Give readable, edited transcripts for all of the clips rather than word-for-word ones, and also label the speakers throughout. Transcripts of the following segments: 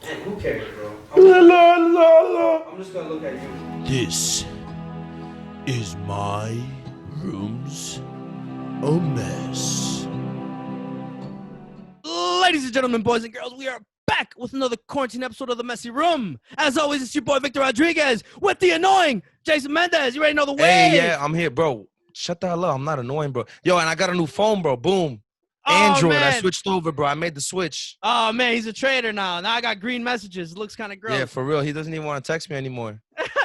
Speaker 1: Man, who cares, bro? I'm just gonna look at you.
Speaker 2: This is my room's a mess.
Speaker 3: Ladies and gentlemen, boys and girls, we are back with another quarantine episode of The Messy Room. As always, it's your boy Victor Rodriguez with the annoying Jason Mendez. You already know the way.
Speaker 4: Hey, yeah, I'm here, bro. Shut the hell up. I'm not annoying, bro. Yo, and I got a new phone, bro. Boom. Android.
Speaker 3: Man.
Speaker 4: I switched over, bro. I made the switch.
Speaker 3: Oh, man, he's a traitor now. Now I got green messages. It looks kind of gross.
Speaker 4: Yeah, for real. He doesn't even want to text me anymore.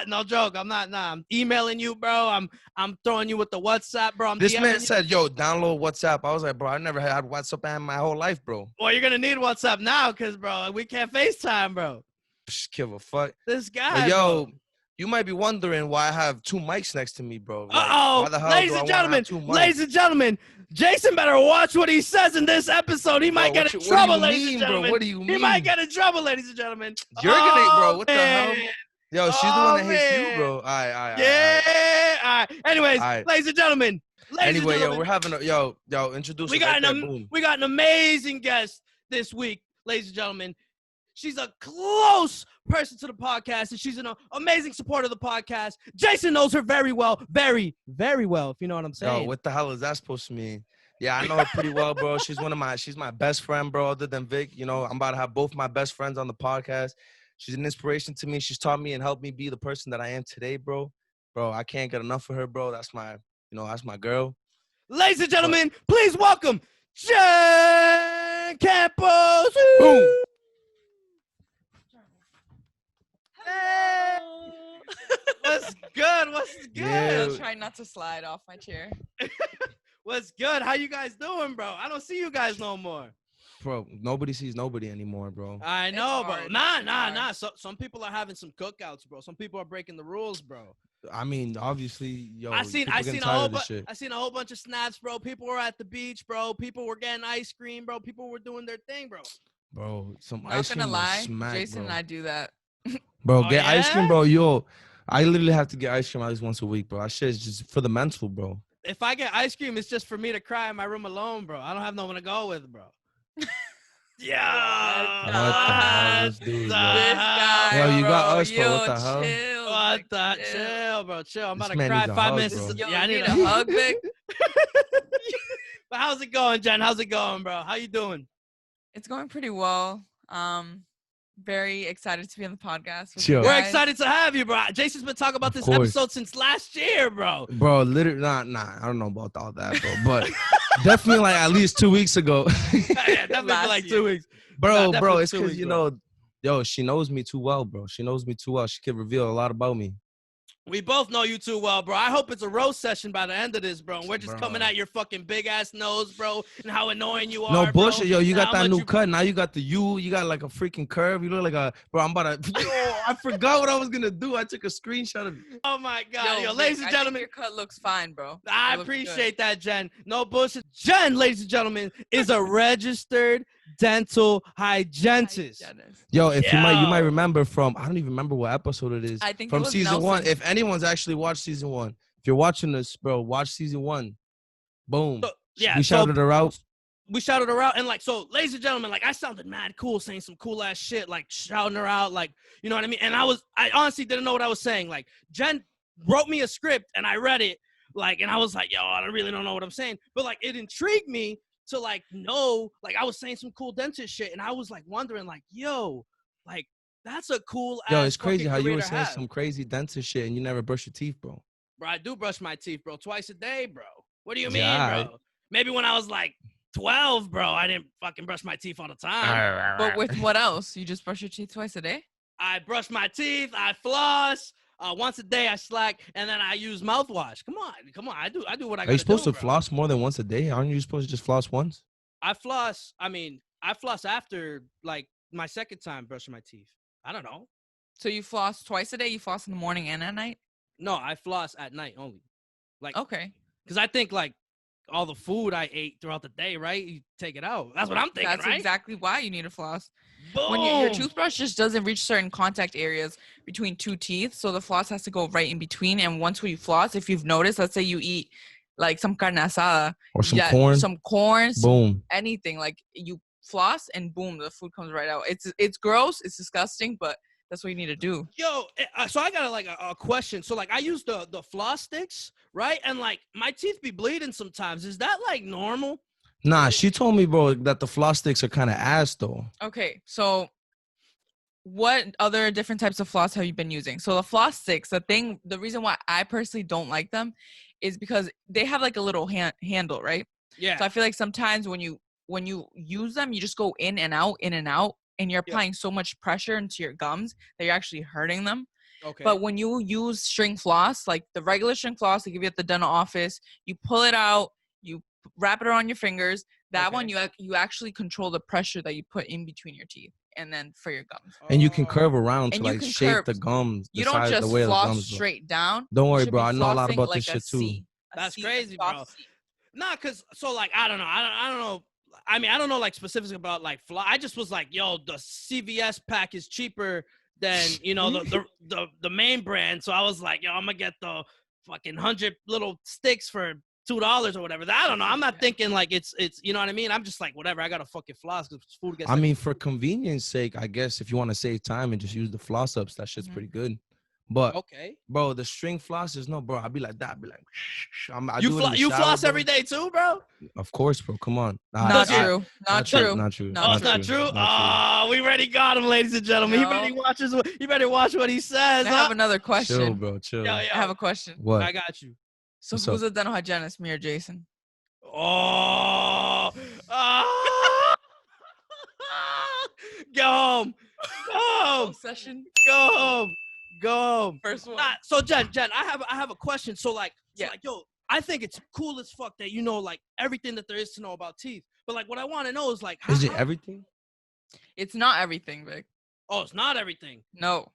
Speaker 3: No joke. I'm not. Nah, I'm emailing you, bro. I'm throwing you with the WhatsApp, bro.
Speaker 4: This man
Speaker 3: you.
Speaker 4: said, yo, download WhatsApp. I was like, bro, I never had WhatsApp in my whole life, bro.
Speaker 3: Well, you're going to need WhatsApp now because, bro, we can't FaceTime, bro.
Speaker 4: Just give a fuck.
Speaker 3: This guy,
Speaker 4: But, yo,
Speaker 3: bro.
Speaker 4: you might be wondering why I have two mics next to me, bro. Like,
Speaker 3: Uh-oh.
Speaker 4: why the hell
Speaker 3: Ladies
Speaker 4: do I
Speaker 3: and
Speaker 4: wanna have
Speaker 3: gentlemen,
Speaker 4: two mics?
Speaker 3: ladies and gentlemen, Jason better watch what he says in this episode. He might get in trouble, ladies and gentlemen.
Speaker 4: Bro? What do you mean?
Speaker 3: He might get in trouble, ladies and gentlemen.
Speaker 4: You're gonna, bro. What the
Speaker 3: man.
Speaker 4: hell? Yo, she's the one that hates you, bro. All right.
Speaker 3: Yeah. All right. Anyways, ladies and gentlemen.
Speaker 4: Anyway, yo, we're having a introduce.
Speaker 3: We got an amazing guest this week, ladies and gentlemen. She's a close person to the podcast, and she's an amazing supporter of the podcast. Jason knows her very well, very, very well, if you know what I'm saying.
Speaker 4: Yo, what the hell is that supposed to mean? Yeah, I know her pretty well, bro. She's my best friend, bro, other than Vic. You know, I'm about to have both my best friends on the podcast. She's an inspiration to me. She's taught me and helped me be the person that I am today, bro. Bro, I can't get enough of her, bro. That's my girl.
Speaker 3: Ladies and gentlemen, please welcome Jen Campos.
Speaker 4: Boom.
Speaker 3: Hey. What's good? What's good?
Speaker 4: Yeah.
Speaker 5: I'll try not to slide off my chair.
Speaker 3: What's good? How you guys doing, bro? I don't see you guys no more.
Speaker 4: Bro, nobody sees nobody anymore, bro.
Speaker 3: I know, bro.
Speaker 5: Hard.
Speaker 3: Nah. So, some people are having some cookouts, bro. Some people are breaking the rules, bro.
Speaker 4: I mean, obviously, yo,
Speaker 3: I seen
Speaker 4: people
Speaker 3: a
Speaker 4: getting
Speaker 3: whole
Speaker 4: tired of this shit.
Speaker 3: I seen a whole bunch of snaps, bro. People were at the beach, bro. People were getting ice cream, bro. People were doing their thing, bro.
Speaker 4: Bro, some
Speaker 5: Not
Speaker 4: ice cream
Speaker 5: gonna lie,
Speaker 4: was smack,
Speaker 5: Jason
Speaker 4: bro.
Speaker 5: and I do that.
Speaker 4: Bro,
Speaker 3: Oh,
Speaker 4: get ice
Speaker 3: yeah?
Speaker 4: cream, bro. Yo, I literally have to get ice cream at least once a week, bro. That shit is just for the mental, bro.
Speaker 3: If I get ice cream, it's just for me to cry in my room alone, bro. I don't have no one to go with, bro. Yeah.
Speaker 4: What the hell is this dude, bro?
Speaker 5: This guy,
Speaker 4: Yo, you got
Speaker 5: bro.
Speaker 4: us, bro. What the hell?
Speaker 5: Chill,
Speaker 3: What
Speaker 5: Vic,
Speaker 3: the? Chill, bro. Chill. I'm
Speaker 4: This
Speaker 3: about to
Speaker 4: man
Speaker 3: cry
Speaker 4: needs a
Speaker 3: 5
Speaker 4: hug,
Speaker 3: minutes.
Speaker 4: bro.
Speaker 5: Yo,
Speaker 3: Yeah, I
Speaker 5: you
Speaker 3: need
Speaker 5: need a hug, Vic?
Speaker 3: But how's it going, Jen? How's it going, bro? How you doing?
Speaker 5: It's going pretty well. Very excited to be on the podcast. With
Speaker 4: Chill.
Speaker 5: you
Speaker 3: We're
Speaker 5: guys.
Speaker 3: excited to have you, bro. Jason's been talking about
Speaker 4: Of
Speaker 3: this
Speaker 4: course.
Speaker 3: episode since last year, bro.
Speaker 4: Bro, literally, nah. I don't know about all that, bro. But definitely, like, at least 2 weeks ago.
Speaker 3: Yeah, definitely for
Speaker 5: Last
Speaker 3: like
Speaker 5: year.
Speaker 3: 2 weeks.
Speaker 4: Bro,
Speaker 3: definitely
Speaker 4: it's
Speaker 3: 2
Speaker 4: because,
Speaker 3: weeks,
Speaker 4: you
Speaker 3: bro.
Speaker 4: know, yo, she knows me too well, bro. She knows me too well. She can reveal a lot about me.
Speaker 3: We both know you too well, bro. I hope it's a roast session by the end of this, bro. And we're just
Speaker 4: Bro.
Speaker 3: coming at your fucking big ass nose, bro, and how annoying you are.
Speaker 4: No bullshit,
Speaker 3: bro,
Speaker 4: yo. You
Speaker 3: and
Speaker 4: got
Speaker 3: how
Speaker 4: that
Speaker 3: much
Speaker 4: new
Speaker 3: you-
Speaker 4: cut. Now you got the U. You got like a freaking curve. You look like a, bro, I'm about to, yo, I forgot what I was going to do. I took a screenshot of it.
Speaker 3: Oh my God, yo,
Speaker 5: Vic,
Speaker 3: ladies
Speaker 5: I
Speaker 3: and
Speaker 5: think
Speaker 3: gentlemen.
Speaker 5: your cut looks fine, bro.
Speaker 3: I
Speaker 5: It looks good.
Speaker 3: appreciate that, Jen. No bullshit. Jen, ladies and gentlemen, is a registered dental hygienist.
Speaker 5: Hygentist.
Speaker 4: Yo, if you might
Speaker 3: Yo.
Speaker 4: remember from, I don't even remember what episode it is.
Speaker 5: I think it
Speaker 4: from
Speaker 5: was
Speaker 4: season one.
Speaker 5: Nelson.
Speaker 4: If anyone's actually watched season one, if you're watching this, bro, watch season one. Boom.
Speaker 3: So, yeah,
Speaker 4: we
Speaker 3: so-
Speaker 4: shouted her out.
Speaker 3: We shouted her out, and like, so, ladies and gentlemen, like, I sounded mad cool saying some cool ass shit, like shouting her out, like, you know what I mean? And I honestly didn't know what I was saying. Like, Jen wrote me a script, and I read it, like, and I was like, yo, I really don't know what I'm saying. But like, it intrigued me to like know, like, I was saying some cool dentist shit, and I was like wondering, like, yo, like, that's a cool ass.
Speaker 4: Yo, it's crazy
Speaker 3: fucking
Speaker 4: how you
Speaker 3: career
Speaker 4: were
Speaker 3: to
Speaker 4: saying
Speaker 3: have.
Speaker 4: some crazy dentist shit and you never brush your teeth, bro.
Speaker 3: Bro, I do brush my teeth, bro, twice a day, bro. What do you mean,
Speaker 4: Yeah,
Speaker 3: bro? Maybe when I was like 12, bro, I didn't fucking brush my teeth all the time.
Speaker 5: But with what else? You just brush your teeth twice a day?
Speaker 3: I brush my teeth, I floss. Once a day I slack, and then I use mouthwash. Come on. I do what I gotta do.
Speaker 4: Are you supposed to
Speaker 3: bro.
Speaker 4: floss more than once a day? Aren't you supposed to just floss once?
Speaker 3: I floss after like my second time brushing my teeth. I don't know.
Speaker 5: So you floss twice a day? You floss in the morning and at night?
Speaker 3: No, I floss at night only. Like,
Speaker 5: Okay.
Speaker 3: because I think like all the food I ate throughout the day, right? You take it out. That's what I'm thinking,
Speaker 5: That's
Speaker 3: right?
Speaker 5: exactly why you need a floss.
Speaker 3: Boom.
Speaker 5: When your toothbrush just doesn't reach certain contact areas between two teeth, so the floss has to go right in between. And once you floss, if you've noticed, let's say you eat like some carne asada
Speaker 4: Or some corn?
Speaker 5: some corn,
Speaker 4: Boom.
Speaker 5: anything, like you floss, and boom, the food comes right out. It's gross, it's disgusting, but that's what you need to do.
Speaker 3: Yo, so I got a question. So like I use the floss sticks, right? And like my teeth be bleeding sometimes. Is that like normal?
Speaker 4: Nah, she told me, bro, that the floss sticks are kind of ass though.
Speaker 5: Okay, so what other different types of floss have you been using? So the floss sticks, the reason why I personally don't like them is because they have like a little handle, right?
Speaker 3: Yeah.
Speaker 5: So I feel like sometimes when you use them, you just go in and out, and you're applying so much pressure into your gums that you're actually hurting them.
Speaker 3: Okay.
Speaker 5: But when you use string floss, like the regular string floss they give you at the dental office, you pull it out, you wrap it around your fingers. That one, you actually control the pressure that you put in between your teeth and then for your gums.
Speaker 4: And you can curve around to
Speaker 5: And you
Speaker 4: like
Speaker 5: can
Speaker 4: shape
Speaker 5: curve.
Speaker 4: the gums.
Speaker 5: You don't just
Speaker 4: the way
Speaker 5: floss
Speaker 4: the gums look.
Speaker 5: straight down.
Speaker 4: Don't
Speaker 5: You
Speaker 4: worry,
Speaker 5: should
Speaker 4: bro.
Speaker 5: be
Speaker 4: I know a lot
Speaker 5: flossing
Speaker 4: about
Speaker 5: like
Speaker 4: this
Speaker 5: a
Speaker 4: shit too.
Speaker 5: C.
Speaker 3: That's
Speaker 5: C,
Speaker 3: crazy,
Speaker 5: soft
Speaker 3: bro.
Speaker 5: C.
Speaker 3: Nah, cause so like I don't know. I mean, I don't know like specifics about like floss. I just was like, yo, the CVS pack is cheaper than the main brand. So I was like, yo, I'm gonna get the fucking 100 little sticks for $2 or whatever. I don't know. I'm not thinking like it's you know what I mean. I'm just like whatever. I gotta fucking floss because food gets.
Speaker 4: I mean, for convenience sake, I guess if you want to save time and just use the floss ups, that shit's pretty good. But
Speaker 3: okay,
Speaker 4: bro, the string flosses, no, bro. I'd be like that. I'd be like,
Speaker 3: you floss every day too, bro?
Speaker 4: Of course, bro. Come on.
Speaker 5: Not true. Not true.
Speaker 4: Not true.
Speaker 3: Oh, it's not true. Oh, we already got him, ladies and gentlemen.
Speaker 5: No.
Speaker 3: He better watch what he says.
Speaker 5: I have another question.
Speaker 4: Chill, bro. Chill.
Speaker 3: Yo,
Speaker 5: I have a question.
Speaker 4: What?
Speaker 3: I got you.
Speaker 5: So
Speaker 4: What's
Speaker 5: who's
Speaker 4: up?
Speaker 5: a dental hygienist, me or Jason?
Speaker 3: Oh. Go home. Go home.
Speaker 5: Session.
Speaker 3: Go home. Go home.
Speaker 5: First one.
Speaker 3: So Jen, I have a question. So like,
Speaker 5: Yeah.
Speaker 3: yo, I think it's cool as fuck that you know like everything that there is to know about teeth. But like, what I want to know is like,
Speaker 4: Is it everything?
Speaker 5: It's not everything, Vic.
Speaker 3: Oh, it's not everything.
Speaker 5: No.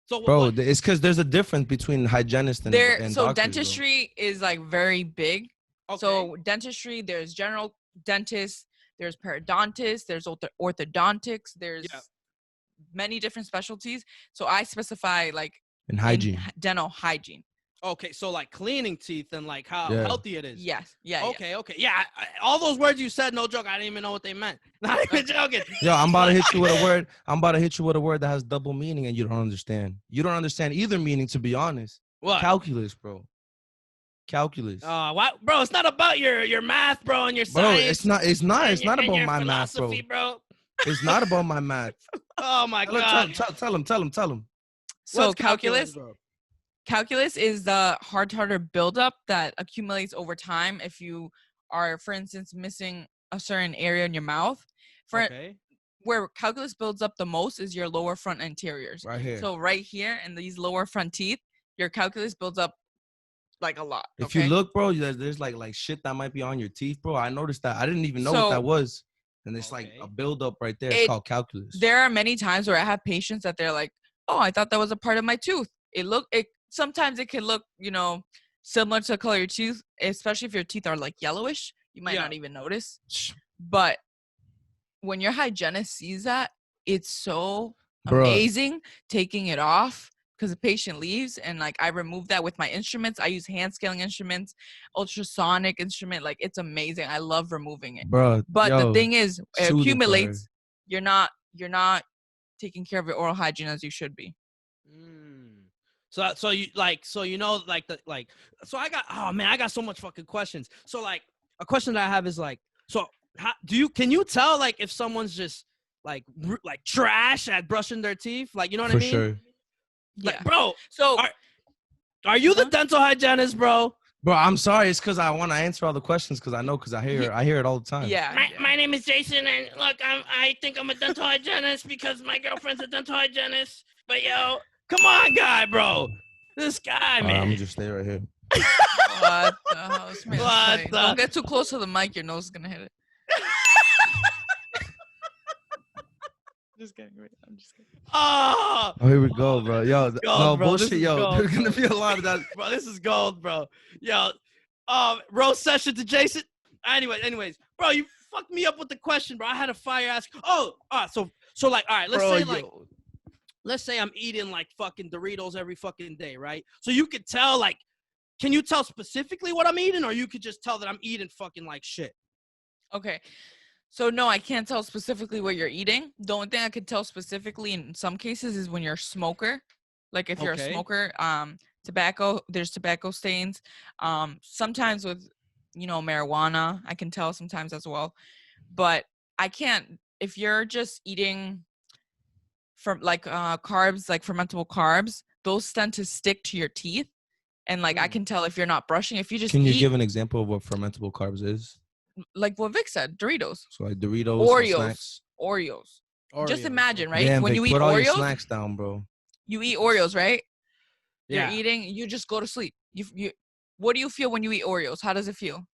Speaker 3: So
Speaker 4: Bro,
Speaker 3: what,
Speaker 4: it's because there's a difference between hygienists and
Speaker 5: So
Speaker 4: doctors,
Speaker 5: dentistry is like very big.
Speaker 3: okay.
Speaker 5: So dentistry, there's general dentists, there's periodontists, there's orthodontics, there's many different specialties. So I specify like
Speaker 4: in hygiene.
Speaker 5: dental hygiene.
Speaker 3: Okay, so like cleaning teeth and like how
Speaker 4: Yeah.
Speaker 3: healthy it is.
Speaker 5: Yes. Yeah.
Speaker 3: Okay. Yeah. All those words you said, no joke. I didn't even know what they meant. Not even joking.
Speaker 4: Yo, I'm about to hit you with a word. I'm about to hit you with a word that has double meaning, and you don't understand. You don't understand either meaning, to be honest.
Speaker 3: What?
Speaker 4: Calculus, bro. Calculus.
Speaker 3: What, bro? It's not about your math, bro, and your
Speaker 4: Bro,
Speaker 3: science.
Speaker 4: it's not
Speaker 3: and
Speaker 4: about
Speaker 3: your
Speaker 4: my math, bro.
Speaker 3: bro.
Speaker 4: It's not about my math.
Speaker 3: Oh my god.
Speaker 4: Tell him.
Speaker 5: So
Speaker 3: What's
Speaker 5: calculus.
Speaker 3: bro?
Speaker 5: Calculus is the harder buildup that accumulates over time if you are, for instance, missing a certain area in your mouth. Where calculus builds up the most is your lower front anteriors.
Speaker 4: Right here.
Speaker 5: So right here in these lower front teeth, your calculus builds up like a lot.
Speaker 4: If you look, bro, there's like shit that might be on your teeth, bro. I noticed that. I didn't even know what that was. And it's like a buildup right there. It's called calculus.
Speaker 5: There are many times where I have patients that they're like, oh, I thought that was a part of my tooth. Sometimes it can look, similar to the color of your teeth, especially if your teeth are like yellowish. You might not even notice. But when your hygienist sees that, it's so amazing taking it off because the patient leaves and like I remove that with my instruments. I use hand scaling instruments, ultrasonic instrument. Like it's amazing. I love removing it.
Speaker 4: Bro,
Speaker 5: but the thing is, it accumulates. You're not taking care of your oral hygiene as you should be.
Speaker 3: So I got so much fucking questions. So like a question that I have is like, so can you tell like if someone's just like trash at brushing their teeth? Like, you know what I mean?
Speaker 4: For sure.
Speaker 3: Like,
Speaker 5: Yeah.
Speaker 3: bro.
Speaker 5: So
Speaker 3: are you the dental hygienist, bro?
Speaker 4: Bro, I'm sorry. It's because I want to answer all the questions because I hear it all the time.
Speaker 5: yeah.
Speaker 3: My name is Jason, and look, I think I'm a dental hygienist because my girlfriend's a dental hygienist. But yo, come on, guy, bro. This guy, man.
Speaker 4: I'm gonna just stay right here.
Speaker 5: What the hell?
Speaker 3: What the-
Speaker 5: Don't get too close to the mic. Your nose is gonna hit it. Just kidding. I'm just kidding.
Speaker 3: Oh,
Speaker 4: Here we go, bro. Yo,
Speaker 3: gold,
Speaker 4: no
Speaker 3: bro. This
Speaker 4: bullshit.
Speaker 3: is
Speaker 4: Yo,
Speaker 3: gold,
Speaker 4: there's gonna be a lot of that.
Speaker 3: bro, this is gold, bro. Yo, roast session to Jason. Anyways, bro, you fucked me up with the question, bro. I had a fire ask. So like, all right, let's say I'm eating like fucking Doritos every fucking day, right? So you could tell, like, can you tell specifically what I'm eating, or you could just tell that I'm eating fucking like shit?
Speaker 5: Okay. So no, I can't tell specifically what you're eating. The only thing I could tell specifically in some cases is when you're a smoker. Like if you're a
Speaker 3: Okay.
Speaker 5: smoker, tobacco, there's tobacco stains. Sometimes with, marijuana, I can tell sometimes as well. But I can't, if you're just eating from like carbs, like fermentable carbs, those tend to stick to your teeth. And like I can tell if you're not brushing, if you just
Speaker 4: Can you
Speaker 5: eat,
Speaker 4: give an example of what fermentable carbs is?
Speaker 5: like what Vic said, Doritos,
Speaker 4: So like Doritos, some snacks.
Speaker 5: Oreos. Just
Speaker 3: Oreos.
Speaker 5: imagine, right?
Speaker 4: Damn,
Speaker 5: When
Speaker 4: Vic,
Speaker 5: you eat
Speaker 4: put all your
Speaker 5: Oreos,
Speaker 4: snacks down, bro.
Speaker 5: you eat Oreos, right?
Speaker 3: Yeah.
Speaker 5: You're eating, you just go to sleep. You what do you feel when you eat Oreos? How does it feel?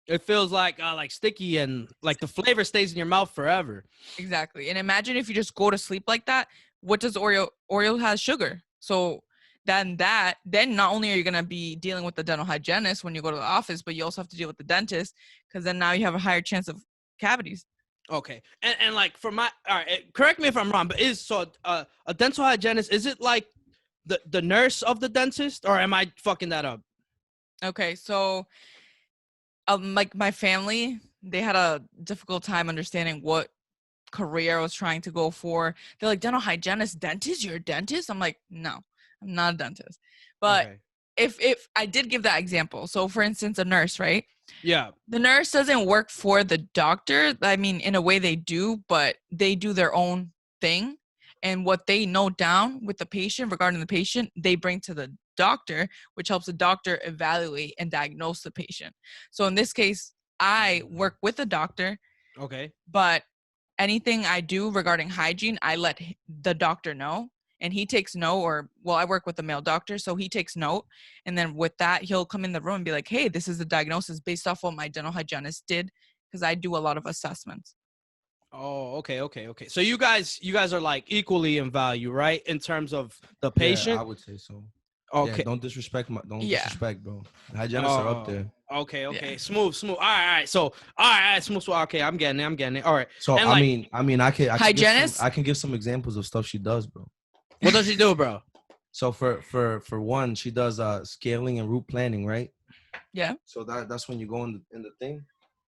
Speaker 3: It feels like sticky and like the flavor stays in your mouth forever.
Speaker 5: Exactly. And imagine if you just go to sleep like that. What does Oreo has sugar. So then not only are you going to be dealing with the dental hygienist when you go to the office, but you also have to deal with the dentist, because then now you have a higher chance of cavities.
Speaker 3: Okay. And like for my, all right, correct me if I'm wrong, but a dental hygienist, is it like the nurse of the dentist, or am I fucking that up?
Speaker 5: Okay. So like my family, they had a difficult time understanding what career I was trying to go for. They're like, dental hygienist, dentist? You're a dentist? I'm like, no, I'm not a dentist. But
Speaker 3: Okay.
Speaker 5: if I did give that example, so for instance, a nurse, right?
Speaker 3: Yeah.
Speaker 5: The nurse doesn't work for the doctor. I mean, in a way they do, but they do their own thing. And what they note down with the patient regarding the patient, they bring to the doctor, which helps the doctor evaluate and diagnose the patient. So in this case, I work with the doctor,
Speaker 3: Okay.
Speaker 5: but anything I do regarding hygiene, I let the doctor know, and he takes note, I work with a male doctor, so he takes note. And then with that, he'll come in the room and be like, hey, this is the diagnosis based off what my dental hygienist did, because I do a lot of assessments.
Speaker 3: Oh, okay. So you guys are like equally in value, right? In terms of the patient?
Speaker 4: Yeah, I would say so.
Speaker 3: Okay.
Speaker 4: Yeah, don't disrespect, bro. The hygienists are up there.
Speaker 3: Okay.
Speaker 5: Yeah.
Speaker 3: Smooth. All right. So, all right, smooth. Okay, I'm getting it. All right.
Speaker 4: So
Speaker 3: And
Speaker 4: I can
Speaker 5: Hygienist?
Speaker 4: I can give some examples of stuff she does, bro.
Speaker 3: what does she do, bro?
Speaker 4: So for one, she does scaling and root planning, right?
Speaker 5: Yeah.
Speaker 4: So that's when you go in the thing.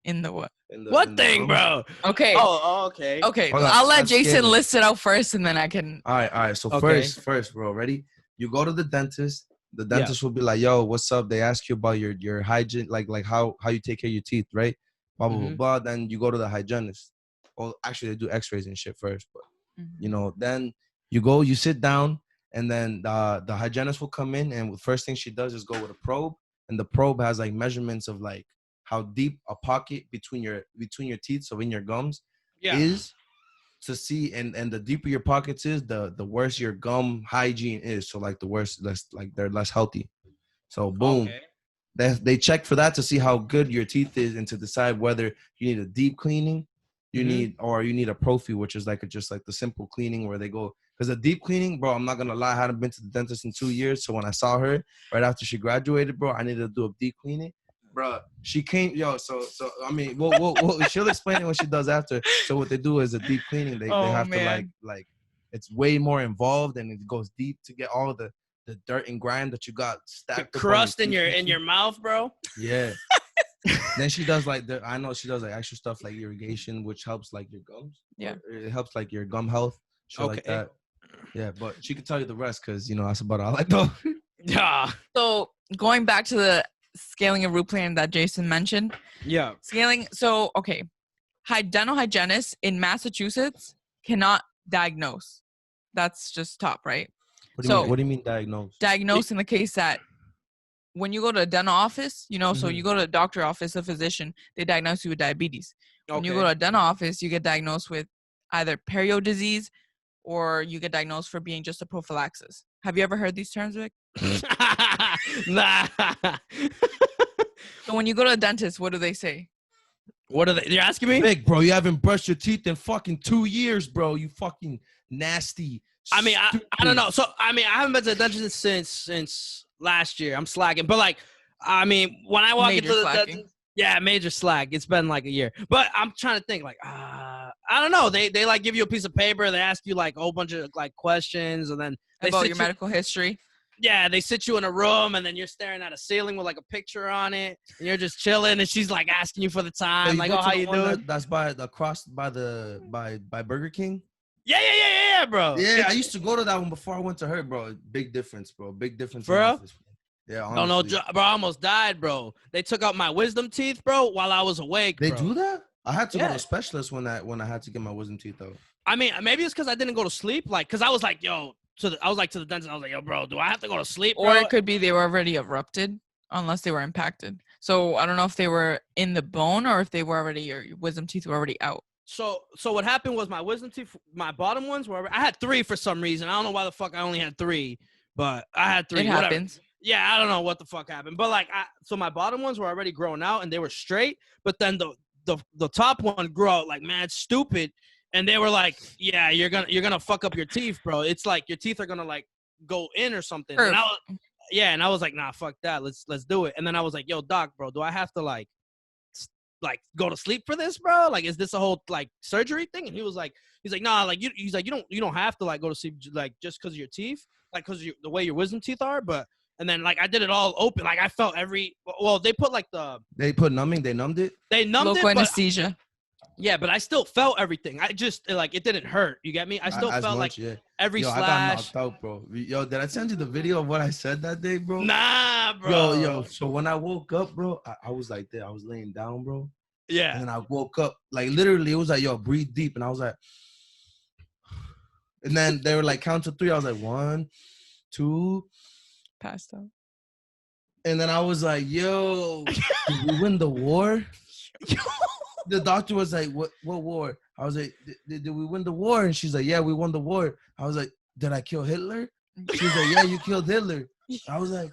Speaker 5: In the what?
Speaker 3: What thing, bro?
Speaker 5: Okay.
Speaker 3: Oh, okay.
Speaker 5: Okay.
Speaker 4: Hold on,
Speaker 5: I'll let
Speaker 4: that's
Speaker 5: Jason
Speaker 4: scaling.
Speaker 5: list it out first, and then I can.
Speaker 4: All right. So
Speaker 3: Okay.
Speaker 4: first, bro, ready? You go to the dentist. The dentist will be like, "Yo, what's up?" They ask you about your hygiene, like how you take care of your teeth, right? Blah blah blah. Blah. Then you go to the hygienist. Well, actually, they do X-rays and shit first, but then you go, you sit down, and then the hygienist will come in, and the first thing she does is go with a probe, and the probe has like measurements of like how deep a pocket between your teeth, so in your gums, is, to see, and the deeper your pockets is, the worse your gum hygiene is. So like the worse, they're less healthy. So boom, they check for that to see how good your teeth is, and to decide whether you need a deep cleaning, you need a prophy, which is like just like the simple cleaning where they go. Because a deep cleaning, bro, I'm not gonna lie, I hadn't been to the dentist in 2 years. So when I saw her right after she graduated, bro, I needed to do a deep cleaning. Bro, she came, so I mean, she'll explain it when she does after. So what they do is a deep cleaning. They have to like it's way more involved, and it goes deep to get all the dirt and grime that you got stacked.
Speaker 3: The crust in your mouth, bro.
Speaker 4: Yeah. Then she does like extra stuff like irrigation, which helps like your gums.
Speaker 5: Yeah.
Speaker 4: It helps like your gum health, shit like that. Yeah, but she can tell you the rest, because that's about all I know.
Speaker 3: Yeah.
Speaker 5: So going back to the scaling and root planning that Jason mentioned.
Speaker 3: Yeah.
Speaker 5: Scaling. So, okay. Dental hygienists in Massachusetts cannot diagnose. That's just top, right?
Speaker 4: What do you mean diagnose?
Speaker 5: Diagnose in the case that when you go to a dental office, so you go to a doctor office, a physician, they diagnose you with diabetes. When you go to a dental office, you get diagnosed with either perio disease, or you get diagnosed for being just a prophylaxis. Have you ever heard these terms, Vic?
Speaker 3: Nah.
Speaker 5: So when you go to a dentist, what do they say?
Speaker 3: What are they? You're asking me?
Speaker 4: Big, bro, you haven't brushed your teeth in fucking 2 years, bro. You fucking nasty.
Speaker 3: I mean, I don't know. So, I mean, I haven't been to the dentist since last year. I'm slacking. But, like, I mean, when I walk into the dentist, major slack. It's been like a year. But I'm trying to think, like, I don't know. They like give you a piece of paper. They ask you like a whole bunch of like questions, and then they
Speaker 5: about your medical history.
Speaker 3: Yeah, they sit you in a room and then you're staring at a ceiling with like a picture on it. And you're just chilling and she's like asking you for the
Speaker 4: So
Speaker 3: time,
Speaker 4: you
Speaker 3: like,
Speaker 4: go
Speaker 3: oh,
Speaker 4: to
Speaker 3: how
Speaker 4: the
Speaker 3: you
Speaker 4: one
Speaker 3: doing?
Speaker 4: that's by the cross by Burger King.
Speaker 3: Yeah, bro.
Speaker 4: Yeah, I used to go to that one before I went to her, bro. Big difference, bro. Big difference
Speaker 3: For
Speaker 4: in
Speaker 3: real?
Speaker 4: office. Yeah,
Speaker 3: Bro, no,
Speaker 4: honestly.
Speaker 3: bro, I almost died, bro. They took out my wisdom teeth, bro, while I was awake,
Speaker 4: They
Speaker 3: bro.
Speaker 4: do that? I had to go to
Speaker 3: Yeah.
Speaker 4: a specialist when I had to get my wisdom teeth out.
Speaker 3: I mean, maybe it's because I didn't go to sleep, like, because I was like, yo, I was like to the dentist, I was like, yo, bro, do I have to go to sleep, bro?
Speaker 5: Or it could be they were already erupted unless they were impacted. So I don't know if they were in the bone or if they were already, your wisdom teeth were already out.
Speaker 3: So what happened was my wisdom teeth, my bottom ones were, I had 3 for some reason. I don't know why the fuck I only had 3, but I had 3.
Speaker 5: It
Speaker 3: whatever.
Speaker 5: happens.
Speaker 3: Yeah, I don't know what the fuck happened, but like, so my bottom ones were already grown out and they were straight, but then the top one grew out like mad stupid, and they were like, yeah, you're gonna fuck up your teeth, bro. It's like your teeth are gonna like go in or something. And I was like, nah, fuck that. Let's do it. And then I was like, yo, doc, bro, do I have to like go to sleep for this, bro? Like, is this a whole like surgery thing? And he's like, nah, like he's like, you don't have to like go to sleep like just because of your teeth, like because the way your wisdom teeth are, but. And then, like, I did it all open. Like, I felt they put, like,
Speaker 4: They put numbing? They numbed it?
Speaker 3: They numbed
Speaker 5: local
Speaker 3: it,
Speaker 5: anesthesia.
Speaker 3: Yeah, but I still felt everything. I just, like, it didn't hurt. You get me? I still felt, like, every slash.
Speaker 4: I got knocked out, bro. Yo, did I send you the video of what I said that day, bro?
Speaker 3: Nah, bro.
Speaker 4: Yo. So when I woke up, bro, I was like there. I was laying down, bro.
Speaker 3: Yeah.
Speaker 4: And then I woke up. Like, literally, it was like, yo, breathe deep. And I was like. And then they were like, count to 3. I was like, 1, 2.
Speaker 5: Passed out.
Speaker 4: And then I was like, yo, did we win the war? The doctor was like, what war? I was like, did we win the war? And she's like, yeah, we won the war. I was like, did I kill Hitler? She was like, yeah, you killed Hitler. I was like,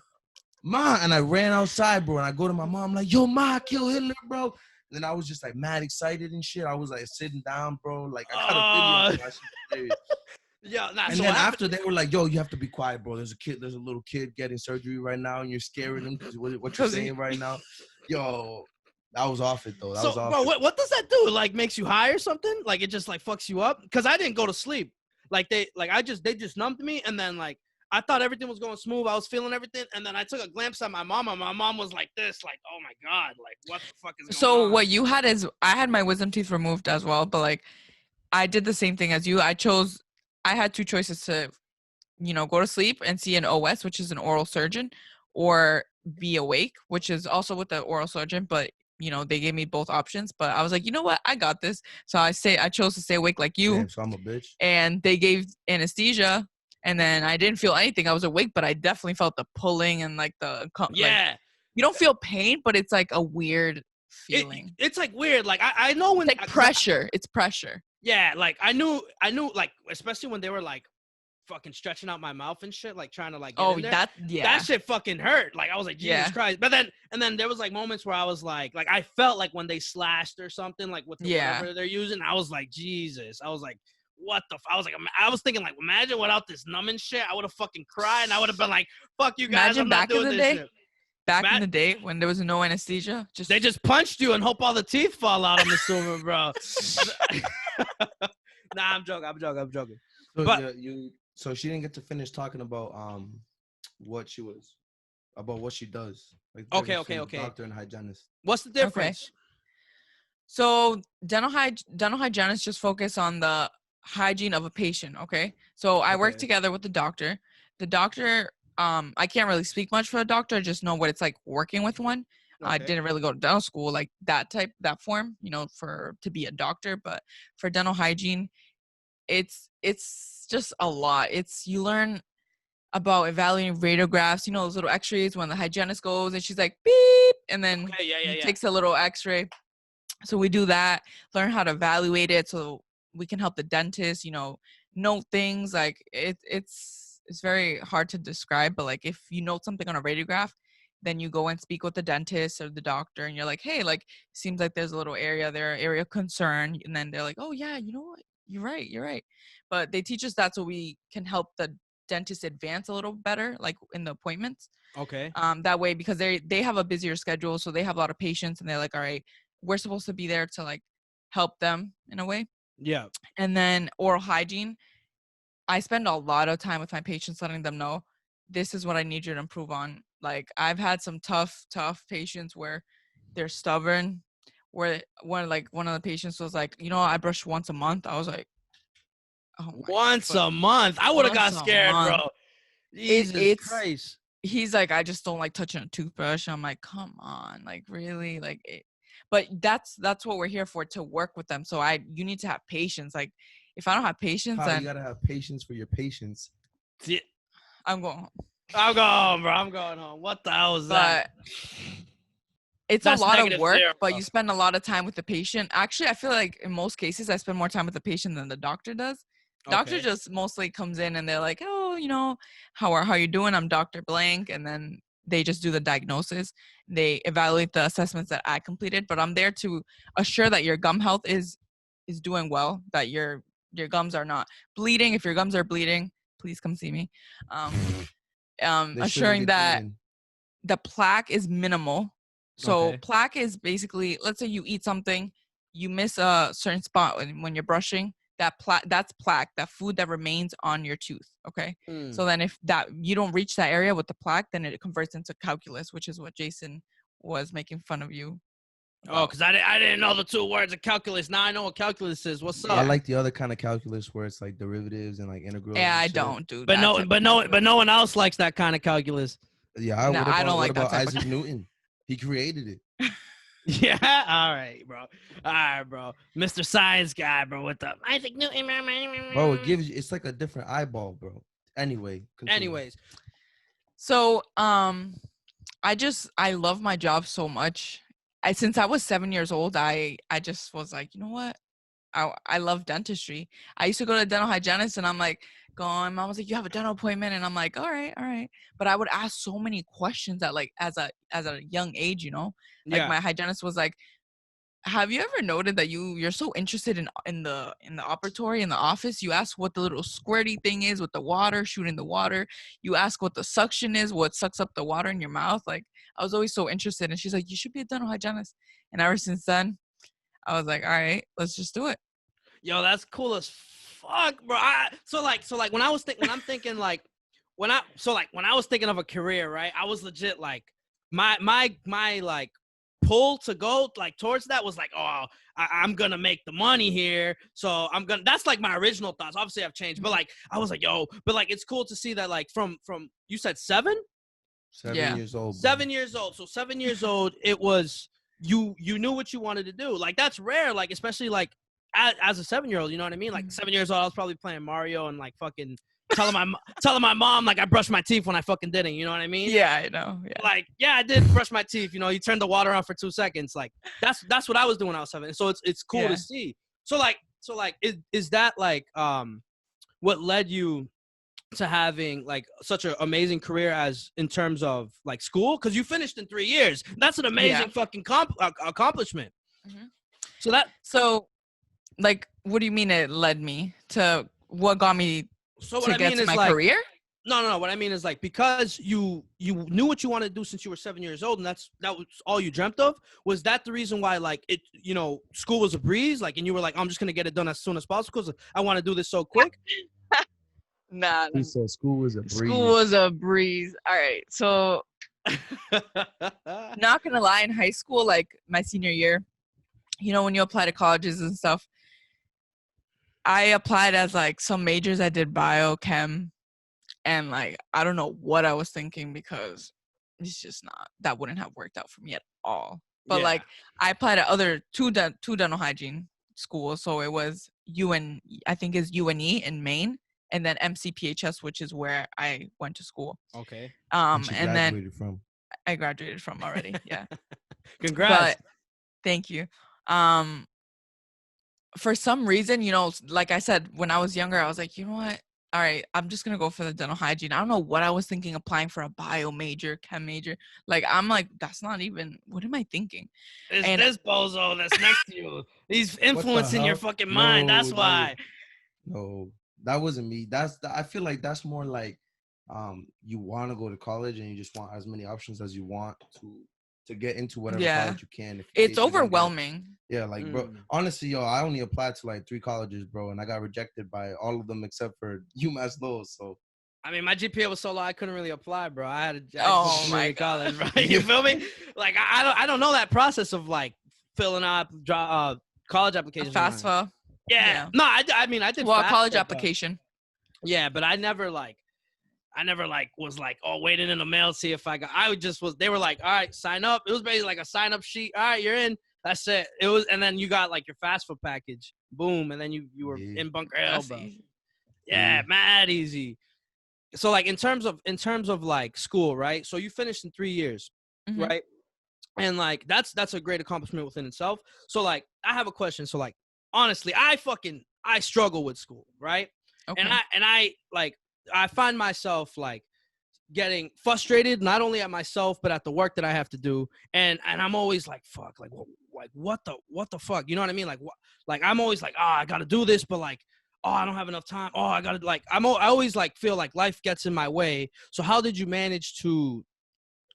Speaker 4: Ma. And I ran outside, bro. And I go to my mom, like, yo, Ma, I killed Hitler, bro. And then I was just like mad excited and shit. I was like sitting down, bro. Like, I got a video of that shit.
Speaker 3: Yeah, nah,
Speaker 4: and
Speaker 3: so
Speaker 4: then after they were like, yo, you have to be quiet, bro. There's a little kid getting surgery right now, and you're scaring him because what you're saying right now. Yo, that was off it, though. That was off
Speaker 3: bro,
Speaker 4: it.
Speaker 3: what does that do? Like, makes you high or something? Like, it just, like, fucks you up? Because I didn't go to sleep. Like, they just numbed me, and then, like, I thought everything was going smooth. I was feeling everything, and then I took a glimpse at my mom, and my mom was like this, like, oh, my God, like, what the fuck is going on?
Speaker 5: So what you had is, I had my wisdom teeth removed as well, but, like, I did the same thing as you. I had 2 choices to, go to sleep and see an OS, which is an oral surgeon, or be awake, which is also with the oral surgeon, but, they gave me both options. But I was like, you know what? I got this. So I chose to stay awake like you.
Speaker 4: Damn, so I'm a bitch.
Speaker 5: And they gave anesthesia, and then I didn't feel anything. I was awake, but I definitely felt the pulling and, like,
Speaker 3: yeah.
Speaker 5: Like, you don't feel pain, but it's, like, a weird feeling.
Speaker 3: It's, like, weird. Like, I know when...
Speaker 5: It's like pressure. It's pressure.
Speaker 3: Yeah, like I knew, like, especially when they were like fucking stretching out my mouth and shit, like trying to like get in there. That shit fucking hurt. Like I was like, Jesus Christ. But then there was like moments where I was like I felt like when they slashed or something, like with whatever they're using, I was like, Jesus. I was like, what the? I was thinking like, imagine without this numbing shit, I would have fucking cried and I would have been like, fuck you guys.
Speaker 5: Imagine
Speaker 3: I'm not
Speaker 5: back
Speaker 3: doing
Speaker 5: in the
Speaker 3: this
Speaker 5: day.
Speaker 3: shit.
Speaker 5: Back in the day when there was no anesthesia,
Speaker 3: they just punched you and hope all the teeth fall out. I'm assuming, bro. Nah, I'm joking.
Speaker 4: So
Speaker 3: but
Speaker 4: so she didn't get to finish talking about what she does. Like
Speaker 3: okay.
Speaker 4: Doctor and hygienist.
Speaker 3: What's the difference?
Speaker 5: Okay. So dental hygienists just focus on the hygiene of a patient. Okay. So I work together with the doctor. The doctor, I can't really speak much for a doctor. I just know what it's like working with one. Okay. I didn't really go to dental school like that form, to be a doctor. But for dental hygiene, it's just a lot. You learn about evaluating radiographs, those little x-rays when the hygienist goes and she's like, beep, and then takes a little x-ray. So we do that, learn how to evaluate it so we can help the dentist, note things. Like it's very hard to describe, but like if you note something on a radiograph, then you go and speak with the dentist or the doctor and you're like, hey, like, seems like there's a little area of concern. And then they're like, oh yeah, you know what? You're right. But they teach us that so we can help the dentist advance a little better, like in the appointments.
Speaker 3: Okay.
Speaker 5: That way, because they have a busier schedule, so they have a lot of patients and they're like, all right, we're supposed to be there to like help them in a way.
Speaker 3: Yeah.
Speaker 5: And then oral hygiene, I spend a lot of time with my patients letting them know this is what I need you to improve on. Like, I've had some tough patients where they're stubborn, where one of the patients was like, I brush once a month. I was like, oh my
Speaker 3: Once
Speaker 5: God.
Speaker 3: a month. I would have got
Speaker 5: Once a
Speaker 3: scared,
Speaker 5: month.
Speaker 3: bro. Jesus
Speaker 5: It's
Speaker 3: Christ.
Speaker 5: he's like, I just don't like touching a toothbrush. I'm like, come on, like, really, like it. But that's what we're here for, to work with them. So you need to have patience. Like, if I don't have patience,
Speaker 4: How
Speaker 5: then
Speaker 4: you gotta have patience for your patients.
Speaker 3: Yeah,
Speaker 5: I'm going home.
Speaker 3: I'm going home, bro. I'm going home. What the hell is that?
Speaker 5: But it's
Speaker 3: That's
Speaker 5: a lot of
Speaker 3: negative
Speaker 5: work,
Speaker 3: zero,
Speaker 5: but
Speaker 3: bro.
Speaker 5: you spend a lot of time with the patient. Actually, I feel like in most cases, I spend more time with the patient than the doctor does. Doctor
Speaker 3: Okay.
Speaker 5: just mostly comes in and they're like, oh, how you doing? I'm Dr. Blank. And then they just do the diagnosis. They evaluate the assessments that I completed, but I'm there to assure that your gum health is doing well, that your gums are not bleeding. If your gums are bleeding, please come see me.
Speaker 4: They shouldn't
Speaker 5: Assuring
Speaker 4: be
Speaker 5: that
Speaker 4: bleeding.
Speaker 5: the plaque is minimal. So
Speaker 3: Okay.
Speaker 5: plaque is basically, let's say you eat something, you miss a certain spot when you're brushing, that's plaque, that food that remains on your tooth. Okay. So then if that you don't reach that area with the plaque, then it converts into calculus, which is what Jason was making fun of you
Speaker 3: Oh,
Speaker 5: about.
Speaker 3: because I didn't know the two words of calculus. Now I know what calculus is. What's up?
Speaker 4: I like the other kind of calculus where it's like derivatives and like integrals.
Speaker 5: Yeah,
Speaker 4: and
Speaker 5: I
Speaker 4: shit.
Speaker 5: don't do
Speaker 3: But
Speaker 5: that.
Speaker 3: no,
Speaker 5: type
Speaker 3: but
Speaker 5: of
Speaker 3: no,
Speaker 5: calculus.
Speaker 3: but no one else likes that kind of calculus.
Speaker 4: Yeah,
Speaker 5: No, I don't like
Speaker 4: what
Speaker 5: that
Speaker 4: about
Speaker 5: type of
Speaker 4: Isaac Newton? He created it.
Speaker 3: Yeah. All right, bro. All right, bro. Mr. Science guy, bro. What the Isaac Newton?
Speaker 4: Bro, it's like a different eyeball, bro. Anyway, continue.
Speaker 3: Anyways,
Speaker 5: So I love my job so much. Since I was 7 years old, I just was like, you know what? I love dentistry. I used to go to a dental hygienist and I'm like, going, mom was like, you have a dental appointment. And I'm like, all right. But I would ask so many questions at like, as a young age, like
Speaker 3: yeah.
Speaker 5: my hygienist was like, have you ever noted that you're so interested in the operatory, in the office? You ask what the little squirty thing is with the water, shooting the water. You ask what the suction is, what sucks up the water in your mouth. Like, I was always so interested. And she's like, you should be a dental hygienist. And ever since then, I was like, all right, let's just do it.
Speaker 3: Yo, that's cool as fuck, bro. So when I'm thinking like when I was thinking of a career, right? I was legit like my like pull to go like towards that was like, oh, I'm gonna make the money here, so that's like my original thoughts. Obviously I've changed, but like I was like, yo, but like it's cool to see that like from you said 7
Speaker 4: 7 years old. Bro.
Speaker 3: 7 years old. So 7 years old, it was you knew what you wanted to do. Like that's rare, like especially like as a 7-year-old, you know what I mean? Like 7 years old, I was probably playing Mario and like fucking telling my mom like I brushed my teeth when I fucking didn't. You know what I mean?
Speaker 5: Yeah, I know. Yeah.
Speaker 3: Like, yeah, I did brush my teeth. You know, you turned the water on for 2 seconds. Like that's what I was doing when I was 7. So it's cool to see. So like is that like what led you to having like such an amazing career as in terms of like school? Because you finished in 3 years. That's an amazing fucking accomplishment.
Speaker 5: Mm-hmm. So like, what do you mean it led me to what got me to get to my career?
Speaker 3: No. What I mean is like because you knew what you wanted to do since you were 7 years old, and that was all you dreamt of. Was that the reason why like it school was a breeze, like, and you were like, I'm just gonna get it done as soon as possible because I want to do this so quick?
Speaker 5: Nah.
Speaker 4: He said school was a breeze.
Speaker 5: School was a breeze. All right. So not gonna lie, in high school, like my senior year, when you apply to colleges and stuff, I applied as like some majors. I did bio, chem, and like I don't know what I was thinking because it's just that wouldn't have worked out for me at all. But like I applied at other two dental hygiene schools. So it was I think is UNE in Maine, and then MCPHS, which is where I went to school.
Speaker 3: Okay.
Speaker 4: And
Speaker 5: then I graduated from already. Yeah.
Speaker 3: Congrats.
Speaker 5: But thank you. For some reason, like I said, when I was younger, I was like, you know what? All right, I'm just going to go for the dental hygiene. I don't know what I was thinking applying for a bio major, chem major. Like, I'm like, that's not even, what am I thinking?
Speaker 3: It's this bozo that's next to you. He's influencing your fucking mind. That's why.
Speaker 4: No, that wasn't me. I feel like that's more like you want to go to college and you just want as many options as you want to get into whatever college you can.
Speaker 5: It's overwhelming.
Speaker 4: Yeah, like, bro, honestly, yo, I only applied to like 3 colleges, bro, and I got rejected by all of them except for UMass Lowell. So
Speaker 3: I mean, my GPA was so low I couldn't really apply, bro. I had to
Speaker 5: Oh my
Speaker 3: college, bro. You feel me? Like I don't know that process of like filling out college
Speaker 5: A
Speaker 3: applications.
Speaker 5: FAFSA.
Speaker 3: Yeah. No, I mean I did.
Speaker 5: Well, a college
Speaker 3: FAFSA,
Speaker 5: application.
Speaker 3: Yeah, but I never like was like, oh, waiting in the mail to see if I got. They were like, all right, sign up. It was basically like a sign up sheet. All right, you're in. That's it. It was, and then you got like your FAFSA package. Boom, and then you were in Bunker Hill,
Speaker 5: That's
Speaker 3: bro.
Speaker 5: easy.
Speaker 3: Yeah, mad easy. So like in terms of like school, right? So you finished in 3 years,
Speaker 5: Mhm.
Speaker 3: right? And like that's a great accomplishment within itself. So like I have a question. So like honestly, I struggle with school, right?
Speaker 5: Okay.
Speaker 3: And I find myself like getting frustrated not only at myself but at the work that I have to do, and I'm always like fuck, like what the fuck, you know what I mean? Like what, like I'm always like, I gotta do this, but like, oh, I don't have enough time. Oh, I gotta like I always like feel like life gets in my way. So how did you manage to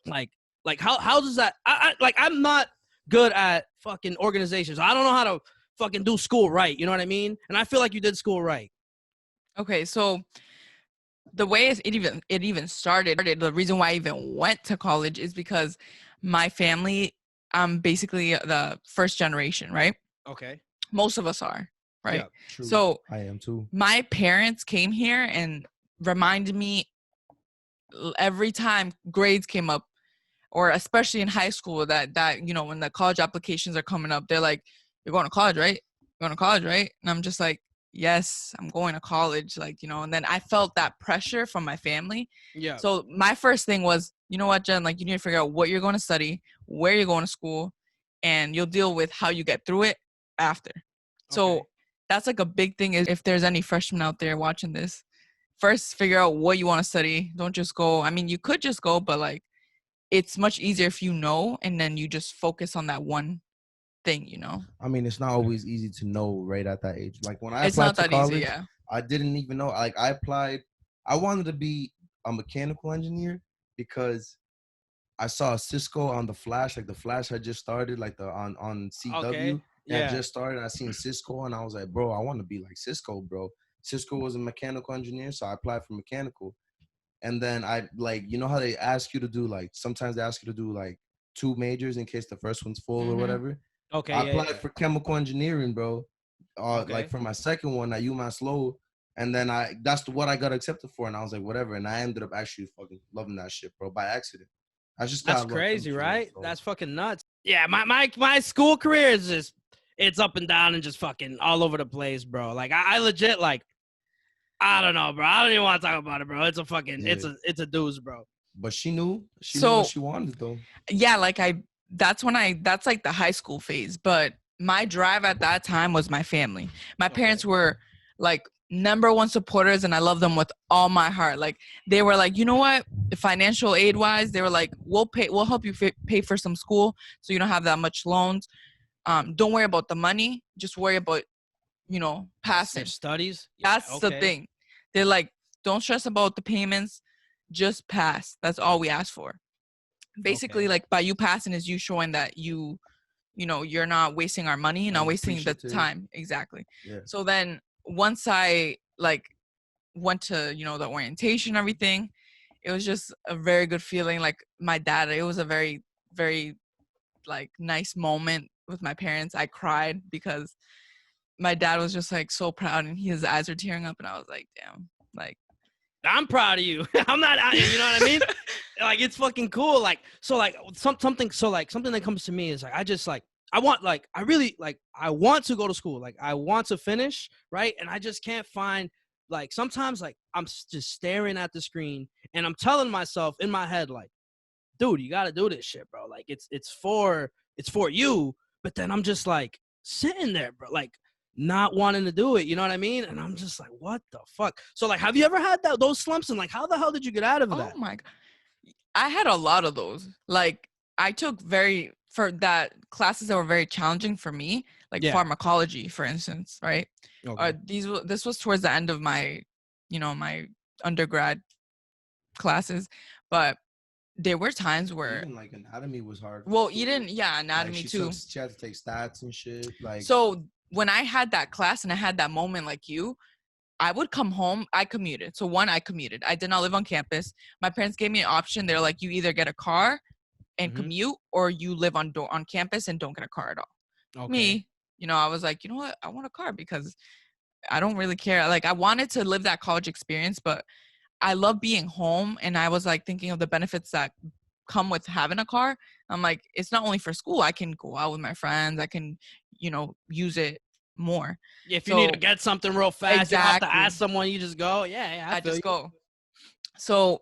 Speaker 3: like how does that I'm not good at fucking organizations. I don't know how to fucking do school right, you know what I mean? And I feel like you did school right.
Speaker 5: Okay, so the way it even started, the reason why I even went to college is because my family, I'm basically the first generation, right?
Speaker 3: Okay.
Speaker 5: Most of us are, right?
Speaker 3: Yeah,
Speaker 4: True.
Speaker 5: So
Speaker 4: I am too.
Speaker 5: my parents came here and reminded me every time grades came up, or especially in high school, that you know, when the college applications are coming up, they're like, you're going to college, right? You're going to college, right? And I'm just like, yes, I'm going to college, like, you know. And then I felt that pressure from my family.
Speaker 3: Yeah.
Speaker 5: So my first thing was, you know what, Jen, like, you need to figure out what you're going to study, where you're going to school, and you'll deal with how you get through it after. So
Speaker 3: Okay.
Speaker 5: that's like a big thing. Is if there's any freshmen out there watching this, first figure out what you want to study. Don't just go. I mean, you could just go, but like, it's much easier if you know, and then you just focus on that one thing, you know.
Speaker 4: I mean, it's not always easy to know right at that age. Like when I
Speaker 5: It's
Speaker 4: applied
Speaker 5: not
Speaker 4: to
Speaker 5: that
Speaker 4: college,
Speaker 5: easy, yeah.
Speaker 4: I didn't even know. Like I applied, I wanted to be a mechanical engineer because I saw Cisco on the Flash. Like the Flash had just started, like on CW.
Speaker 3: Okay.
Speaker 4: It had
Speaker 3: Yeah.
Speaker 4: just started. I seen Cisco, and I was like, bro, I want to be like Cisco, bro. Cisco was a mechanical engineer, so I applied for mechanical. And then I like, you know how they ask you to do like, sometimes they ask you to do like 2 majors in case the first one's full or
Speaker 5: Mhm.
Speaker 4: whatever.
Speaker 3: Okay.
Speaker 4: I
Speaker 3: Yeah,
Speaker 4: applied
Speaker 3: yeah.
Speaker 4: for chemical engineering, bro.
Speaker 3: Okay.
Speaker 4: Like for my second one at UMass Lowell. And then that's what I got accepted for. And I was like, whatever. And I ended up actually fucking loving that shit, bro, by accident. I just got
Speaker 3: That's
Speaker 4: lucky,
Speaker 3: crazy,
Speaker 4: you know,
Speaker 3: right?
Speaker 4: so.
Speaker 3: That's fucking nuts. Yeah, my school career is just, it's up and down and just fucking all over the place, bro. Like I legit, like, I don't know, bro. I don't even want to talk about it, bro. It's a fucking,
Speaker 4: Yeah.
Speaker 3: it's a doozy, bro.
Speaker 4: But she knew what
Speaker 5: So
Speaker 4: she wanted though.
Speaker 5: yeah, like that's like the high school phase. But my drive at that time was my family. My parents were like #1 supporters, and I love them with all my heart. Like they were like, you know what, financial aid wise, they were like, we'll help you pay for some school so you don't have that much loans. Don't worry about the money, just worry about, you know, passing.
Speaker 3: Your studies. Yeah,
Speaker 5: That's the thing. They're like, don't stress about the payments, just pass. That's all we ask for. Basically,
Speaker 3: Okay.
Speaker 5: like by you passing is you showing that you know, you're not wasting our money, not
Speaker 4: And
Speaker 5: wasting the
Speaker 4: appreciative.
Speaker 5: time. Exactly.
Speaker 4: Yeah.
Speaker 5: So then once I like went to, you know, the orientation, everything, it was just a very good feeling. Like my dad, it was a very, very like nice moment with my parents. I cried because my dad was just like so proud, and his eyes were tearing up, and I was like, damn, like,
Speaker 3: I'm proud of you. I'm not, you know what I mean? Like, it's fucking cool. Like, so like something that comes to me is like, I want to go to school. Like I want to finish, right? And I just can't find, like, sometimes like I'm just staring at the screen and I'm telling myself in my head, like, dude, you got to do this shit, bro. Like it's for you. But then I'm just like sitting there, bro, like not wanting to do it. You know what I mean? And I'm just like, what the fuck? So like, have you ever had those slumps? And like, how the hell did you get out of that?
Speaker 5: oh my god, I had a lot of those. Like I took for that classes that were very challenging for me, like pharmacology, for instance, right?
Speaker 3: Okay.
Speaker 5: This was towards the end of my, you know, my undergrad classes, but there were times where
Speaker 4: Even like anatomy was hard.
Speaker 5: well, anatomy
Speaker 4: like
Speaker 5: too.
Speaker 4: She had to take stats and shit. Like
Speaker 5: So when I had that class and I had that moment like you, I would come home. I commuted. So I commuted. I did not live on campus. My parents gave me an option. They're like, you either get a car and commute, or you live on campus and don't get a car at all.
Speaker 3: Okay.
Speaker 5: Me, I was like, you know what? I want a car because I don't really care. Like, I wanted to live that college experience, but I love being home. And I was like thinking of the benefits that come with having a car. I'm like, it's not only for school. I can go out with my friends. I can, use it more.
Speaker 3: If you need to get something real fast, you don't have to ask someone. You just go. Yeah,
Speaker 5: I just go. So,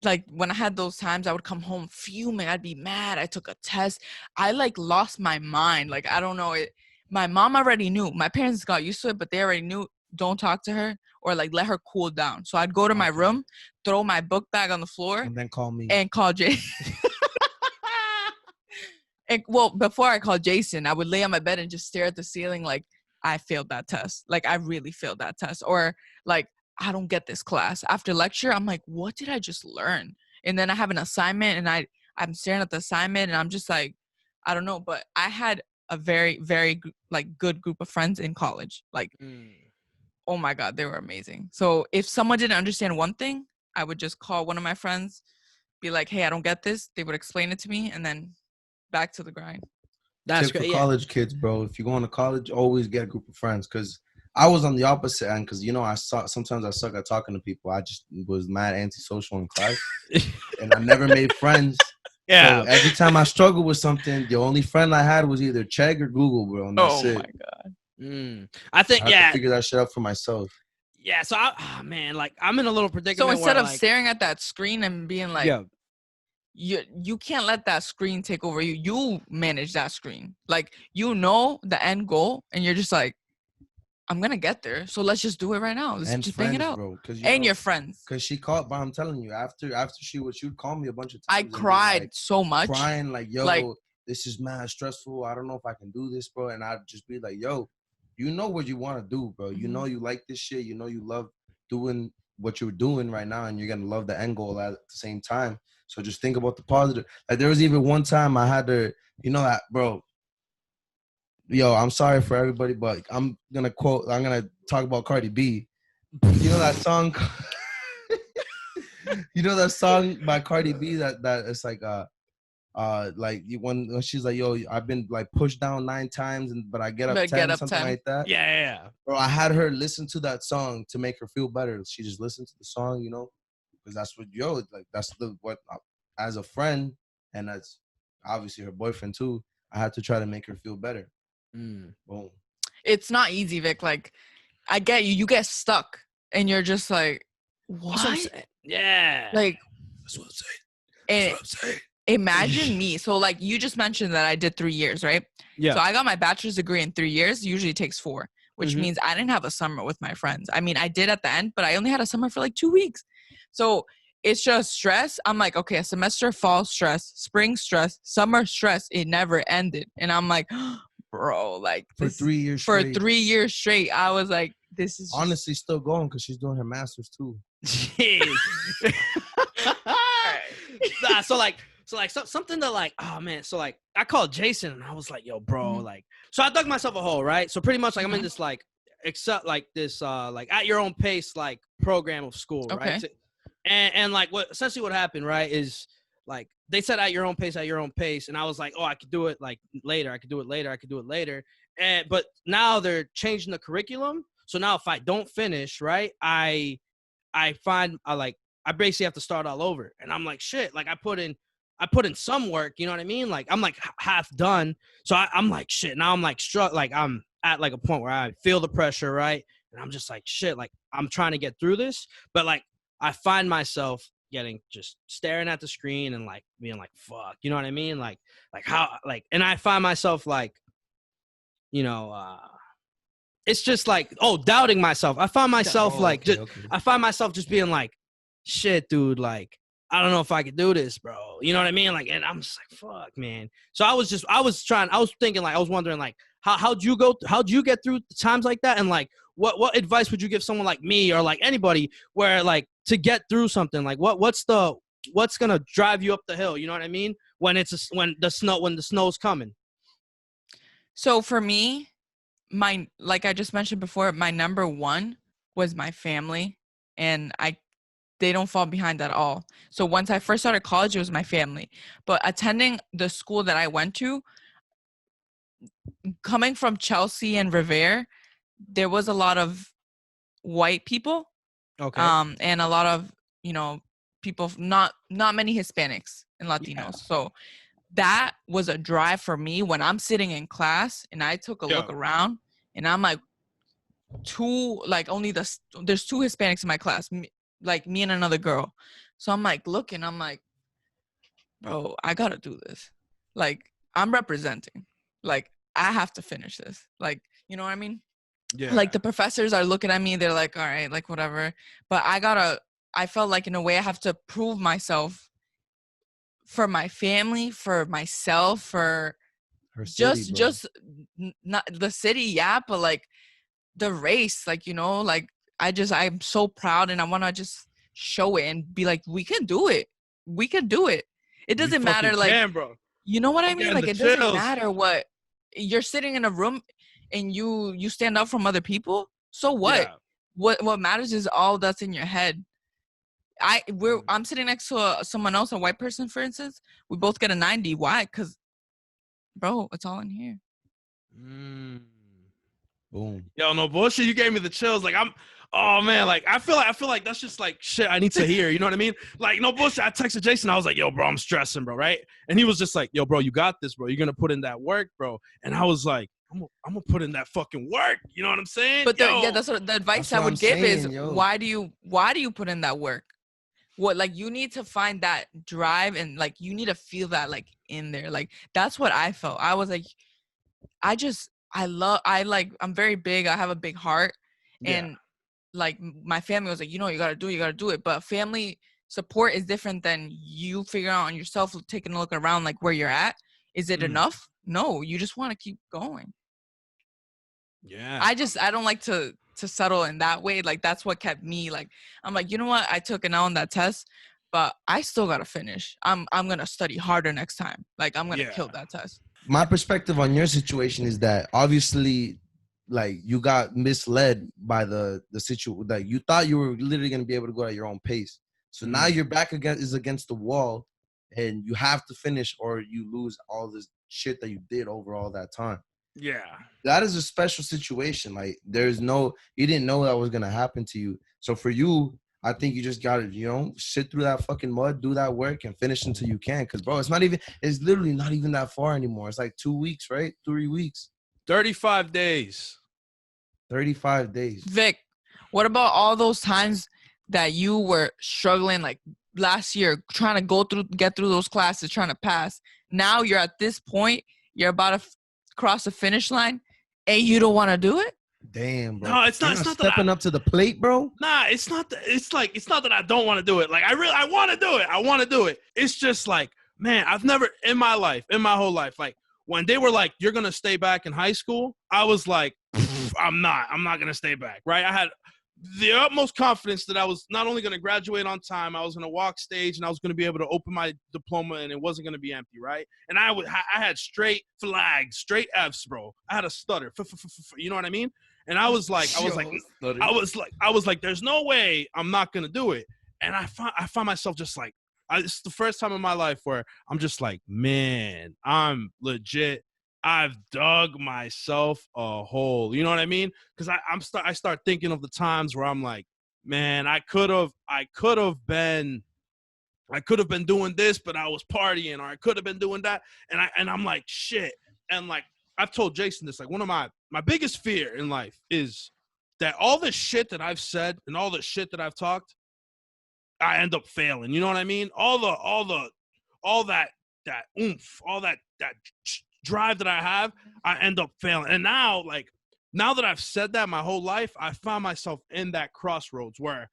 Speaker 5: like, when I had those times, I would come home fuming. I'd be mad. I took a test. I like lost my mind. Like, I don't know. My mom already knew. My parents got used to it, but they already knew. Don't talk to her, or like let her cool down. So I'd go to my room, throw my book bag on the floor,
Speaker 4: and then call me
Speaker 5: and call Jay. And before I called Jason, I would lay on my bed and just stare at the ceiling like I failed that test. Like I really failed that test. Or like, I don't get this class. After lecture, I'm like, what did I just learn? And then I have an assignment and I'm staring at the assignment and I'm just like, I don't know. But I had a very, very like good group of friends in college. Like, oh my God, they were amazing. So if someone didn't understand one thing, I would just call one of my friends, be like, hey, I don't get this. They would explain it to me and then back to the grind.
Speaker 4: That's great. For college kids, bro. If you're going to college, always get a group of friends. Because I was on the opposite end. Because sometimes I suck at talking to people. I just was mad antisocial in class, and I never made friends. Yeah. So every time I struggled with something, the only friend I had was either Chegg or Google, bro. And that's it.
Speaker 5: Oh my God.
Speaker 3: I think
Speaker 4: I had to figure that shit out for myself.
Speaker 3: Yeah. So like I'm in a little predicament.
Speaker 5: So instead of staring at that screen and being like, you can't let that screen take over you. You manage that screen. Like, the end goal, and you're just like, I'm gonna get there. So let's just do it right now. Let's just bang it out. Bro, and your friends.
Speaker 4: Because she called, but I'm telling you, after she would call me a bunch of times.
Speaker 5: I cried so much.
Speaker 4: Crying like, yo, this is mad stressful. I don't know if I can do this, bro. And I'd just be like, yo, you know what you want to do, bro. You know you like this shit. You know you love doing what you're doing right now, and you're gonna love the end goal at the same time. So just think about the positive. Like, there was even one time I had to, that, bro. Yo, I'm sorry for everybody, but I'm gonna talk about Cardi B. You know that song? You know that song by Cardi B that it's like when she's like, yo, I've been like pushed down 9 times, but I get up 10, something 10. Like that.
Speaker 3: Yeah.
Speaker 4: Bro, I had her listen to that song to make her feel better. She just listened to the song, because that's what as a friend, and that's obviously her boyfriend too. I had to try to make her feel better. Boom.
Speaker 5: It's not easy, Vic. Like, I get you. You get stuck, and you're just like, what?
Speaker 3: That's what I'm saying. Yeah.
Speaker 5: Like,
Speaker 4: that's what I'm saying.
Speaker 5: Imagine me. So, like, you just mentioned that I did 3 years, right?
Speaker 3: Yeah.
Speaker 5: So I got my bachelor's degree in 3 years. Usually it takes 4, which means I didn't have a summer with my friends. I mean, I did at the end, but I only had a summer for like 2 weeks. So it's just stress. I'm like, okay, a semester, fall stress, spring stress, summer stress. It never ended. And I'm like, bro, like
Speaker 4: for 3 years
Speaker 5: for
Speaker 4: straight.
Speaker 5: 3 years straight, I was like, this is
Speaker 4: honestly still going because she's doing her master's too.
Speaker 3: Jeez. So something that like, oh man, so like I called Jason and I was like, yo, bro, like, so I dug myself a hole, right? So pretty much like I'm in this like, except like this like at your own pace like program of school, right? So, and like what essentially what happened, right, is like they said at your own pace, and I was like, oh, I could do it like later, I could do it later, and but now they're changing the curriculum, so now if I don't finish, right, I find I basically have to start all over, and I'm like, shit, like I put in some work, you know what I mean? Like I'm like half done, so I'm like, shit, now I'm like struck, like I'm at like a point where I feel the pressure, right, and I'm just like, shit, like I'm trying to get through this, but like I find myself just staring at the screen and like being like, fuck, you know what I mean? Like how, like, and I find myself like, it's just like, doubting myself. I find myself I find myself just being like, shit, dude, like, I don't know if I could do this, bro. You know what I mean? Like, and I'm just like, fuck, man. So I was thinking, like, I was wondering, like, how'd you get through times like that? And like, what advice would you give someone like me or like anybody where like to get through something? Like what's gonna drive you up the hill? You know what I mean? When the snow's coming.
Speaker 5: So for me, like I just mentioned before, my number one was my family, and they don't fall behind at all. So once I first started college, it was my family. But attending the school that I went to, coming from Chelsea and Revere, there was a lot of white people,
Speaker 3: Okay.
Speaker 5: and a lot of, you know, people, not many Hispanics and Latinos.
Speaker 3: Yeah.
Speaker 5: So that was a drive for me when I'm sitting in class and I took a look around and I'm like, there's two Hispanics in my class, like me and another girl. So I'm like looking, I'm like, bro, I gotta do this. Like, I'm representing. Like, I have to finish this. Like, you know what I mean?
Speaker 3: Yeah.
Speaker 5: Like, the professors are looking at me, they're like, all right, like whatever. But I felt like in a way I have to prove myself for my family, for myself, for
Speaker 4: Her city,
Speaker 5: just not the city, yeah, but like the race, like, you know, like I'm so proud and I want to just show it and be like, we can do it. We can do it. It doesn't matter, like,
Speaker 3: bro.
Speaker 5: you know what I mean? Like, it
Speaker 3: chills.
Speaker 5: doesn't matter what you're sitting in a room and you stand up from other people. So what?
Speaker 3: Yeah.
Speaker 5: What matters is all that's in your head. I'm sitting next to someone else, a white person, for instance. We both get a 90. Why? Because, bro, it's all in here.
Speaker 4: Boom.
Speaker 3: Yo, no bullshit. You gave me the chills. Like, oh man, like I feel like that's just like shit I need to hear. You know what I mean? Like, no bullshit. I texted Jason. I was like, yo, bro, I'm stressing, bro, right? And he was just like, yo, bro, you got this, bro. You're gonna put in that work, bro. And I was like, I'm gonna put in that fucking work. You know what I'm saying?
Speaker 5: But that's what the advice I would give is, why do you put in that work? What, like, you need to find that drive and like you need to feel that like in there. Like, that's what I felt. I was like, I'm very big. I have a big heart. And like my family was like, you know, you gotta do it. But family support is different than you figuring out on yourself, taking a look around like where you're at. Is it enough? No, you just want to keep going.
Speaker 3: Yeah.
Speaker 5: I don't like to settle in that way. Like, that's what kept me, like, I'm like, you know what? I took an L on that test, but I still gotta finish. I'm gonna study harder next time. Like, I'm gonna kill that test.
Speaker 4: My perspective on your situation is that obviously, like, you got misled by the situation. Like, you thought you were literally gonna be able to go at your own pace. So now your back against the wall, and you have to finish, or you lose all this shit that you did over all that time.
Speaker 3: Yeah.
Speaker 4: That is a special situation. Like, you didn't know that was gonna happen to you. So for you, I think you just gotta, you know, sit through that fucking mud, do that work, and finish until you can. Cause bro, it's literally not even that far anymore. It's like 2 weeks, right? 3 weeks.
Speaker 3: 35 days.
Speaker 4: 35 days.
Speaker 5: Vic, what about all those times that you were struggling, like last year, trying to get through those classes, trying to pass? Now you're at this point, you're about to cross the finish line, and you don't want to do it?
Speaker 4: Damn, bro.
Speaker 3: No, it's not
Speaker 4: stepping up to the plate, bro.
Speaker 3: Nah, it's not that I don't want to do it. Like, I want to do it. I want to do it. It's just like, man, I've never in my whole life, like, when they were like, you're gonna stay back in high school, I was like, I'm not gonna stay back, right? I had the utmost confidence that I was not only gonna graduate on time, I was gonna walk stage, and I was gonna be able to open my diploma, and it wasn't gonna be empty, right? And I had straight flags, straight Fs, bro. I had a stutter, you know what I mean? And I was like, there's no way I'm not gonna do it. And I found myself just like, it's the first time in my life where I'm just like, man, I'm legit. I've dug myself a hole. You know what I mean? Because I start thinking of the times where I'm like, man, I could have been doing this, but I was partying, or I could have been doing that, and I'm like, shit. And like, I've told Jason this, like, one of my biggest fear in life is that all the shit that I've said and all the shit that I've talked, I end up failing. You know what I mean? All that oomph, all that drive that I have, I end up failing. And now that I've said that my whole life, I found myself in that crossroads where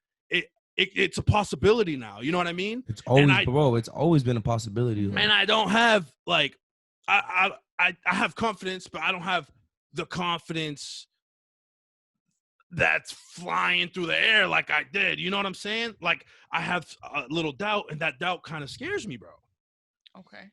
Speaker 3: it's a possibility now. You know what I mean?
Speaker 4: It's always been a possibility. Though.
Speaker 3: And I don't have like, I have confidence, but I don't have the confidence that's flying through the air like I did. You know what I'm saying? Like, I have a little doubt, and that doubt kind of scares me, bro.
Speaker 5: Okay.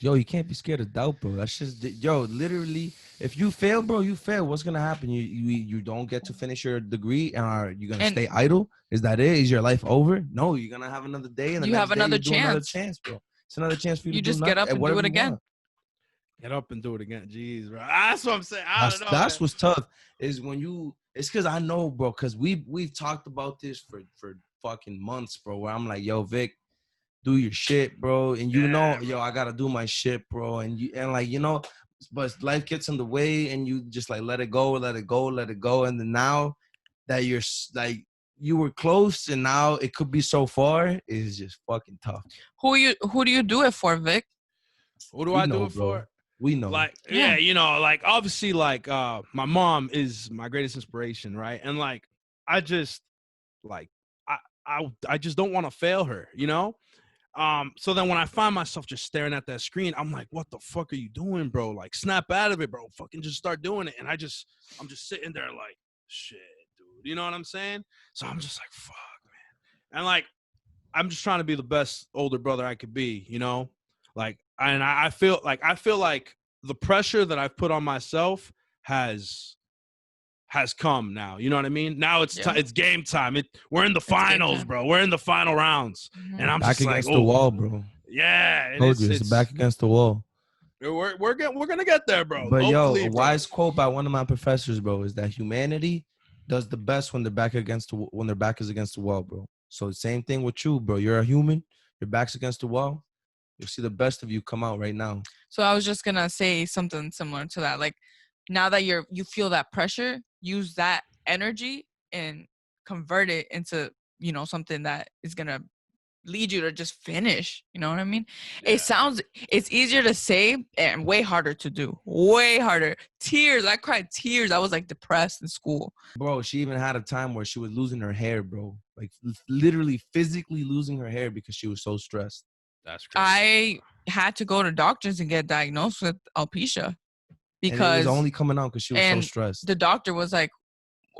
Speaker 4: Yo, you can't be scared of doubt, bro. That's just literally. If you fail, bro, you fail. What's gonna happen? You don't get to finish your degree, and are you gonna stay idle? Is that it? Is your life over? No, you're gonna have another day, and the
Speaker 5: You
Speaker 4: next
Speaker 5: have
Speaker 4: day
Speaker 5: another
Speaker 4: you do another
Speaker 5: chance.
Speaker 4: chance, bro. It's another chance for you,
Speaker 5: You
Speaker 4: to do
Speaker 5: just get up and do
Speaker 4: whatever
Speaker 5: it
Speaker 4: you
Speaker 5: again.
Speaker 4: want.
Speaker 3: Get up and do it again. Jeez, bro. That's what I'm saying. I don't know.
Speaker 4: That's
Speaker 3: Man.
Speaker 4: what's tough is when you. It's because I know, bro. Because we've talked about this for fucking months, bro. Where I'm like, yo, Vic, do your shit, bro. And you know, yo, I gotta do my shit, bro. And like, you know, but life gets in the way, and you just like let it go, let it go, let it go. And then now that you're like you were close, and now it could be so far, it's just fucking tough.
Speaker 5: Who do you do it for, Vic?
Speaker 3: Who do I do it
Speaker 4: bro.
Speaker 3: for?
Speaker 4: We know.
Speaker 3: Like, yeah, you know, like obviously, like my mom is my greatest inspiration, right? And like, I just like I just don't want to fail her, you know. So then when I find myself just staring at that screen, I'm like, what the fuck are you doing, bro? Like, snap out of it, bro. Fucking just start doing it. And I'm just sitting there like, shit, dude. You know what I'm saying? So I'm just like, fuck, man. And like, I'm just trying to be the best older brother I could be, you know? Like, and I feel like the pressure that I've put on myself has come now. You know what I mean? Now it's it's game time. We're in the finals, bro. We're in the final rounds, and I'm
Speaker 4: back
Speaker 3: just
Speaker 4: against
Speaker 3: like,
Speaker 4: the wall, bro.
Speaker 3: Yeah, and
Speaker 4: it's back against the wall.
Speaker 3: We're gonna get there, bro.
Speaker 4: But
Speaker 3: hopefully,
Speaker 4: yo, a wise quote by one of my professors, bro, is that humanity does the best when their back is against the wall, bro. So same thing with you, bro. You're a human. Your back's against the wall. You'll see the best of you come out right now.
Speaker 5: So I was just gonna say something similar to that. Like, now that you feel that pressure, use that energy and convert it into, you know, something that is gonna lead you to just finish. You know what I mean? Yeah. It's easier to say and way harder to do. Way harder. Tears. I cried tears. I was like depressed in school.
Speaker 4: Bro, she even had a time where she was losing her hair, bro. Like literally physically losing her hair because she was so stressed.
Speaker 3: That's crazy.
Speaker 5: I had to go to doctors and get diagnosed with alopecia because
Speaker 4: and it was only coming out because she was so stressed.
Speaker 5: The doctor was like,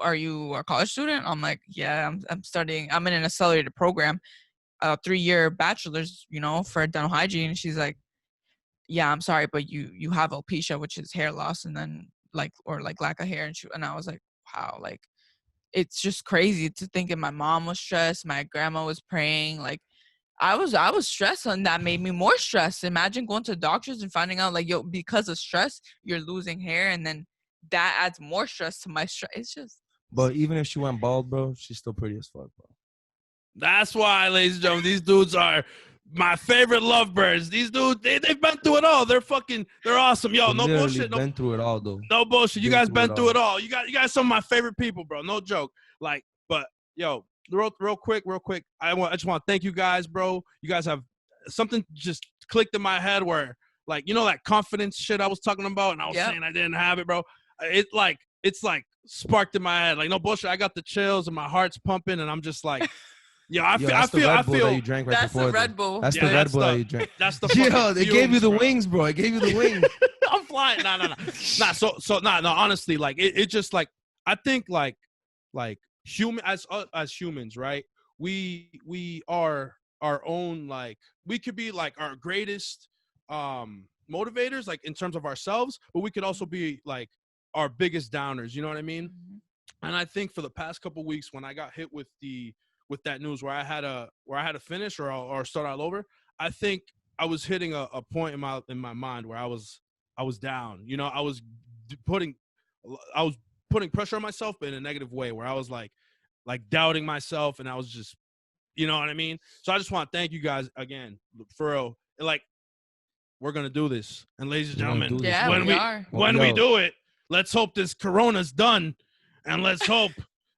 Speaker 5: "Are you a college student?" I'm like, "Yeah, I'm studying. I'm in an accelerated program, 3-year bachelor's, you know, for dental hygiene." She's like, "Yeah, I'm sorry, but you have alopecia, which is hair loss, and then like lack of hair." And I was like, "Wow, like it's just crazy to think that my mom was stressed, my grandma was praying, like." I was stressed, and that made me more stressed. Imagine going to doctors and finding out like, yo, because of stress, you're losing hair, and then that adds more stress to my stress. It's just.
Speaker 4: But even if she went bald, bro, she's still pretty as fuck, bro.
Speaker 3: That's why, ladies and gentlemen, these dudes are my favorite lovebirds. These dudes, they've been through it all. They're awesome. Yo, no bullshit.
Speaker 4: Been through it all, though.
Speaker 3: No bullshit. You guys been through it all. You guys some of my favorite people, bro. No joke. Like, but yo. Real quick. I just want to thank you guys, bro. You guys have something just clicked in my head where, like, you know, that confidence shit I was talking about, and I was saying I didn't have it, bro. It's like sparked in my head. Like, no bullshit. I got the chills and my heart's pumping, and I'm just like, I feel.
Speaker 4: That you drank right
Speaker 5: that's
Speaker 4: before
Speaker 5: the Red Bull.
Speaker 4: That's the Red Bull that you drank.
Speaker 3: That's the.
Speaker 4: Yo, they gave you the
Speaker 3: bro.
Speaker 4: wings, bro. I gave you the wings.
Speaker 3: I'm flying. No. No. Honestly, like it just like I think like. As humans, right? We are our own, like, we could be like our greatest motivators, like in terms of ourselves, but we could also be like our biggest downers. You know what I mean? Mm-hmm. And I think for the past couple of weeks, when I got hit with that news where I had to finish or start all over, I think I was hitting a point in my mind where I was down. You know, I was putting pressure on myself, but in a negative way, where I was like doubting myself, and I was just, you know what I mean? So I just want to thank you guys again, for real. Like, we're gonna do this, and ladies and gentlemen, when we do it, let's hope this Corona's done, and let's hope,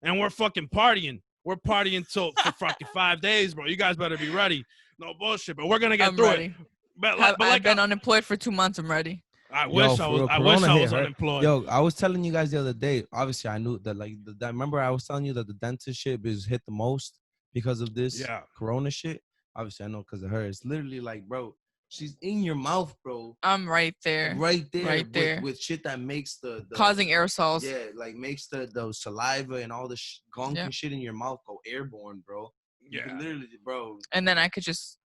Speaker 3: and we're fucking partying. We're partying for fucking 5 days, bro. You guys better be ready. No bullshit, but we're gonna get through it. But
Speaker 5: I've been unemployed for 2 months. I'm ready.
Speaker 3: I wish I was unemployed.
Speaker 4: Yo, I was telling you guys the other day. Obviously, I knew that. Like, remember I was telling you that the dentist shit is hit the most because of this Corona shit. Obviously, I know because of her. It's literally like, bro, she's in your mouth, bro.
Speaker 5: I'm right there.
Speaker 4: Right there. With shit that makes the
Speaker 5: causing aerosols.
Speaker 4: Yeah, like makes the saliva and all the gunk and shit in your mouth go airborne, bro. You can literally, bro.
Speaker 5: And then I could just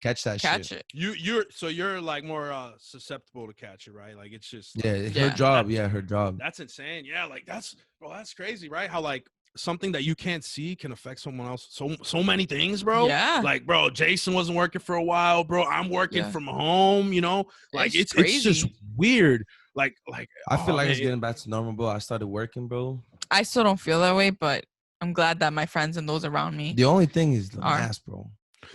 Speaker 4: catch that
Speaker 5: catch
Speaker 4: shit.
Speaker 5: it.
Speaker 3: You're like more susceptible to catch it, right? Like it's just
Speaker 4: Yeah,
Speaker 3: like,
Speaker 4: her job. Yeah, her job.
Speaker 3: that's insane. Yeah, like that's crazy, right? How like something that you can't see can affect someone else so many things, bro.
Speaker 5: Yeah.
Speaker 3: Like, bro, Jason wasn't working for a while, bro. I'm working
Speaker 5: Yeah.
Speaker 3: from home, you know? Like
Speaker 5: It's
Speaker 3: it's just
Speaker 5: crazy.
Speaker 3: weird. Like
Speaker 4: I feel
Speaker 3: oh,
Speaker 4: like
Speaker 3: man,
Speaker 4: it's getting back to normal, bro. I started working, bro.
Speaker 5: I still don't feel that way, but I'm glad that my friends and those around me
Speaker 4: The only thing is the
Speaker 5: are.
Speaker 4: mask, bro.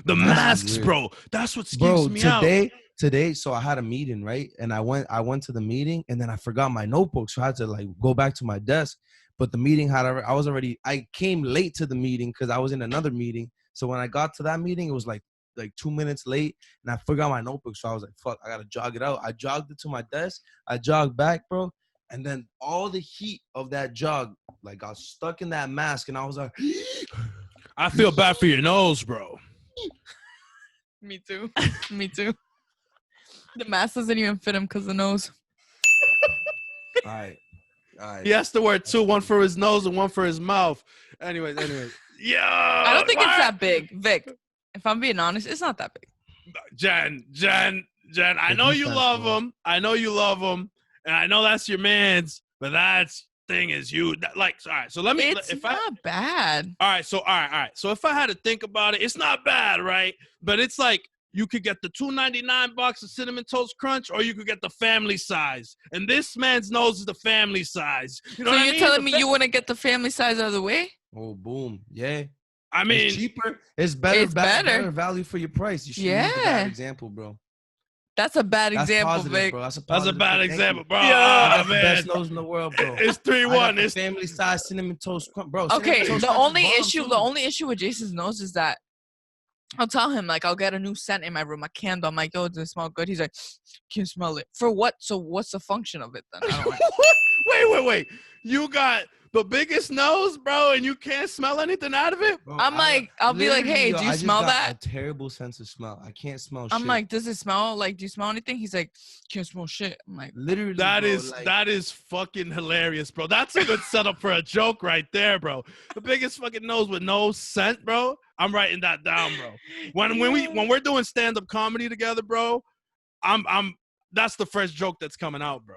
Speaker 3: the
Speaker 4: mask is
Speaker 3: masks,
Speaker 4: weird.
Speaker 3: bro. That's what skeeves
Speaker 4: Bro,
Speaker 3: me out.
Speaker 4: today, so I had a meeting, right? And I went to the meeting, and then I forgot my notebook, so I had to like go back to my desk. But the meeting I came late to the meeting because I was in another meeting. So when I got to that meeting, it was like 2 minutes late, and I forgot my notebook. So I was like, fuck, I gotta jog it out. I jogged it to my desk. I jogged back, bro. And then all the heat of that jog, like, got stuck in that mask, and I was like,
Speaker 3: I feel bad for your nose, bro.
Speaker 5: Me too. Me too. The mask doesn't even fit him because the nose.
Speaker 4: all right.
Speaker 3: He has to wear two, one for his nose and one for his mouth. Anyways. Yeah.
Speaker 5: I don't think it's that big, Vic. If I'm being honest, it's not that big.
Speaker 3: Jen, I know you love him. I know you love him. And I know that's your man's, but that's thing is you. Like, all right, so let me.
Speaker 5: It's not bad.
Speaker 3: All right. So if I had to think about it, it's not bad, right? But it's like you could get the $2.99 box of Cinnamon Toast Crunch, or you could get the family size. And this man's nose is the family size. You know
Speaker 5: So
Speaker 3: what
Speaker 5: you're
Speaker 3: I mean?
Speaker 5: telling me you want to get the family size out of the way?
Speaker 4: Oh, boom. Yeah.
Speaker 3: I mean,
Speaker 4: it's cheaper. It's better.
Speaker 5: It's better.
Speaker 4: Better value for your price. You should use the bad example, bro.
Speaker 5: That's a bad
Speaker 4: That's
Speaker 5: example,
Speaker 4: positive,
Speaker 5: Vic.
Speaker 4: bro. That's a
Speaker 3: that's a
Speaker 4: positive
Speaker 3: bad
Speaker 4: thing. Thank
Speaker 3: example,
Speaker 4: you.
Speaker 3: bro.
Speaker 4: I
Speaker 3: Yeah,
Speaker 4: got the
Speaker 3: man.
Speaker 4: best nose in the world, bro.
Speaker 3: It's
Speaker 4: I got
Speaker 3: 3-1.
Speaker 4: the
Speaker 3: It's
Speaker 4: family size Cinnamon Toast Crunch, bro.
Speaker 5: Okay,
Speaker 4: Cinnamon Toast
Speaker 5: the
Speaker 4: Crunch is
Speaker 5: only
Speaker 4: bomb,
Speaker 5: issue,
Speaker 4: too.
Speaker 5: the only issue with Jason's nose is that I'll tell him like I'll get a new scent in my room, a candle. I'm like, yo, does it smell good? He's like, can you smell it? For what? So what's the function of it then? I don't like,
Speaker 3: Wait. You got the biggest nose, bro, and you can't smell anything out of it?
Speaker 4: Bro,
Speaker 5: I'm like, I'll be like, hey, do you
Speaker 4: I just
Speaker 5: smell
Speaker 4: got
Speaker 5: that?
Speaker 4: a terrible sense of smell. I can't smell shit.
Speaker 5: I'm like, does it smell? Like, do you smell anything? He's like, can't smell shit. I'm like,
Speaker 4: literally,
Speaker 3: That
Speaker 4: bro,
Speaker 3: is
Speaker 4: like,
Speaker 3: that is fucking hilarious, bro. That's a good setup for a joke right there, bro. The biggest fucking nose with no scent, bro. I'm writing that down, bro. When we're doing stand-up comedy together, bro, I'm that's the first joke that's coming out, bro.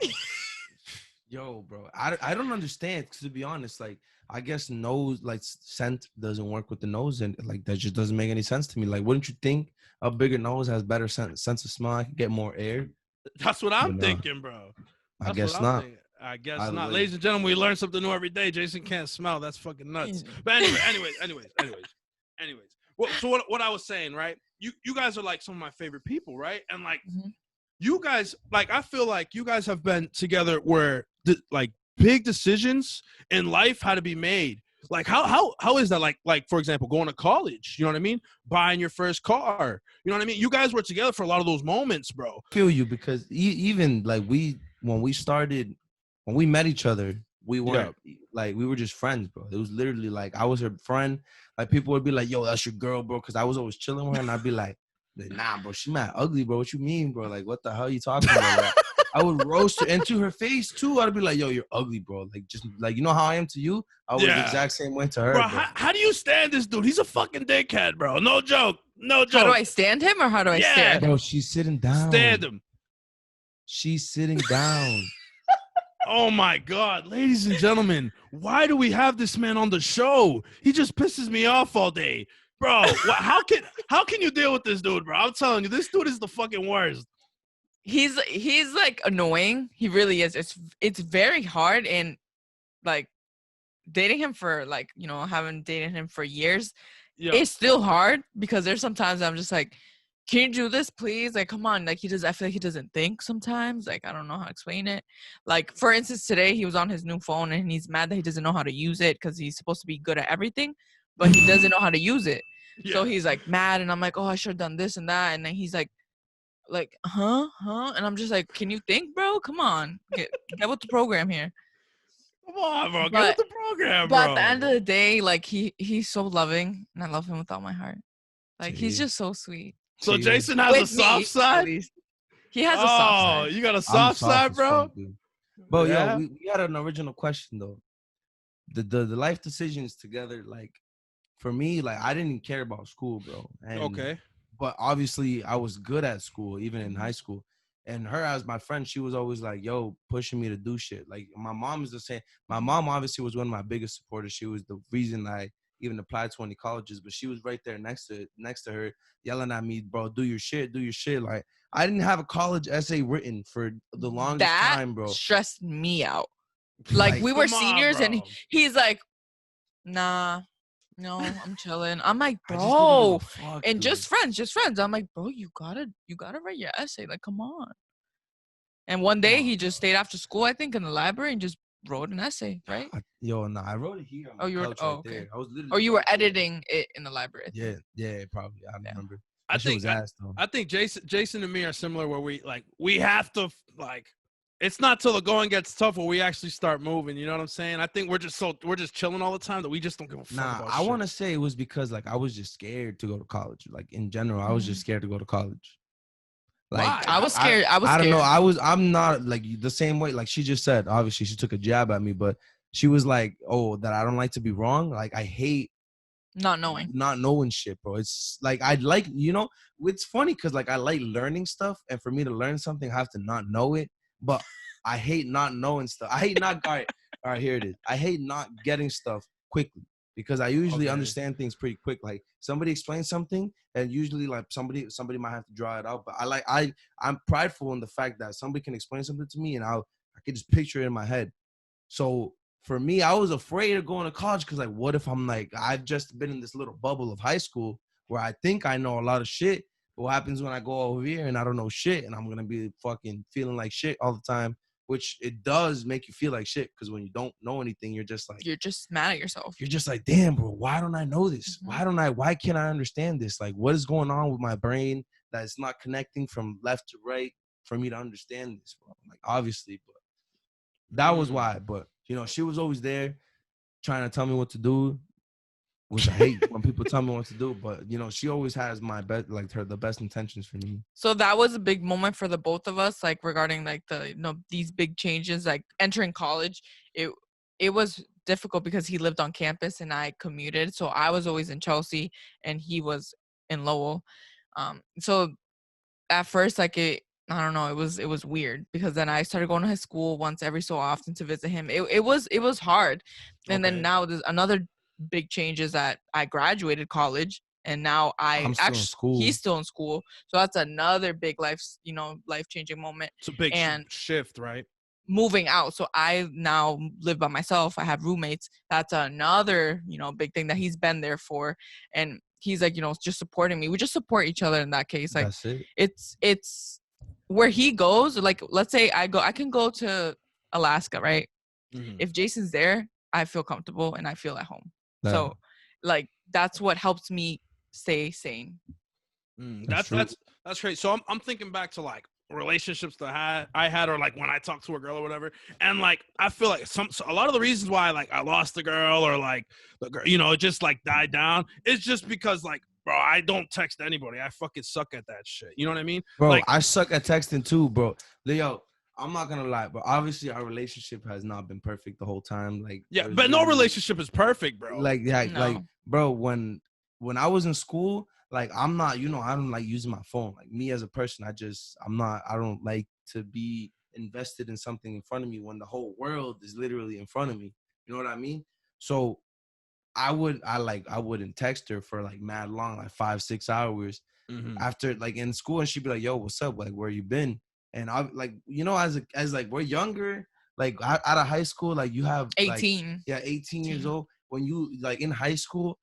Speaker 4: yo, bro. I don't understand, 'cause to be honest, like, I guess nose, like, scent doesn't work with the nose, and like that just doesn't make any sense to me. Like, wouldn't you think a bigger nose has better sense of smell? I could get more air.
Speaker 3: That's what I'm
Speaker 4: But,
Speaker 3: thinking, bro.
Speaker 4: I
Speaker 3: That's
Speaker 4: guess
Speaker 3: what I'm
Speaker 4: not.
Speaker 3: thinking. I guess
Speaker 4: Either
Speaker 3: not.
Speaker 4: way.
Speaker 3: Ladies and gentlemen, we learn something new every day. Jason can't smell. That's fucking nuts. But anyways. Well, so what I was saying, right? You guys are like some of my favorite people, right? And like you guys, like I feel like you guys have been together where like big decisions in life had to be made. Like how is that? Like for example, going to college, you know what I mean? Buying your first car, you know what I mean? You guys were together for a lot of those moments, bro.
Speaker 4: Feel you, because even like when we met each other, we weren't like, we were just friends, bro. It was literally like I was her friend. Like, people would be like, yo, that's your girl, bro, because I was always chilling with her, and I'd be like, nah, bro, she mad ugly, bro. What you mean, bro? Like, what the hell are you talking about? Like, I would roast her into her face too. I'd be like, yo, you're ugly, bro. Like, just like, you know how I am to you? I was the exact same way to her,
Speaker 3: Bro,
Speaker 4: bro.
Speaker 3: how do you stand this dude? He's a fucking dickhead, bro. No joke.
Speaker 5: how do I stand him or how do I stare?
Speaker 4: Bro, she's sitting down.
Speaker 3: Stand him.
Speaker 4: She's sitting down.
Speaker 3: Oh my God, ladies and gentlemen, why do we have this man on the show? He just pisses me off all day, bro. How can you deal with this dude, bro? I'm telling you, this dude is the fucking worst.
Speaker 5: He's like annoying. He really is. It's very hard, and like dating him for like, you know, haven't dated him for years.
Speaker 3: Yeah.
Speaker 5: It's still hard because there's sometimes I'm just like, can you do this, please? Like, come on. Like, I feel like he doesn't think sometimes. Like, I don't know how to explain it. Like, for instance, today he was on his new phone and he's mad that he doesn't know how to use it because he's supposed to be good at everything, but he doesn't know how to use it.
Speaker 3: Yeah.
Speaker 5: So he's like mad, and I'm like, oh, I should have done this and that. And then he's like, huh? And I'm just like, can you think, bro? Come on. Get with the program here.
Speaker 3: Come on, bro. Get with the program, bro.
Speaker 5: But at the end of the day, like, he's so loving, and I love him with all my heart. Like, he's just so sweet.
Speaker 3: So Jason has a soft side?
Speaker 5: He has a soft side.
Speaker 3: Oh, you got a soft side, bro?
Speaker 4: But
Speaker 3: Yeah.
Speaker 4: yo, we had an original question though. The life decisions together, like, for me, like, I didn't care about school, bro. And
Speaker 3: Okay.
Speaker 4: but obviously I was good at school, even in high school. And her as my friend, she was always like, yo, pushing me to do shit. Like my mom is the same. My mom obviously was one of my biggest supporters. She was the reason I even applied to 20 colleges, but she was right there next to her, yelling at me, bro, do your shit, do your shit. Like I didn't have a college essay written for the longest
Speaker 5: That
Speaker 4: time, bro.
Speaker 5: stressed me out. Like we were
Speaker 3: Come on,
Speaker 5: seniors, and
Speaker 3: bro.
Speaker 5: he's like, nah, no, I'm chilling. I'm like,
Speaker 4: I just didn't give
Speaker 5: bro,
Speaker 4: a fuck,
Speaker 5: and
Speaker 4: dude.
Speaker 5: just friends. I'm like, bro, you gotta write your essay. Like, come on. And one day he just stayed after school, I think, in the library and just wrote an essay, right?
Speaker 4: Yo, nah, I wrote it here on
Speaker 5: Oh,
Speaker 4: my
Speaker 5: you were.
Speaker 4: couch
Speaker 5: Oh,
Speaker 4: right
Speaker 5: okay.
Speaker 4: there. I was literally.
Speaker 5: Or you were
Speaker 4: writing it.
Speaker 5: editing it in the library. I think.
Speaker 4: Yeah, probably. I don't
Speaker 5: Yeah.
Speaker 4: remember.
Speaker 3: I
Speaker 4: That shit
Speaker 3: think
Speaker 4: was ass though.
Speaker 3: I think Jason and me are similar where we have to like it's not till the going gets tough where we actually start moving, you know what I'm saying? I think we're just chilling all the time that we just don't give a fuck
Speaker 4: Nah,
Speaker 3: about
Speaker 4: I
Speaker 3: shit.
Speaker 4: want to say it was because like I was just scared to go to college. Like in general, I was just scared to go to college. Like
Speaker 3: Why?
Speaker 5: I was scared. I was
Speaker 4: I don't know.
Speaker 5: scared.
Speaker 4: I'm not like the same way. Like she just said, obviously she took a jab at me, but she was like, "Oh, that I don't like to be wrong. Like I hate
Speaker 5: Not knowing.
Speaker 4: not knowing shit, bro. It's like I'd like, it's funny because like I like learning stuff, and for me to learn something, I have to not know it. But I hate not knowing stuff. I hate not all right, here it is. I hate not getting stuff quickly because I usually
Speaker 3: Okay.
Speaker 4: understand things pretty quick. Like somebody explains something, and usually like somebody might have to draw it out. But I'm prideful in the fact that somebody can explain something to me, and I can just picture it in my head. So for me, I was afraid of going to college because, like, what if I'm like, I've just been in this little bubble of high school where I think I know a lot of shit. But what happens when I go over here and I don't know shit and I'm going to be fucking feeling like shit all the time, which it does make you feel like shit because when you don't know anything, you're just like,
Speaker 5: You're just mad at yourself.
Speaker 4: you're just like, damn, bro, why don't I know this? Why can't I understand this? Like, what is going on with my brain that it's not connecting from left to right for me to understand this, bro? Like, obviously, but that was why. But she was always there trying to tell me what to do, which I hate when people tell me what to do. But she always has my best, like the best intentions for me.
Speaker 5: So that was a big moment for the both of us, like regarding like the these big changes, like entering college. It was difficult because he lived on campus and I commuted, so I was always in Chelsea and he was in Lowell. So at first, like I don't know, it was weird because then I started going to his school once every so often to visit him. It was hard, and then now there's another big change is that I graduated college and now
Speaker 4: I'm still in school.
Speaker 5: he's still in school, so that's another big life changing moment.
Speaker 3: It's a big
Speaker 5: and
Speaker 3: shift, right?
Speaker 5: moving out, so I now live by myself. I have roommates. That's another big thing that he's been there for, and he's like just supporting me. We just support each other in that case. Like
Speaker 4: That's it.
Speaker 5: it's where he goes. Like let's say I can go to Alaska, right? If Jason's there, I feel comfortable and I feel at home.
Speaker 4: Yeah.
Speaker 5: So like that's what helps me stay sane.
Speaker 3: That's great. So I'm thinking back to like relationships that I had or like when I talked to a girl or whatever, and like I feel like a lot of the reasons why like I lost the girl or like the girl it just like died down is just because like, bro, I don't text anybody. I fucking suck at that shit. You know what I mean?
Speaker 4: Bro,
Speaker 3: like,
Speaker 4: I suck at texting too, bro. Leo, I'm not gonna lie, but obviously our relationship has not been perfect the whole time. Like,
Speaker 3: yeah, but no relationship is perfect, bro.
Speaker 4: Like,
Speaker 5: No.
Speaker 4: bro, when I was in school, like, I'm not, I don't like using my phone. Like, me as a person, I don't like to be invested in something in front of me when the whole world is literally in front of me. You know what I mean? So I wouldn't text her for like mad long, like 5-6 hours after like in school, and she'd be like, yo, what's up? Like, where you been? And I like, as like we're younger, like out of high school, like you have
Speaker 5: 18.
Speaker 4: Like, 18 years old. When you like in high school,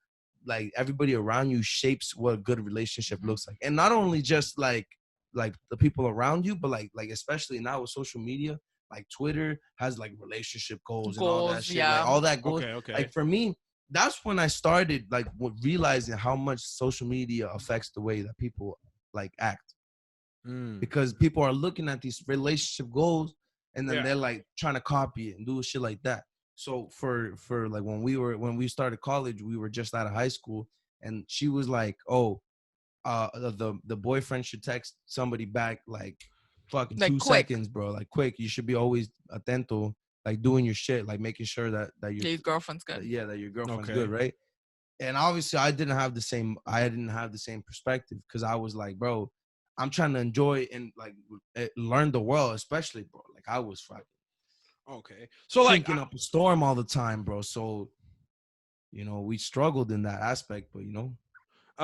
Speaker 4: like everybody around you shapes what a good relationship looks like. And not only just like the people around you, but like especially now with social media, like Twitter has like relationship goals and all that shit.
Speaker 5: Yeah.
Speaker 4: Like all that goes.
Speaker 3: Okay.
Speaker 4: Like for me, that's when I started like realizing how much social media affects the way that people like act. Because people are looking at these relationship goals and then they're like trying to copy it and do shit like that. So for like when we started college, we were just out of high school, and she was like, oh, the boyfriend should text somebody back like fucking
Speaker 5: like
Speaker 4: 2
Speaker 5: quick.
Speaker 4: seconds, bro. Like quick. You should be always atento, like doing your shit, like making sure that your
Speaker 5: Your girlfriend's good.
Speaker 4: that your girlfriend's good, right? and obviously I didn't have the same perspective because I was like, bro, I'm trying to enjoy and like learn the world, especially, bro. Like I was fucking
Speaker 3: Okay. So like,
Speaker 4: drinking up a storm all the time, bro. So, you know, we struggled in that aspect, but you know.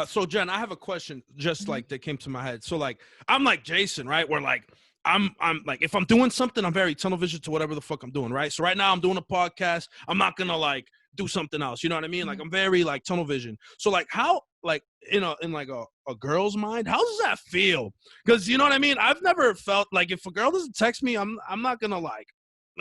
Speaker 3: So Jen, I have a question just
Speaker 5: Mhm.
Speaker 3: like that came to my head. So like, I'm like Jason, right? Where like, I'm like, if I'm doing something, I'm very tunnel vision to whatever the fuck I'm doing, right? So right now I'm doing a podcast. I'm not gonna like do something else. You know what I mean? Like I'm very like tunnel vision. So like how like in like a girl's mind, how does that feel? Because you know what I mean? I've never felt like if a girl doesn't text me, I'm not gonna like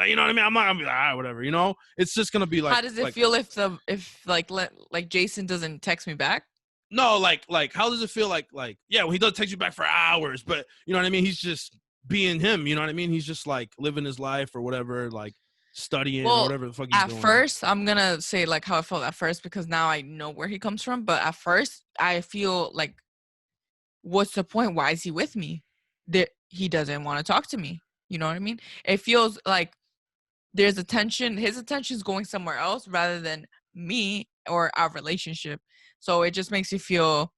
Speaker 3: you know what I mean? I'm not gonna be like, whatever, you know? It's just gonna be like
Speaker 5: How does it
Speaker 3: like,
Speaker 5: feel if like Jason doesn't text me back?
Speaker 3: no, like how does it feel like yeah, well, he doesn't text you back for hours, but you know what I mean? He's just being him, you know what I mean? He's just like living his life or whatever, like studying or
Speaker 5: Well,
Speaker 3: whatever the fuck he's
Speaker 5: at
Speaker 3: doing.
Speaker 5: first, I'm gonna say like how I felt at first because now I know where he comes from. But at first, I feel like, what's the point? Why is he with me? That he doesn't want to talk to me. You know what I mean? It feels like there's attention. His attention is going somewhere else rather than me or our relationship. So it just makes you feel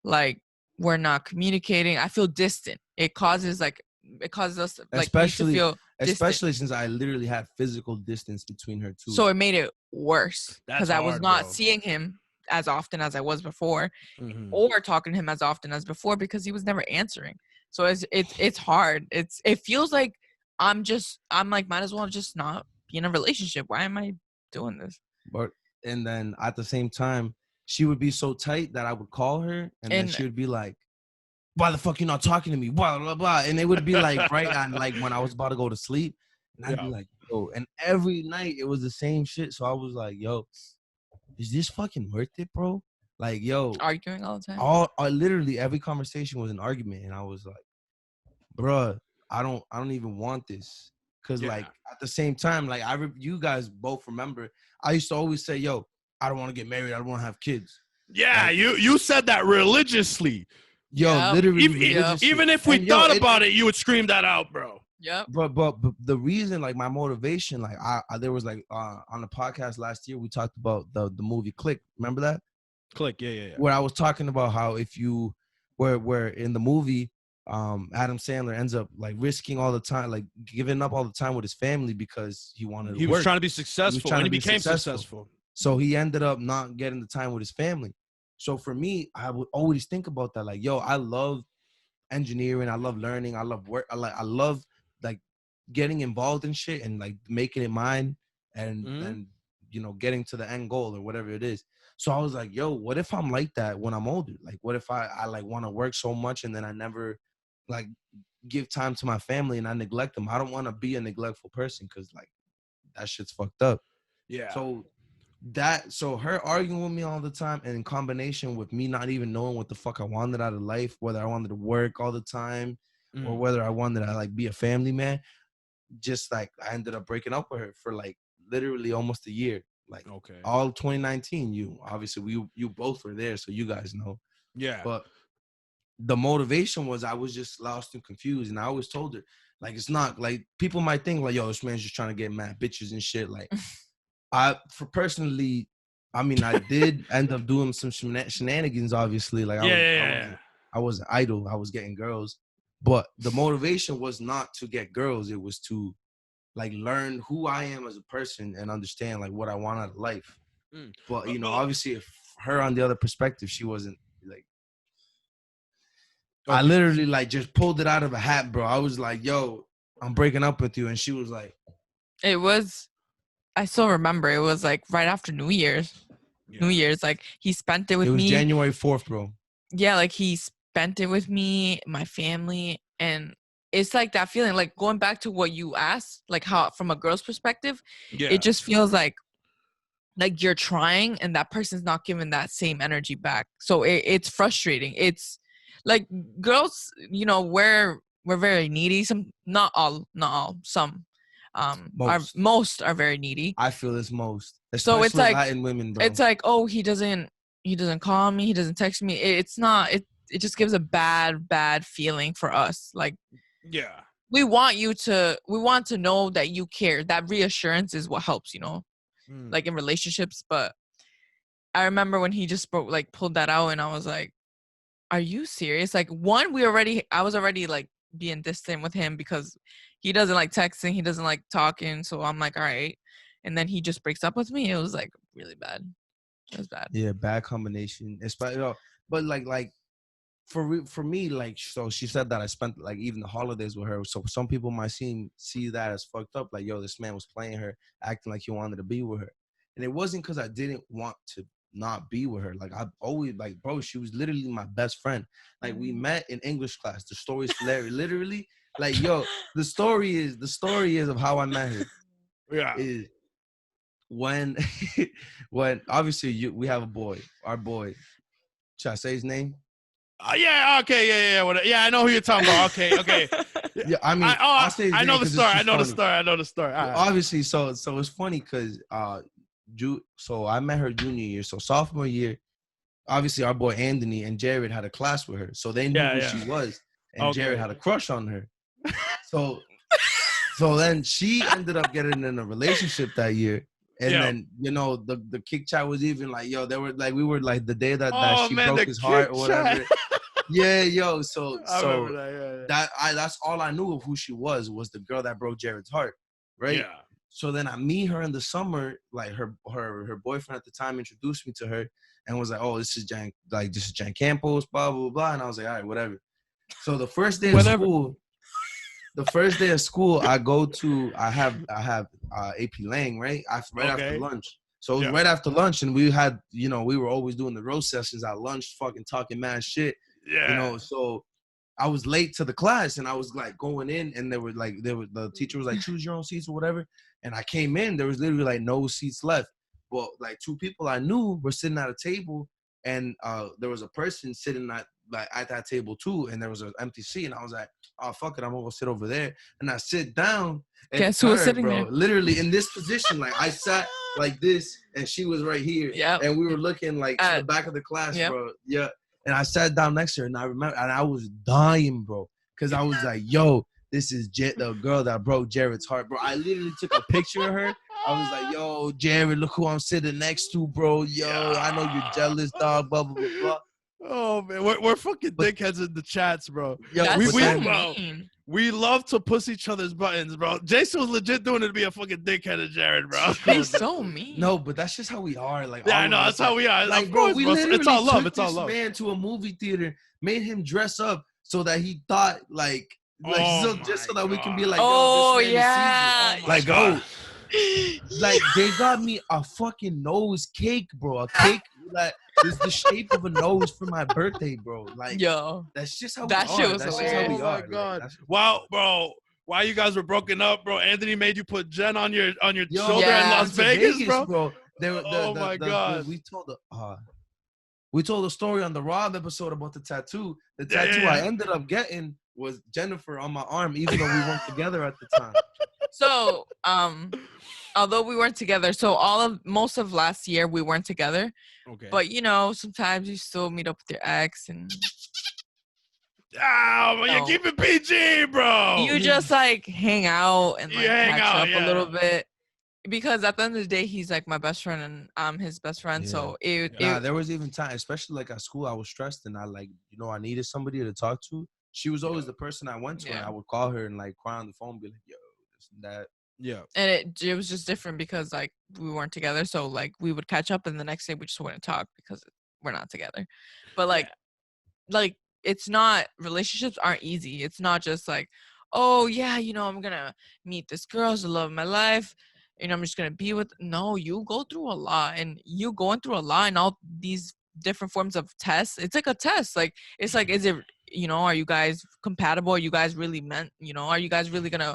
Speaker 5: like we're not communicating. I feel distant. It causes us like me to feel distant.
Speaker 4: Especially since I literally had physical distance between her two.
Speaker 5: So it made it worse
Speaker 3: That's
Speaker 5: because I was
Speaker 3: hard,
Speaker 5: not
Speaker 3: bro.
Speaker 5: seeing him as often as I was before,
Speaker 3: Mhm.
Speaker 5: or talking to him as often as before because he was never answering. So it's hard. It feels like I'm like, might as well just not be in a relationship. Why am I doing this?
Speaker 4: But and then at the same time, she would be so tight that I would call her, and then she would be like, "Why the fuck you not talking to me?" Blah blah blah, and it would be like right on like when I was about to go to sleep, and I'd be like, "Yo," and every night it was the same shit. So I was like, "Yo, is this fucking worth it, bro?" Like, yo,
Speaker 5: Arguing all the time.
Speaker 4: literally every conversation was an argument, and I was like, "Bruh, I don't even want this." Cause
Speaker 3: Yeah.
Speaker 4: like at the same time, like you guys both remember, I used to always say, "Yo, I don't want to get married. I don't want to have kids."
Speaker 3: Yeah,
Speaker 4: Like,
Speaker 3: you said that religiously.
Speaker 4: yo,
Speaker 5: Yep.
Speaker 4: literally,
Speaker 3: Even,
Speaker 4: religiously.
Speaker 3: even if we
Speaker 4: And, yo,
Speaker 3: thought about it, you would scream that out, bro.
Speaker 5: Yep.
Speaker 4: but the reason, like my motivation, like I there was like on the podcast last year we talked about the movie Click. Remember that?
Speaker 3: Click, yeah.
Speaker 4: Where I was talking about how if you where in the movie Adam Sandler ends up like risking all the time, like giving up all the time with his family because he wanted to
Speaker 3: He
Speaker 4: work.
Speaker 3: was trying to be successful, and he became successful.
Speaker 4: So he ended up not getting the time with his family. So for me, I would always think about that. Like, yo, I love engineering. I love learning. I love work. I love like getting involved in shit and like making it mine and you know, getting to the end goal or whatever it is. So I was like, yo, what if I'm like that when I'm older? Like, what if I like want to work so much and then I never like give time to my family and I neglect them? I don't want to be a neglectful person because like that shit's fucked up.
Speaker 3: Yeah.
Speaker 4: So her arguing with me all the time and in combination with me not even knowing what the fuck I wanted out of life, whether I wanted to work all the time or whether I wanted to like be a family man, just like I ended up breaking up with her for like literally almost a year. Like all 2019, you both were there, so you guys know.
Speaker 3: Yeah.
Speaker 4: But the motivation was I was just lost and confused, and I always told her like it's not like people might think like, yo, this man's just trying to get mad bitches and shit. Like I did end up doing some shenanigans, obviously. Like I was idle. I was getting girls, but the motivation was not to get girls. It was to like learn who I am as a person and understand like what I want out of life. But you know, obviously, if her on the other perspective, she wasn't like. I literally like just pulled it out of a hat, bro. I was like, "Yo, I'm breaking up with you," and she was like,
Speaker 5: I still remember it was like right after New Year's. Yeah. New Year's, like he spent it with me.
Speaker 4: It was January 4th, bro.
Speaker 5: Yeah, like he spent it with me, my family, and it's like that feeling, like going back to what you asked, like how from a girl's perspective, it just feels like you're trying and that person's not giving that same energy back. So it's frustrating. It's like girls, you know, we're very needy. Some, not all, some. Most are very needy.
Speaker 4: I feel this most.
Speaker 5: So it's like
Speaker 4: Latin women, bro.
Speaker 5: It's like, oh, he doesn't call me, he doesn't text me. It's not. It just gives a bad feeling for us. Like,
Speaker 3: yeah,
Speaker 5: we want to know that you care. That reassurance is what helps, you know, like in relationships. But I remember when he just pulled that out, and I was like, "Are you serious?" Like, one, I was already like being distant with him because he doesn't like texting, he doesn't like talking. So I'm like, all right. And then he just breaks up with me. It was like really bad. It was bad.
Speaker 4: Yeah, bad combination. Especially, but like for me, like, so she said that I spent like even the holidays with her. So some people might see that as fucked up. Like, yo, this man was playing her, acting like he wanted to be with her, and it wasn't because I didn't want to not be with her. Like, I always, like, bro, she was literally my best friend. Like, we met in English class. The story's hilarious. Literally, like, yo, the story is of how I met her.
Speaker 2: Yeah.
Speaker 4: Is when obviously we have a boy, our boy. Should I say his name?
Speaker 2: Yeah. Okay. Yeah. I know who you're talking about. Okay.
Speaker 4: Yeah, I mean,
Speaker 2: I know the story. I know the story.
Speaker 4: Well, obviously, so it's funny because so I met her junior year. So sophomore year, obviously our boy Anthony and Jared had a class with her, so they knew who she was, and Jared had a crush on her. So then she ended up getting in a relationship that year. And then, you know, the kick chat was even like, yo, we were like the day that she broke his heart or whatever. Yeah, yo. So that's all I knew of who she was the girl that broke Jared's heart, right?
Speaker 2: Yeah.
Speaker 4: So then I meet her in the summer. Like her boyfriend at the time introduced me to her and was like, oh, this is Jan Campos, blah blah blah. And I was like, all right, whatever. So the first day of school, I have AP Lang, right? After lunch. So it was right after lunch, and we had, you know, we were always doing the roast sessions at lunch, fucking talking mad shit.
Speaker 2: Yeah.
Speaker 4: You know, so I was late to the class, and I was like going in, and the teacher was like, choose your own seats or whatever. And I came in, there was literally like no seats left. But like two people I knew were sitting at a table, and there was a person sitting at that table too, and there was an empty seat, and I was like, oh fuck it, I'm gonna go sit over there. And I sit down, and
Speaker 5: guess who was sitting there?
Speaker 4: Literally in this position, like I sat like this, and she was right here.
Speaker 5: Yeah.
Speaker 4: And we were looking like to the back of the class, bro. Yeah. And I sat down next to her, and I remember, and I was dying, bro, because I was like, yo, this is the girl that broke Jared's heart, bro. I literally took a picture of her. I was like, yo, Jared, look who I'm sitting next to, bro. Yo, I know you're jealous, dog, blah, blah, blah, blah.
Speaker 2: Oh, man, we're fucking dickheads in the chats, bro.
Speaker 4: Yo,
Speaker 2: we love to push each other's buttons, bro. Jason was legit doing it to be a fucking dickhead of Jared, bro.
Speaker 5: He's so mean.
Speaker 4: No, but that's just how we are. Like,
Speaker 2: yeah, I know, that's how we are.
Speaker 4: Like,
Speaker 2: bro,
Speaker 4: we literally
Speaker 2: it's all love.
Speaker 4: took
Speaker 2: It's all
Speaker 4: this
Speaker 2: love.
Speaker 4: man to a movie theater, made him dress up so that he thought just so that we can be like,
Speaker 5: oh
Speaker 4: this man
Speaker 5: yeah,
Speaker 4: is like, oh, like they got me a fucking nose cake, bro. A cake that is the shape of a nose for my birthday, bro. Like,
Speaker 5: yo,
Speaker 4: that's just how
Speaker 5: that
Speaker 4: we
Speaker 5: shit
Speaker 4: are.
Speaker 5: was
Speaker 4: That's
Speaker 5: hilarious.
Speaker 4: just how we are.
Speaker 2: Oh my god!
Speaker 4: Like,
Speaker 2: wow, bro. While you guys were broken up, bro, Anthony made you put Jen on your shoulder in
Speaker 5: yeah.
Speaker 2: Las Vegas, bro.
Speaker 4: My god! We told a story on the Rob episode about the tattoo. The tattoo I ended up getting was Jennifer on my arm, even though we weren't together at the time.
Speaker 5: So, although we weren't together, so most of last year we weren't together.
Speaker 2: Okay.
Speaker 5: But you know, sometimes you still meet up with your ex, and
Speaker 2: you keep it PG, bro.
Speaker 5: you just like hang out and like catch up a little bit. Because at the end of the day, he's like my best friend, and I'm his best friend. Yeah. So
Speaker 4: there was even time, especially like at school, I was stressed, and I I needed somebody to talk to. She was always the person I went to, and I would call her and like cry on the phone, be like, yo, this and that.
Speaker 2: Yeah.
Speaker 5: And it was just different because like we weren't together, so like we would catch up, and the next day we just wouldn't talk because we're not together. But like it's not, relationships aren't easy. It's not just like, oh yeah, you know, I'm gonna meet this girl, it's the love of my life. You know, I'm just going to be with, no, you go through a lot, and you going through a lot, and all these different forms of tests. It's like a test. Like, it's like, is it, you know, are you guys compatible? Are you guys really are you guys really going to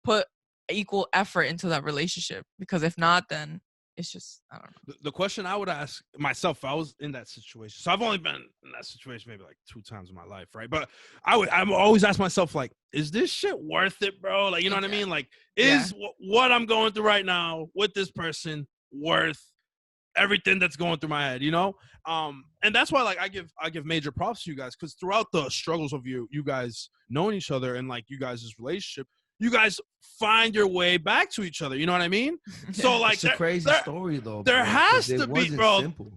Speaker 5: put equal effort into that relationship? Because if not, then it's just, I don't know.
Speaker 2: The question I would ask myself if I was in that situation. So I've only been in that situation maybe like 2 times in my life, right? But I'm always ask myself, like, is this shit worth it, bro? Like, you know what I mean? Like, is what I'm going through right now with this person worth everything that's going through my head, you know? And that's why, like, I give major props to you guys, because throughout the struggles of you guys knowing each other and like you guys' relationship, you guys find your way back to each other. You know what I mean? So like,
Speaker 4: it's a crazy story though.
Speaker 2: There has to be, bro.
Speaker 4: Simple.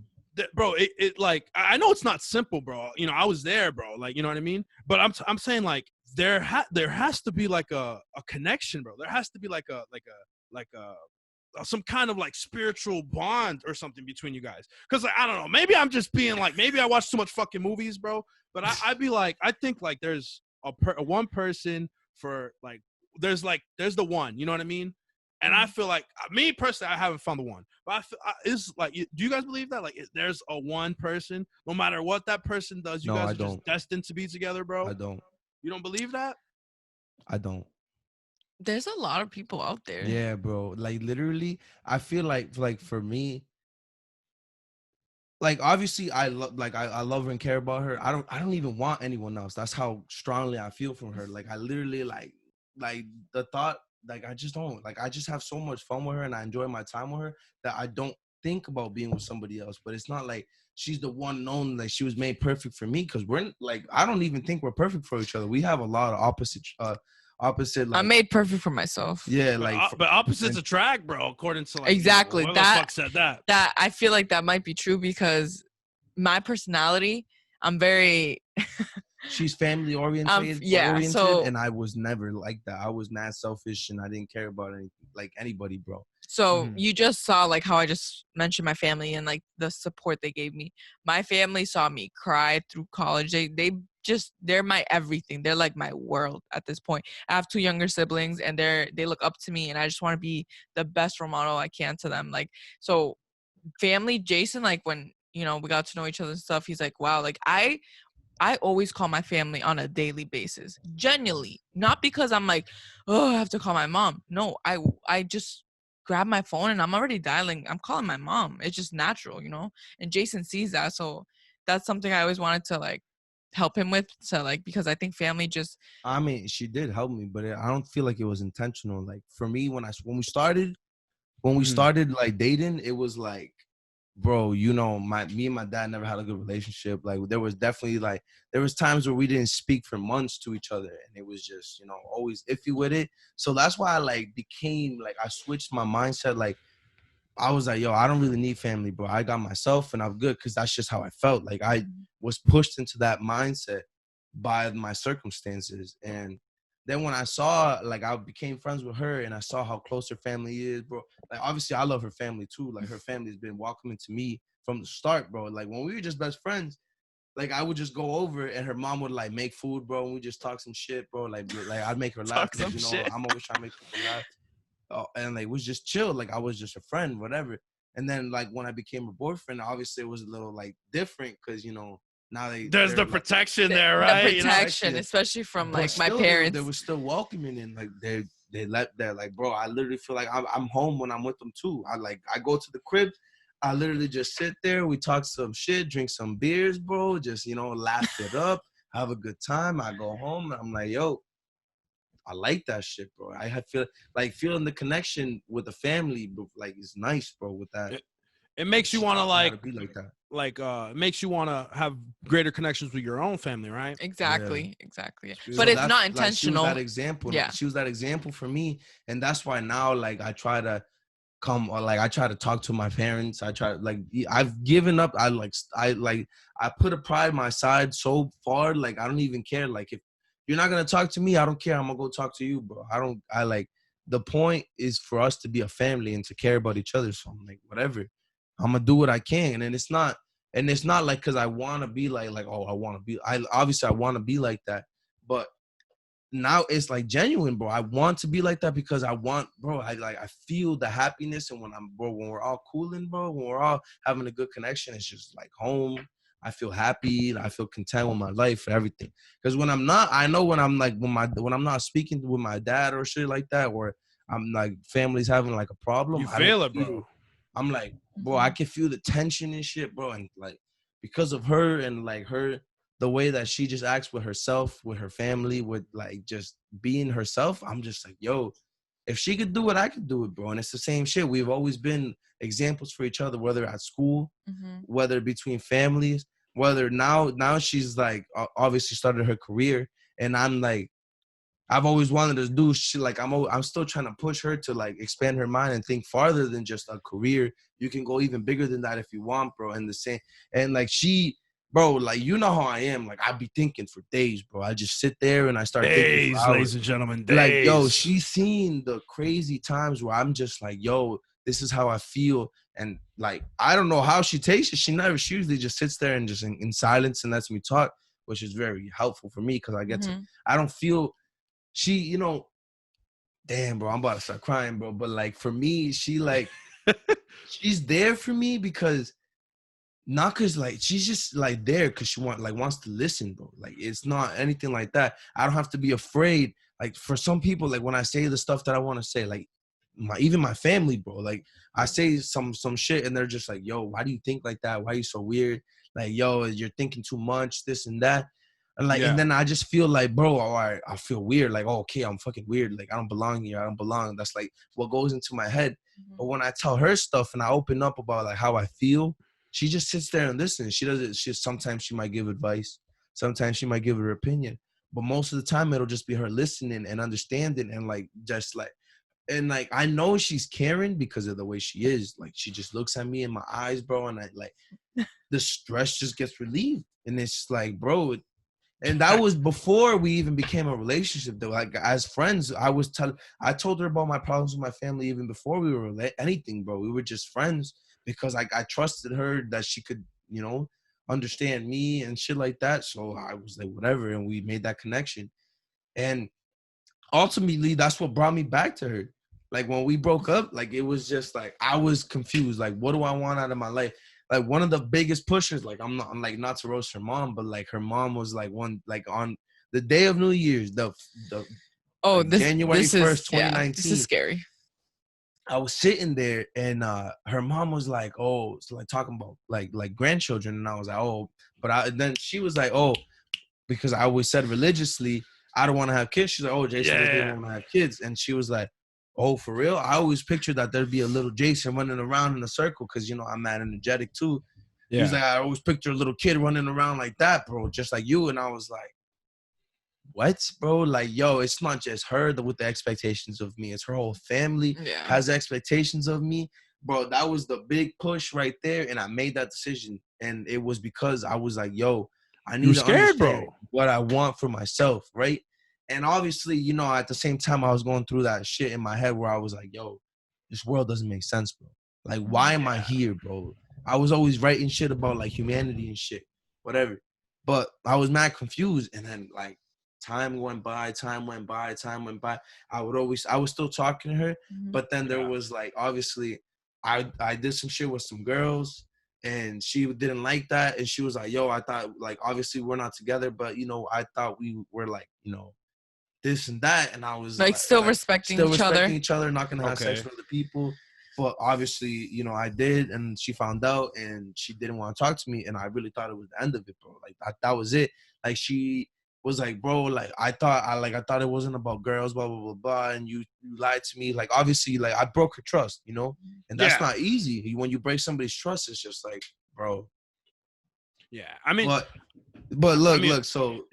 Speaker 2: bro, it like I know it's not simple, bro. You know, I was there, bro. Like, you know what I mean? But I'm saying like there has to be like a connection, bro. There has to be like a some kind of like spiritual bond or something between you guys. Cause like, I don't know, maybe I'm just being like, maybe I watch too much fucking movies, bro. But I'd be like, I think like there's a one person for like, there's the one, you know what I mean? And I feel like me personally, I haven't found the one, but I feel it's like, do you guys believe that? Like, there's a one person, no matter what that person does, you
Speaker 4: No,
Speaker 2: guys
Speaker 4: I
Speaker 2: are just
Speaker 4: don't.
Speaker 2: destined to be together, bro.
Speaker 4: I don't.
Speaker 2: You don't believe that?
Speaker 4: I don't.
Speaker 5: There's a lot of people out there.
Speaker 4: Yeah, bro. Like literally, I feel like for me, like obviously I love I love her and care about her. I don't even want anyone else. That's how strongly I feel from her. Like I literally like the thought, like I just don't, like I just have so much fun with her and I enjoy my time with her that I don't think about being with somebody else. But it's not like she's the one known, like she was made perfect for me, because we're like, I don't even think we're perfect for each other. We have a lot of opposite like,
Speaker 5: I'm made perfect for myself.
Speaker 4: yeah,
Speaker 2: But,
Speaker 4: like
Speaker 2: but opposites attract, bro. According to like,
Speaker 5: Exactly,
Speaker 2: you know, whoever the fuck said that.
Speaker 5: That I feel like that might be true because my personality, I'm very
Speaker 4: she's family oriented,
Speaker 5: yeah, so
Speaker 4: and I was never like that. I was not selfish and I didn't care about anybody, bro.
Speaker 5: so you just saw like how I just mentioned my family and like the support they gave me. My family saw me cry through college. They're my everything. They're like my world at this point. I have 2 younger siblings and they look up to me and I just want to be the best role model I can to them. Like, so family, Jason, like when, you know, we got to know each other and stuff, he's like, wow, like I always call my family on a daily basis. Genuinely. Not because I'm like, oh, I have to call my mom. No, I just grab my phone and I'm already dialing. I'm calling my mom. It's just natural, you know? And Jason sees that. So that's something I always wanted to like help him with. So like, because I think family just,
Speaker 4: I mean, she did help me, but I don't feel like it was intentional. Like for me, when we started like dating, it was like, bro, you know, me and my dad never had a good relationship. Like there was definitely like, there was times where we didn't speak for months to each other and it was just, you know, always iffy with it. So that's why I like became like, I switched my mindset. Like I was like, yo, I don't really need family, bro. I got myself and I'm good, because that's just how I felt. Like I was pushed into that mindset by my circumstances. And then when I saw, like, I became friends with her and I saw how close her family is, bro. Like, obviously, I love her family too. Like, her family has been welcoming to me from the start, bro. Like, when we were just best friends, like, I would just go over and her mom would, like, make food, bro, and we just talk some shit, bro. Like I'd make her laugh, because, you know, I'm always trying to make people laugh. And like, it was just chill. Like, I was just a friend, whatever. And then, like, when I became a boyfriend, obviously, it was a little, like, different, because, you know, now
Speaker 2: there's the protection there, right?
Speaker 5: The protection, especially from like
Speaker 4: but
Speaker 5: my
Speaker 4: still,
Speaker 5: parents.
Speaker 4: they were still welcoming, and like they let that, like, bro, I literally feel like I'm home when I'm with them too. I go to the crib, I literally just sit there, we talk some shit, drink some beers, bro, just, you know, laugh it up, have a good time. I go home and I'm like, yo, I like that shit, bro. Feeling the connection with the family, bro, like, it's nice, bro. With that,
Speaker 2: it makes you want to
Speaker 4: be like that.
Speaker 2: Like it makes you want to have greater connections with your own family, right?
Speaker 5: Exactly.
Speaker 4: So
Speaker 5: but it's not intentional.
Speaker 4: Like, she was that example.
Speaker 5: Yeah.
Speaker 4: She was that example for me, and that's why now, like, I try to I try to talk to my parents. I try, like, I've given up. I put a pride on my side so far. Like, I don't even care. Like, if you're not gonna talk to me, I don't care. I'm gonna go talk to you, bro. The point is for us to be a family and to care about each other. So I'm like, whatever. I'm gonna do what I can, and it's not like because I want to be like oh, I want to be. Obviously I want to be like that, but now it's like genuine, bro. I want to be like that because I want, bro. I feel the happiness, and when we're all cooling, bro, when we're all having a good connection, it's just like home. I feel happy. I feel content with my life and everything. Because when I'm not, I know when I'm like when I'm not speaking with my dad or shit like that, or I'm like family's having like a problem.
Speaker 2: You feel it, bro.
Speaker 4: I'm like, bro, I can feel the tension and shit, bro. And like, because of her and like the way that she just acts with herself, with her family, with like just being herself, I'm just like, yo, if she could do it, I could do it, bro. And it's the same shit. We've always been examples for each other, whether at school, whether between families, whether now she's like obviously started her career, and I'm like, I've always wanted to do shit. Like I'm still trying to push her to like expand her mind and think farther than just a career. You can go even bigger than that if you want, bro. And the same, and like bro, like you know how I am. Like I be thinking for days, bro. I just sit there and I start thinking for
Speaker 2: Days,
Speaker 4: hours.
Speaker 2: ladies and gentlemen, days.
Speaker 4: Like, yo, she's seen the crazy times where I'm just like, yo, this is how I feel. And like, I don't know how she takes it. She usually just sits there and just in silence and lets me talk, which is very helpful for me because I don't feel she, damn, bro, I'm about to start crying, bro. But like for me, she like, she's there for me because not cause like she's just like there because she wants to listen, bro. Like it's not anything like that. I don't have to be afraid. Like for some people, like when I say the stuff that I want to say, like even my family, bro. Like I say some shit and they're just like, yo, why do you think like that? Why are you so weird? Like, yo, you're thinking too much, this and that. And like, and then I just feel like, bro, I feel weird. Like, oh, okay, I'm fucking weird. Like, I don't belong here. I don't belong. That's like what goes into my head. But when I tell her stuff and I open up about like how I feel, she just sits there and listens. Sometimes she might give advice. Sometimes she might give her opinion. But most of the time, it'll just be her listening and understanding and like, just like, and like, I know she's caring because of the way she is. Like, she just looks at me in my eyes, bro. And I like, the stress just gets relieved. And it's like, bro, and that was before we even became a relationship, though. Like as friends, I told her about my problems with my family even before we were anything, bro. We were just friends because I trusted her that she could, understand me and shit like that. So I was like, whatever, and we made that connection. And ultimately, that's what brought me back to her. Like when we broke up, like it was just like I was confused. Like, what do I want out of my life? Like one of the biggest pushers, like I'm not to roast her mom, but like her mom was like on the day of New Year's, January 1st, 2019.
Speaker 5: This is scary.
Speaker 4: I was sitting there and her mom was like, oh, so like talking about like grandchildren, and I was like, oh, but then she was like, oh, because I always said religiously, I don't want to have kids. She's like, oh, Jason doesn't want to have kids, and she was like, oh, for real? I always pictured that there'd be a little Jason running around in a circle because, I'm mad energetic too. Yeah. He was like, I always picture a little kid running around like that, bro, just like you. And I was like, what, bro? Like, yo, it's not just her with the expectations of me. It's her whole family has expectations of me. Bro, that was the big push right there. And I made that decision. And it was because I was like, yo, I need to understand what I want for myself, right? And obviously, at the same time, I was going through that shit in my head where I was like, yo, this world doesn't make sense, bro. Like, why am I here, bro? I was always writing shit about, like, humanity and shit, whatever. But I was mad confused. And then, like, time went by. I was still talking to her. But then there was, like, obviously, I did some shit with some girls. And she didn't like that. And she was like, yo, I thought, like, obviously we're not together. But, I thought we were, like, this and that, and I was
Speaker 5: like still respecting each other,
Speaker 4: not gonna have sex with other people. But obviously, I did, and she found out, and she didn't want to talk to me, and I really thought it was the end of it, bro. Like that was it. Like she was like, bro, like I thought it wasn't about girls, blah blah blah blah, and you lied to me. Like obviously, like I broke her trust, and that's not easy. When you break somebody's trust, it's just like, bro.
Speaker 2: Yeah, I mean,
Speaker 4: but look, so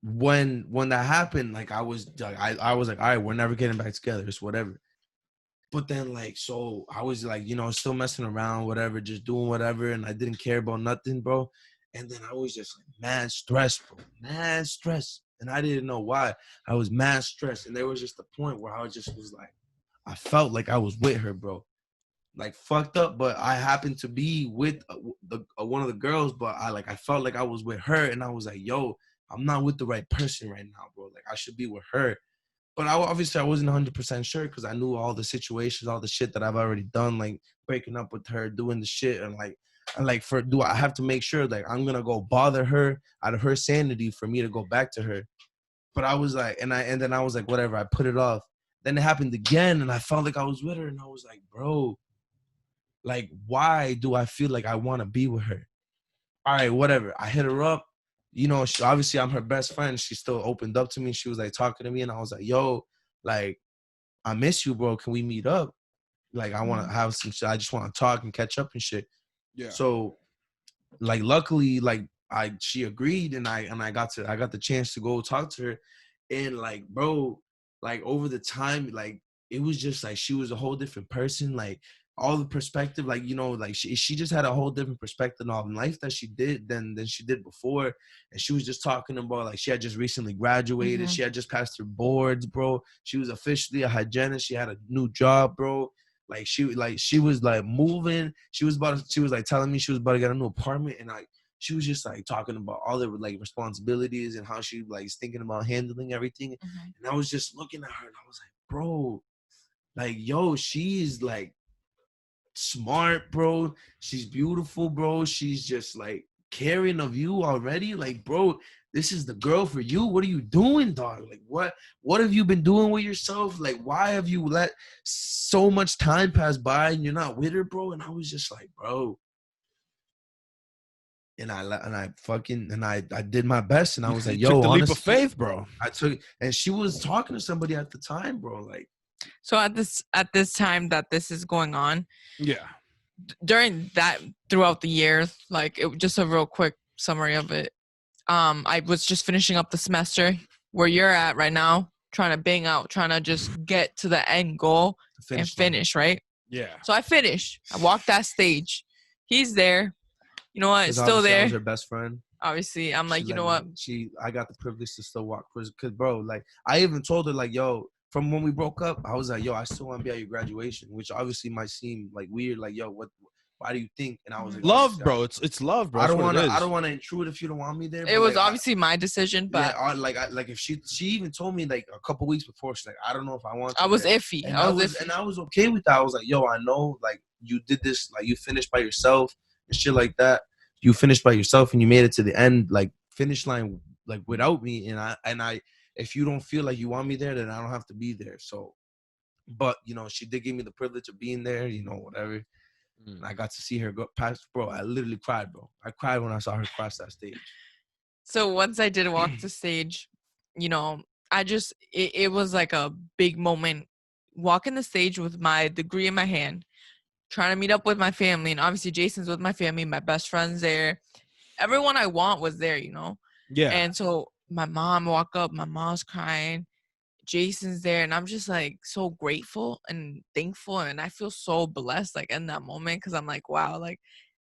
Speaker 4: when that happened, like I was like, all right, we're never getting back together. It's whatever. But then like, so I was like, still messing around, whatever, just doing whatever. And I didn't care about nothing, bro. And then I was just like mad stressed, bro, mad stress. And I didn't know why. I was mad stressed. And there was just a point where I just was like, I felt like I was with her, bro. Like fucked up, but I happened to be with one of the girls, but I felt like I was with her. And I was like, yo, I'm not with the right person right now, bro. Like, I should be with her. But I wasn't 100% sure because I knew all the situations, all the shit that I've already done, like breaking up with her, doing the shit. And do I have to make sure, like, I'm going to go bother her out of her sanity for me to go back to her? But I was like, and then I was like, whatever, I put it off. Then it happened again, and I felt like I was with her. And I was like, bro, like, why do I feel like I want to be with her? All right, whatever. I hit her up. Obviously I'm her best friend. She still opened up to me. She was like talking to me, and I was like, yo, like, I miss you, bro. Can we meet up? Like, I want to have some shit. I just want to talk and catch up and shit. Yeah. So, like, luckily, like, she agreed, and I got the chance to go talk to her, and like, bro, like over the time, like it was just like she was a whole different person, like all the perspective, like, you know, like she just had a whole different perspective on life that she did than she did before. And she was just talking about like she had just recently graduated, she had just passed her boards, bro. She was officially a hygienist, she had a new job, bro. Like she was like moving, she was like telling me she was about to get a new apartment, and like she was just like talking about all the like responsibilities and how she like is thinking about handling everything. And I was just looking at her and I was like, bro, like, yo, she's like smart, bro. She's beautiful, bro. She's just like caring of you already. Like, bro, this is the girl for you. What are you doing, dog? Like, what have you been doing with yourself? Like, why have you let so much time pass by and you're not with her, bro? And I was just like, bro. And I did my best, and I was like,
Speaker 2: You
Speaker 4: yo,
Speaker 2: took the leap of
Speaker 4: honestly,
Speaker 2: faith, bro.
Speaker 4: and she was talking to somebody at the time, bro. Like,
Speaker 5: So at this time that this is going on,
Speaker 2: Yeah.
Speaker 5: during that, throughout the years, like just a real quick summary of it. I was just finishing up the semester where you're at right now, trying to bang out, trying to just get to the end goal and finish, right?
Speaker 2: Yeah.
Speaker 5: So I finished. I walked that stage. He's there. You know what? It's still there.
Speaker 4: I was her best friend.
Speaker 5: Obviously, I'm like, you know what?
Speaker 4: I got the privilege to still walk, cause bro, like I even told her like, yo, from when we broke up, I was like, yo, I still want to be at your graduation, which obviously might seem like weird, like, yo, why do you think? And I was like,
Speaker 2: love, bro. It's love, bro.
Speaker 4: I don't want to intrude if you don't want me there.
Speaker 5: It was obviously my decision, but
Speaker 4: yeah, like if she even told me like a couple weeks before, she's like, I don't know if I want to.
Speaker 5: I was iffy.
Speaker 4: And I was okay with that. I was like, yo, I know, like you did this, like you finished by yourself and shit like that. You finished by yourself and you made it to the end, like finish line, like without me. And I, if you don't feel like you want me there, then I don't have to be there. So, but you know, she did give me the privilege of being there, you know, whatever. And I got to see her go past, bro. I literally cried, bro. I cried when I saw her cross that stage.
Speaker 5: So once I did walk the stage, you know, it was like a big moment walking the stage with my degree in my hand, trying to meet up with my family. And obviously Jason's with my family, my best friend's there. Everyone I want was there, you know?
Speaker 2: Yeah.
Speaker 5: And so my mom walked up, my mom's crying, Jason's there, and I'm just like so grateful and thankful, and I feel so blessed like in that moment, because I'm like, wow, like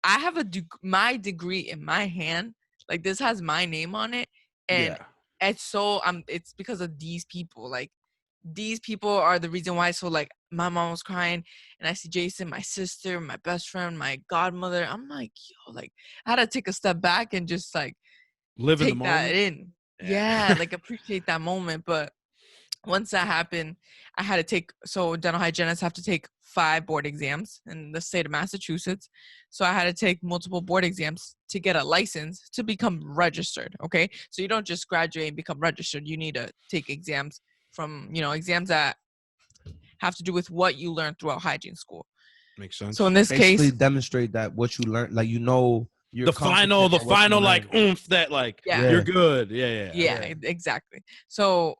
Speaker 5: I have my degree in my hand, like this has my name on it, and it's because of these people. Like these people are the reason why. So like my mom was crying, and I see Jason, my sister, my best friend, my godmother. I'm like, yo, like I had to take a step back and just like
Speaker 2: live
Speaker 5: take
Speaker 2: in the
Speaker 5: that
Speaker 2: moment.
Speaker 5: in. Yeah, like appreciate that moment. But once that happened, I had to take, so dental hygienists have to take 5 board exams in the state of Massachusetts. So I had to take multiple board exams to get a license to become registered. Okay. So you don't just graduate and become registered. You need to take exams from, you know, exams that have to do with what you learned throughout hygiene school.
Speaker 2: Makes sense.
Speaker 5: So in this
Speaker 4: Basically
Speaker 5: case,
Speaker 4: demonstrate that what you learned, like, you know, you're
Speaker 2: the final like oomph that like you're good.
Speaker 5: Yeah, exactly. So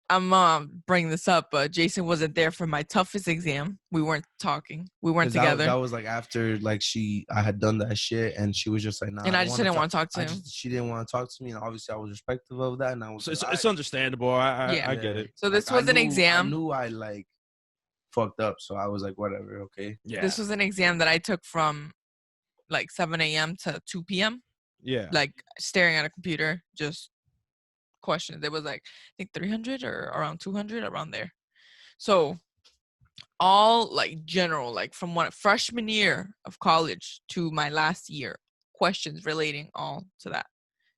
Speaker 5: I'm bringing this up, but Jason wasn't there for my toughest exam. We weren't talking. We weren't together.
Speaker 4: That was like after like I had done that shit, and she was just like, nah.
Speaker 5: And I just didn't want to talk to him.
Speaker 4: She didn't want to talk to me, and obviously I was respectful of that. And I was,
Speaker 2: so it's understandable. I get it.
Speaker 5: So this was an exam.
Speaker 4: I knew I like fucked up, so I was like, whatever, okay.
Speaker 2: Yeah.
Speaker 5: This was an exam that I took from like 7 a.m. to 2 p.m.
Speaker 2: Yeah.
Speaker 5: Like staring at a computer, just questions. It was like I think 300 or around 200, around there. So all like general, like from what freshman year of college to my last year, questions relating all to that.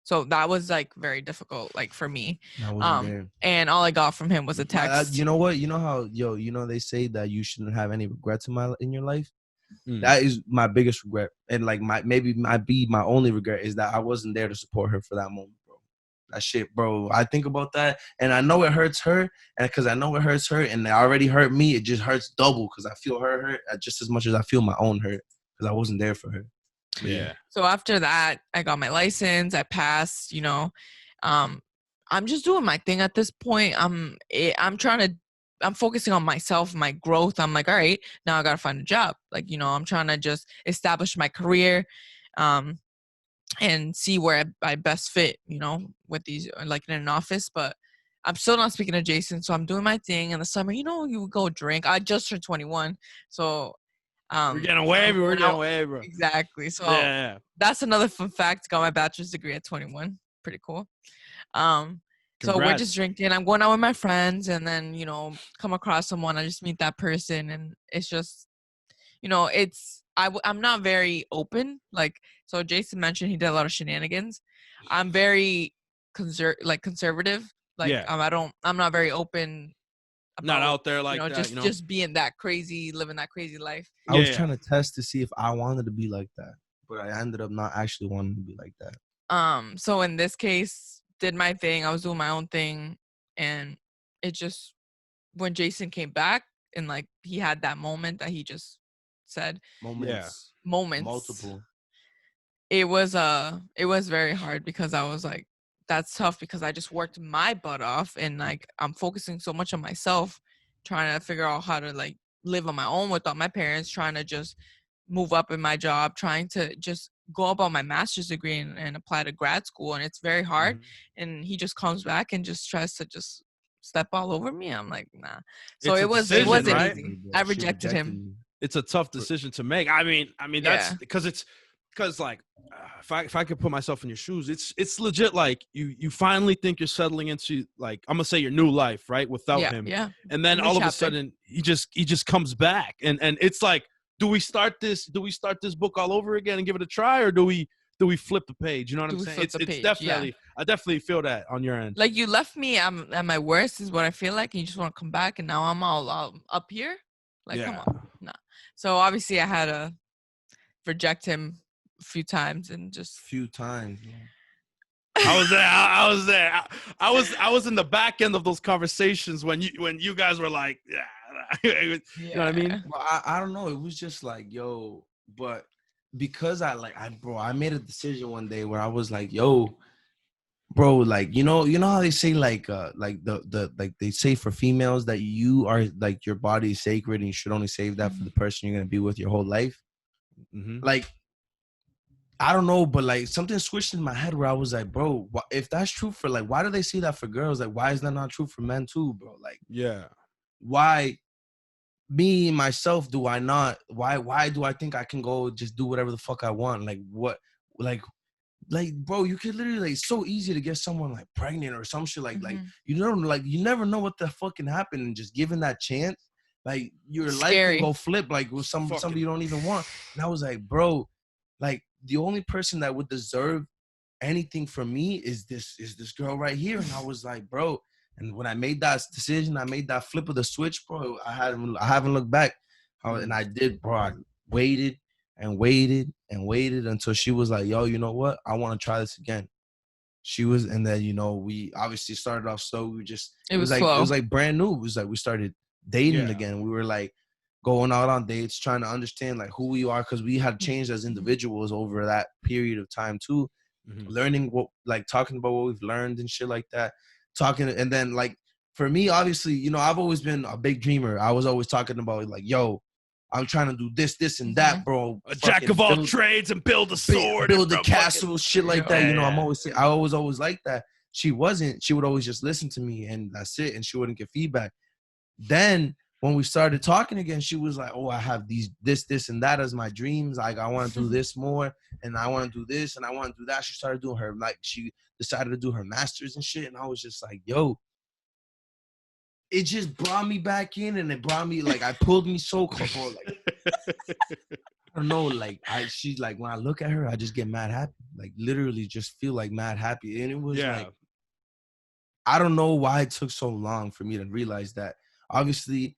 Speaker 5: So that was like very difficult, like for me. And all I got from him was a text.
Speaker 4: You know what? You know how they say that you shouldn't have any regrets in your life. That is my biggest regret, and like my only regret is that I wasn't there to support her for that moment, bro. That shit, bro. I think about that, and I know it hurts her, and because I know it hurts her, and it already hurt me, it just hurts double because I feel her hurt just as much as I feel my own hurt because I wasn't there for her.
Speaker 2: Yeah.
Speaker 5: So after that, I got my license. I passed. You know, I'm just doing my thing at this point. I'm focusing on myself, my growth. I'm like, all right, now I got to find a job. Like, you know, I'm trying to just establish my career. and see where I best fit, with these, like in an office. But I'm still not speaking to Jason, so I'm doing my thing in the summer. You go drink. I just turned 21, so
Speaker 2: We're getting
Speaker 5: I'm
Speaker 2: away, bro. We're
Speaker 5: going
Speaker 2: getting
Speaker 5: out.
Speaker 2: away, bro.
Speaker 5: Exactly. So
Speaker 2: Yeah.
Speaker 5: that's another fun fact. Got my bachelor's degree at 21. Pretty cool. So we're just
Speaker 2: Congrats.
Speaker 5: drinking. I'm going out with my friends, and then come across someone. I just meet that person, and it's just, I'm not very open. Like, so Jason mentioned he did a lot of shenanigans. I'm very conservative. Like,
Speaker 2: Yeah.
Speaker 5: I'm not very open.
Speaker 2: Not out there like that,
Speaker 5: just being that crazy, living that crazy life.
Speaker 4: I was trying to test to see if I wanted to be like that, but I ended up not actually wanting to be like that.
Speaker 5: So in this case, did my thing. I was doing my own thing, and it just, when Jason came back and like he had that moment that he just said, moments,
Speaker 4: multiple.
Speaker 5: It was very hard, because I was like, that's tough, because I just worked my butt off, and like I'm focusing so much on myself, trying to figure out how to like live on my own without my parents, trying to just move up in my job, trying to just go up on my master's degree and apply to grad school, and it's very hard. And he just comes back and just tries to just step all over me. I'm like, nah. So it wasn't
Speaker 2: right?
Speaker 5: easy. I rejected him.
Speaker 2: It's a tough decision to make. I mean that's because like if I could put myself in your shoes, it's legit. Like you finally think you're settling into, like, I'm gonna say, your new life, right? Without him.
Speaker 5: Yeah.
Speaker 2: And then all of a sudden he just comes back, and it's like, do we start this book all over again and give it a try, or do we flip the page? You know what I'm saying? It's definitely, I definitely feel that on your end.
Speaker 5: Like, you left me at my worst is what I feel like, and you just want to come back, and now I'm all up here. Like, come on. Nah. So obviously I had to reject him a few times, and just
Speaker 2: I was there. I was in the back end of those conversations when you guys were like, you know what I mean?
Speaker 4: Well, I don't know. It was just like, yo, but because I made a decision one day where I was like, yo, bro, like, you know how they say like they say for females that you are like, your body is sacred and you should only save that for the person you're gonna be with your whole life. Like, I don't know, but like something switched in my head where I was like, bro, if that's true for, like, why do they say that for girls? Like, why is that not true for men too, bro? Like, why me myself do I not? Why do I think I can go just do whatever the fuck I want? Like, what? Like, bro, you could literally, like, it's so easy to get someone like pregnant or some shit. Like you don't, like, you never know what the fuck can happen, and just given that chance, like, your life can go flip, like, with somebody you don't even want. And I was like, bro, like, the only person that would deserve anything from me is this girl right here. And I was like, bro. And when I made that decision, I made that flip of the switch, bro. I haven't looked back. And I did, bro. I waited and waited and waited until she was like, yo, you know what? I want to try this again. She was, and then, we obviously started off slow. We just, it was like brand new. It was like we started dating again. We were like going out on dates, trying to understand like who we are, because we had changed as individuals over that period of time too. Learning what, like, talking about what we've learned and shit like that. Talking, and then, like, for me, obviously, I've always been a big dreamer. I was always talking about, like, yo, I'm trying to do this and that, bro.
Speaker 2: A jack of all trades and build a sword,
Speaker 4: build a castle, shit like that. I'm always saying, I always like that. She wasn't. She would always just listen to me, and that's it. And she wouldn't get feedback. Then when we started talking again, she was like, oh, I have this and that as my dreams. Like, I want to do this more, and I want to do this, and I want to do that. She started doing her, like, she decided to do her master's and shit. And I was just like, yo, it just brought me back in, and it brought me, like, I pulled me so close. Like, I don't know, like, she's like, when I look at her, I just get mad happy. Like, literally just feel like mad happy. And it was like, I don't know why it took so long for me to realize that. Obviously,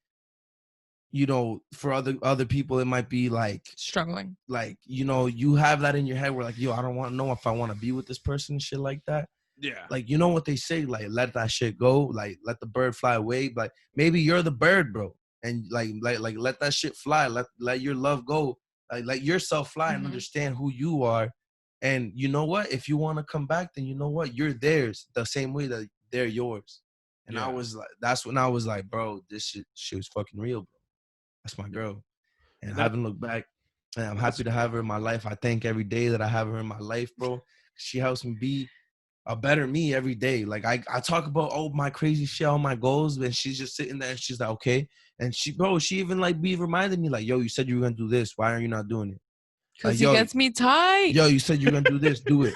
Speaker 4: for other people, it might be like
Speaker 5: struggling.
Speaker 4: Like, you have that in your head where, like, yo, I don't want to know if I want to be with this person and shit like that.
Speaker 2: Yeah.
Speaker 4: Like, you know what they say, like, let that shit go. Like, let the bird fly away. Like, maybe you're the bird, bro. And like let that shit fly. Let your love go. Like, let yourself fly and understand who you are. And you know what? If you want to come back, then you know what? You're theirs the same way that they're yours. And I was like, that's when I was like, bro, this shit was fucking real, bro. That's my girl. And I haven't looked back. And I'm happy to have her in my life. I thank every day that I have her in my life, bro. She helps me be a better me every day. Like I talk about my crazy shit, all my goals, and she's just sitting there and she's like, okay. And she even like be reminding me like, yo, you said you were gonna do this. Why are you not doing it?
Speaker 5: Because
Speaker 4: Like,
Speaker 5: he gets me tight.
Speaker 4: Yo, you said you were gonna do this, do it.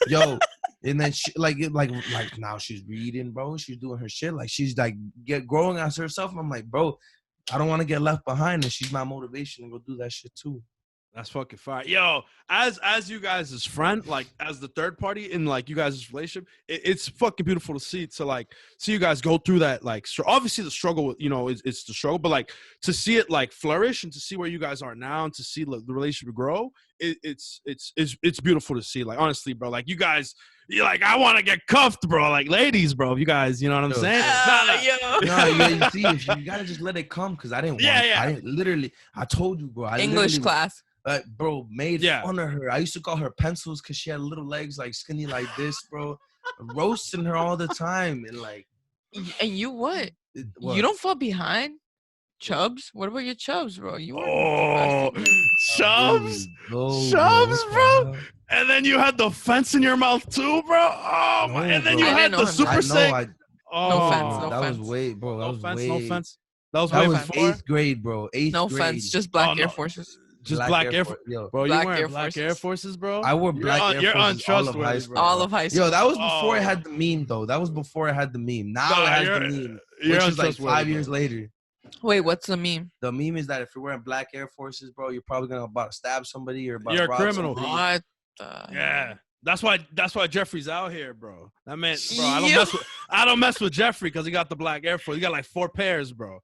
Speaker 4: Yo. And then she like now she's reading, bro. She's doing her shit. Like she's like growing as herself. I'm like, bro, I don't want to get left behind. And she's my motivation to go do that shit too.
Speaker 2: That's fucking fire. Yo, as you guys' friend, like as the third party in like you guys' relationship, it's fucking beautiful to see you guys go through that. Like obviously the struggle, you know, it's the struggle, but like to see it like flourish and to see where you guys are now and to see the relationship grow, it's beautiful to see. Like honestly, bro, like you guys, you're like, I want to get cuffed, bro. Like ladies, bro, you guys, you know what I'm saying?
Speaker 4: You see, you gotta just let it come because I didn't want I told you, bro.
Speaker 5: English class.
Speaker 4: Bro, made fun of her. I used to call her pencils because she had little legs like skinny like this, bro. Roasting her all the time. And like.
Speaker 5: And you what? You don't fall behind? Chubs? What about your chubs, bro?
Speaker 2: Chubs? Chubs, bro? And then you had the fence in your mouth too, bro? Oh, my. And then you had the super sick.
Speaker 5: No fence.
Speaker 4: That was way, bro.
Speaker 2: No fence. That was way before?
Speaker 4: 8th grade, bro. 8th grade.
Speaker 5: No fence, just black Air Forces.
Speaker 2: Just black Air Forces. Bro, you wearing black Air Forces, bro?
Speaker 4: I wore black Air Forces all of high school.
Speaker 5: All of high school.
Speaker 4: Yo, that was before I had the meme, though. Now it has the meme, which is like 5 years later.
Speaker 5: Wait, what's the meme?
Speaker 4: The meme is that if you're wearing black Air Forces, bro, you're probably about to stab somebody or about
Speaker 2: you're
Speaker 4: to
Speaker 2: a
Speaker 4: rob
Speaker 2: criminal.
Speaker 4: somebody.
Speaker 5: What?
Speaker 2: Yeah. That's why Jeffrey's out here, bro. That man, bro, I don't mess with Jeffrey because he got the black Air Force. He got like 4 pairs, bro.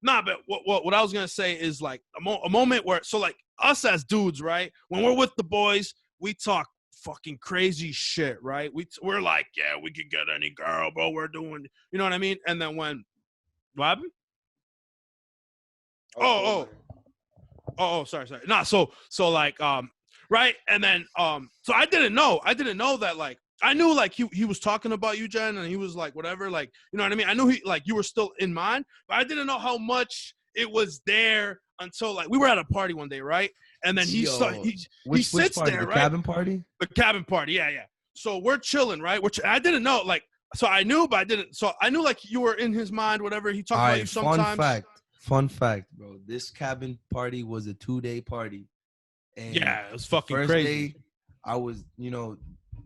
Speaker 2: Nah, but what I was gonna say is like a moment where, so like us as dudes, right? When we're with the boys, we talk fucking crazy shit, right? We're like, yeah, we could get any girl, bro. We're doing, you know what I mean? And then when, what happened? Sorry. Nah, so like, right? And then, so I didn't know that, like, I knew like he was talking about you, Jen, and he was like, whatever, like, you know what I mean? I knew you were still in mind, but I didn't know how much it was there until like we were at a party one day, right? And then he sits
Speaker 4: party?
Speaker 2: there,
Speaker 4: the
Speaker 2: right?
Speaker 4: Cabin party?
Speaker 2: The cabin party, yeah. So we're chilling, right? I didn't know, like, so I knew, but I didn't. So I knew like you were in his mind, whatever. He talked about you sometimes.
Speaker 4: Fun fact, bro. This cabin party was a 2-day party. And
Speaker 2: yeah, it was fucking
Speaker 4: first
Speaker 2: crazy.
Speaker 4: Day, I was,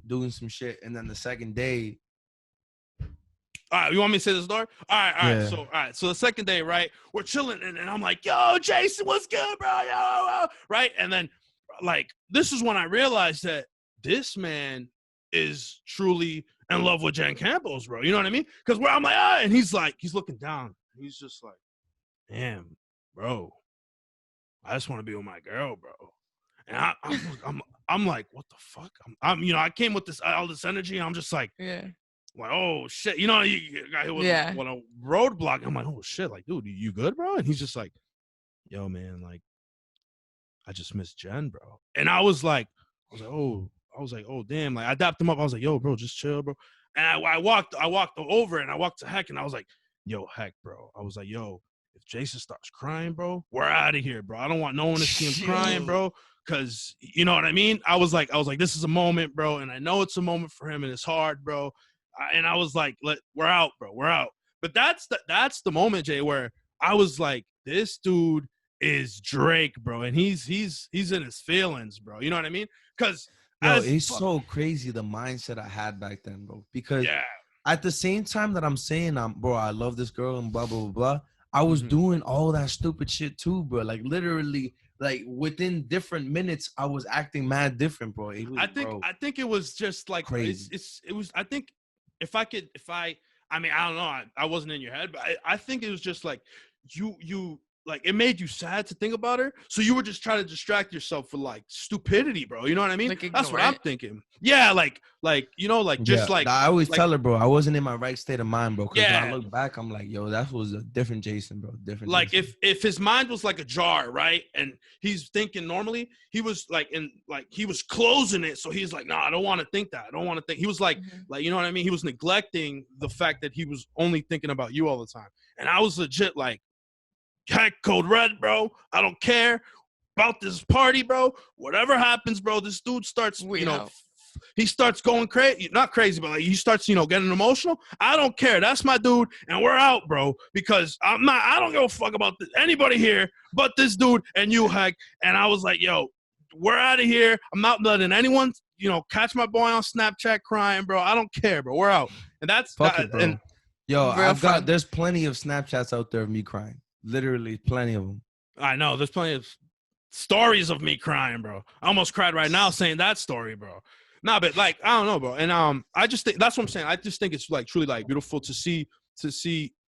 Speaker 4: doing some shit, and then the second day.
Speaker 2: All right, you want me to say the story? All right. So the second day, right, we're chilling, and I'm like, yo, Jason, what's good, bro? Yo, right? And then, like, this is when I realized that this man is truly in love with Jen Campos, bro. You know what I mean? Because I'm like, and he's like, he's looking down. He's just like, damn, bro, I just want to be with my girl, bro. And I'm like, what the fuck? I came with all this energy. And I'm just like, like, oh shit, you know, he was on a roadblock. I'm like, oh shit, like, dude, you good, bro? And he's just like, yo, man, like, I just miss Jen, bro. And I was like, oh damn, like I dapped him up. I was like, yo, bro, just chill, bro. And I walked over and I walked to Heck and I was like, yo, Heck, bro. I was like, yo, if Jason starts crying, bro, we're out of here, bro. I don't want no one to see him crying, bro. Cause you know what I mean? I was like, this is a moment, bro. And I know it's a moment for him and it's hard, bro. And I was like, we're out, bro. We're out. But that's the moment, Jay, where I was like, this dude is Drake, bro. And he's in his feelings, bro. You know what I mean? Cause
Speaker 4: it's so crazy the mindset I had back then, bro. Because at the same time that I'm saying, bro, I love this girl and blah, blah, blah, blah. I was doing all that stupid shit too, bro. Like literally, like within different minutes, I was acting mad different, bro. I
Speaker 2: think it was just like
Speaker 4: crazy.
Speaker 2: It was. I think I mean, I don't know. I wasn't in your head, but I think it was just like you like it made you sad to think about her. So you were just trying to distract yourself for like stupidity, bro. You know what I mean?
Speaker 5: Like,
Speaker 2: that's what I'm thinking. Yeah, like just like
Speaker 4: I always tell her, bro, I wasn't in my right state of mind, bro. Because when I look back, I'm like, yo, that was a different Jason, bro. Different.
Speaker 2: Like
Speaker 4: Jason.
Speaker 2: if his mind was like a jar, right? And he's thinking normally, he was like he was closing it. So he's like, no, I don't want to think that. I don't want to think. He was like you know what I mean? He was neglecting the fact that he was only thinking about you all the time. And I was legit like, Heck, code red, bro. I don't care. about this party, bro. Whatever happens, bro, this dude starts, he starts going crazy. Not crazy, but like he starts, getting emotional. I don't care. That's my dude, and we're out, bro. Because I don't give a fuck about anybody here but this dude and you, Hag. And I was like, yo, we're out of here. I'm not letting anyone, catch my boy on Snapchat crying, bro. I don't care, bro. We're out. And that's
Speaker 4: Fuck it, bro.
Speaker 2: And
Speaker 4: Yo, there's plenty of Snapchats out there of me crying. Literally plenty of them.
Speaker 2: I know there's plenty of stories of me crying, bro. I almost cried right now saying that story, bro. Nah, but like I don't know, bro. And I just think that's what I'm saying. I just think it's like truly like beautiful to see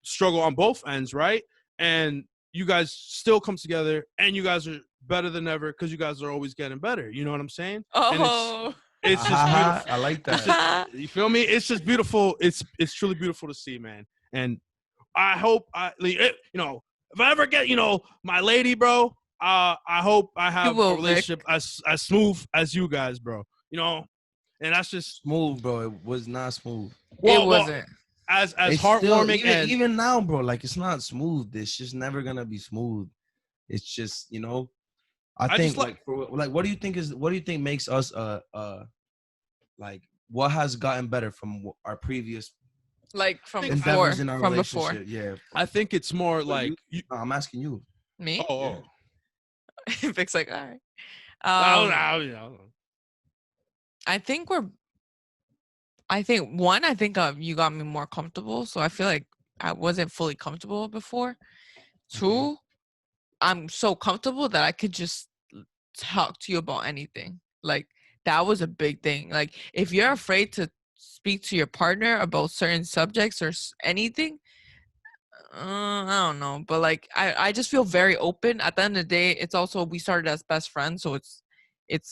Speaker 2: struggle on both ends, right? And you guys still come together, and you guys are better than ever because you guys are always getting better. You know what I'm saying?
Speaker 5: Oh,
Speaker 2: and it's just beautiful.
Speaker 4: I like that.
Speaker 2: You feel me? It's just beautiful. It's truly beautiful to see, man. And I hope if I ever get my lady, bro. I hope I have a relationship as smooth as you guys, bro. And that's just
Speaker 4: smooth, bro. It was not smooth.
Speaker 5: It wasn't.
Speaker 2: As heartwarming
Speaker 4: still, even now, bro. Like it's not smooth. It's just never gonna be smooth. It's just I think what do you think makes us like what has gotten better from our previous
Speaker 5: from
Speaker 4: endeavors
Speaker 5: before,
Speaker 4: in our
Speaker 5: from
Speaker 4: relationship?
Speaker 5: before.
Speaker 4: Yeah,
Speaker 2: I think it's more like
Speaker 4: I'm asking you.
Speaker 5: Me?
Speaker 2: Oh.
Speaker 5: Vic's like, all right. I think you got me more comfortable. So I feel like I wasn't fully comfortable before. Two, I'm so comfortable that I could just talk to you about anything. Like that was a big thing. Like if you're afraid to speak to your partner about certain subjects or anything, I don't know. But like I just feel very open. At the end of the day, it's also we started as best friends, so it's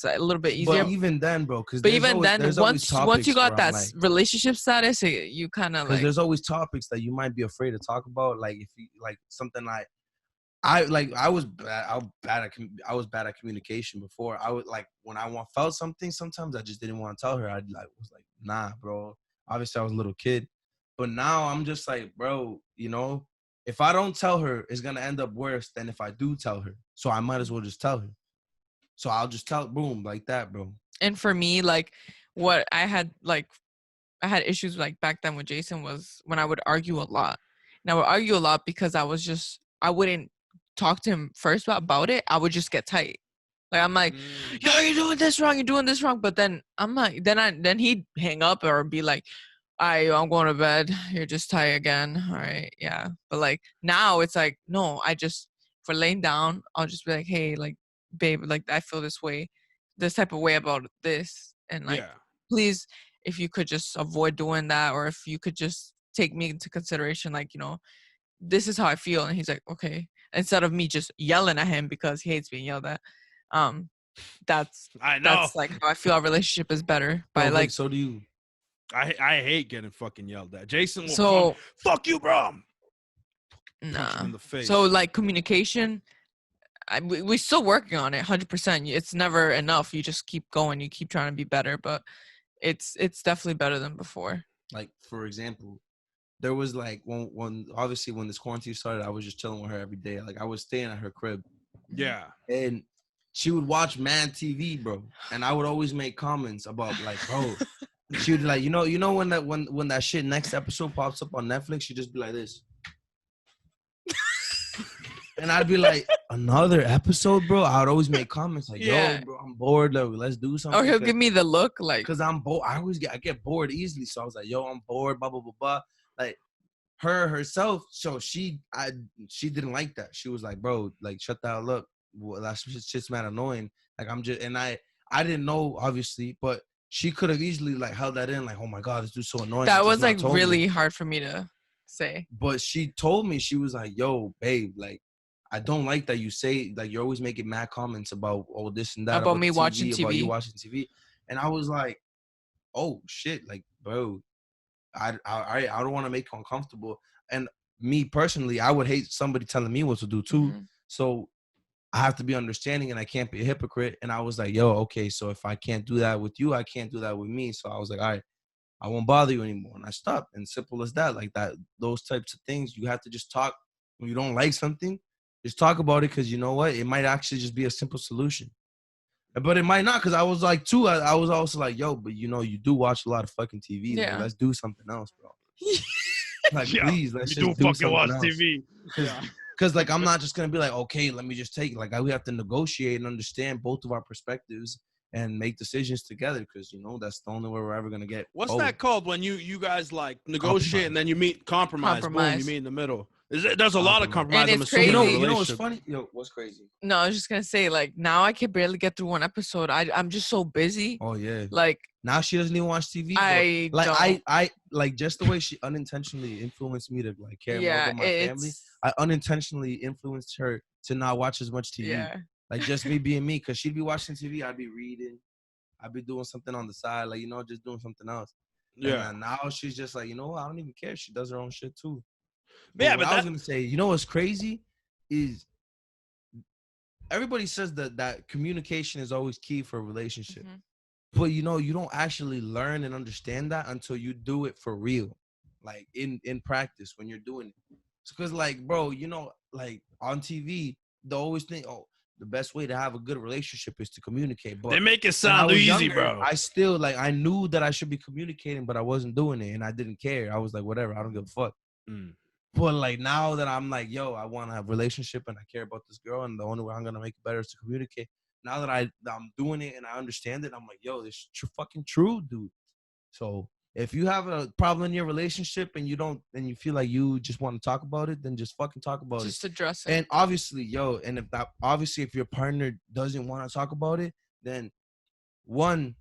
Speaker 5: a little bit easier.
Speaker 4: But even then, bro,
Speaker 5: once you got that relationship status, you kind of like.
Speaker 4: There's always topics that you might be afraid to talk about. Like if you like something like, I was bad at communication before. I would like when I felt something. Sometimes I just didn't want to tell her. I was like, nah, bro. Obviously, I was a little kid, but now I'm just like, bro, if I don't tell her, it's gonna end up worse than if I do tell her. So I might as well just tell her. So I'll just tell, boom, like that, bro.
Speaker 5: And for me, like, what I had issues like back then with Jason was when I would argue a lot. And I would argue a lot because I wouldn't talk to him first about it. I would just get tight. Like I'm like, yo, you're doing this wrong. But then I'm like, then he'd hang up or be like, I'm going to bed. You're just tired again. All right, yeah. But like now it's like, no, for laying down, I'll just be like, hey, like, babe, like I feel this type of way about this, and like, please, if you could just avoid doing that, or if you could just take me into consideration, like, this is how I feel. And he's like, okay, instead of me just yelling at him because he hates being yelled at. That's like how I feel our relationship is better by like.
Speaker 4: So do you?
Speaker 2: I hate getting fucking yelled at. Jason will come, fuck you, bro.
Speaker 5: Nah.
Speaker 2: In the face.
Speaker 5: So like communication, we're still working on it 100%. It's never enough. You just keep going. You keep trying to be better, but it's definitely better than before.
Speaker 4: Like, for example, there was like when obviously when this quarantine started, I was just chilling with her every day. Like I was staying at her crib.
Speaker 2: Yeah.
Speaker 4: And she would watch Mad TV, bro. And I would always make comments about like, bro. She would be like, when that shit next episode pops up on Netflix, she'd just be like this. And I'd be like, another episode, bro? I would always make comments like, yo, bro, I'm bored. Like, let's do something.
Speaker 5: Or he'll give me the look like.
Speaker 4: Because I'm bored. I get bored easily. So I was like, yo, I'm bored, blah, blah, blah, blah. Like, herself, so she didn't like that. She was like, bro, like, shut the hell up. Well, that shit's mad annoying. Like, I didn't know, obviously, but she could have easily, like, held that in. Like, oh, my God, this dude's so annoying.
Speaker 5: That was, like, really hard for me to say.
Speaker 4: But she told me, she was like, yo, babe, like, I don't like that you say, like, you're always making mad comments about all this and that.
Speaker 5: About me watching TV.
Speaker 4: About you watching TV. And I was like, oh, shit. Like, bro, I don't want to make you uncomfortable. And me, personally, I would hate somebody telling me what to do, too. Mm-hmm. So I have to be understanding and I can't be a hypocrite. And I was like, yo, okay, so if I can't do that with you, I can't do that with me. So I was like, all right, I won't bother you anymore. And I stopped. And simple as that. Like that, those types of things, you have to just talk. When you don't like something, Just talk about it, because you know what? It might actually just be a simple solution. But it might not, because I was like, too, I was also like, yo, but you know, you do watch a lot of fucking TV.
Speaker 5: Yeah.
Speaker 4: Like, let's do something else, bro. Like,
Speaker 2: Yeah,
Speaker 4: please, let's
Speaker 2: you
Speaker 4: just
Speaker 2: do
Speaker 4: do
Speaker 2: fucking watch
Speaker 4: something else.
Speaker 2: TV.
Speaker 4: Because, like, I'm not just going to be like, okay, let me just take it. Like, we have to negotiate and understand both of our perspectives and make decisions together, because, you know, that's the only way we're ever going to get.
Speaker 2: What's
Speaker 4: forward.
Speaker 2: that called when you guys like negotiate and then you meet compromise? Boom,
Speaker 5: Compromise.
Speaker 2: you meet in the middle. There's a lot of compromise.
Speaker 5: And
Speaker 2: I'm
Speaker 5: it's
Speaker 2: assuming,
Speaker 5: crazy.
Speaker 2: in a
Speaker 4: You know what's
Speaker 2: relationship.
Speaker 4: funny? Yo, what's crazy?
Speaker 5: No, I was just gonna say, like, now I can barely get through one episode. I'm just so busy.
Speaker 4: Oh, yeah.
Speaker 5: Like,
Speaker 4: Now she doesn't even watch TV. Bro.
Speaker 5: I
Speaker 4: Like,
Speaker 5: don't.
Speaker 4: I like, just the way she unintentionally influenced me to, like, care more
Speaker 5: Yeah,
Speaker 4: about my family. I unintentionally influenced her to not watch as much TV.
Speaker 5: Yeah.
Speaker 4: Like, just me being me, because she'd be watching TV, I'd be reading, I'd be doing something on the side, like, you know, just doing something else.
Speaker 2: Yeah.
Speaker 4: And now she's just like, you know what? I don't even care. She does her own shit too.
Speaker 2: Yeah,
Speaker 4: what
Speaker 2: but
Speaker 4: I was
Speaker 2: that,
Speaker 4: gonna say, you know what's crazy is everybody says that communication is always key for a relationship.
Speaker 5: Mhm.
Speaker 4: But you know, you don't actually learn and understand that until you do it for real, like in practice when you're doing it. Because, like, bro, you know, like on TV, they always think, oh, the best way to have a good relationship is to communicate. But
Speaker 2: they make it
Speaker 4: when I
Speaker 2: sound
Speaker 4: was
Speaker 2: easy,
Speaker 4: younger,
Speaker 2: bro.
Speaker 4: I still, like, I knew that I should be communicating, but I wasn't doing it, and I didn't care. I was like, whatever, I don't give a fuck.
Speaker 2: Mm.
Speaker 4: But, like, now that I'm like, yo, I want to have a relationship and I care about this girl, and the only way I'm gonna make it better is to communicate. Now that I'm doing it and I understand it, I'm like, yo, this is fucking true, dude. So if you have a problem in your relationship and you feel like you just want to talk about it, then just fucking talk about it.
Speaker 5: Just address it.
Speaker 4: And obviously, if your partner doesn't want to talk about it, then one,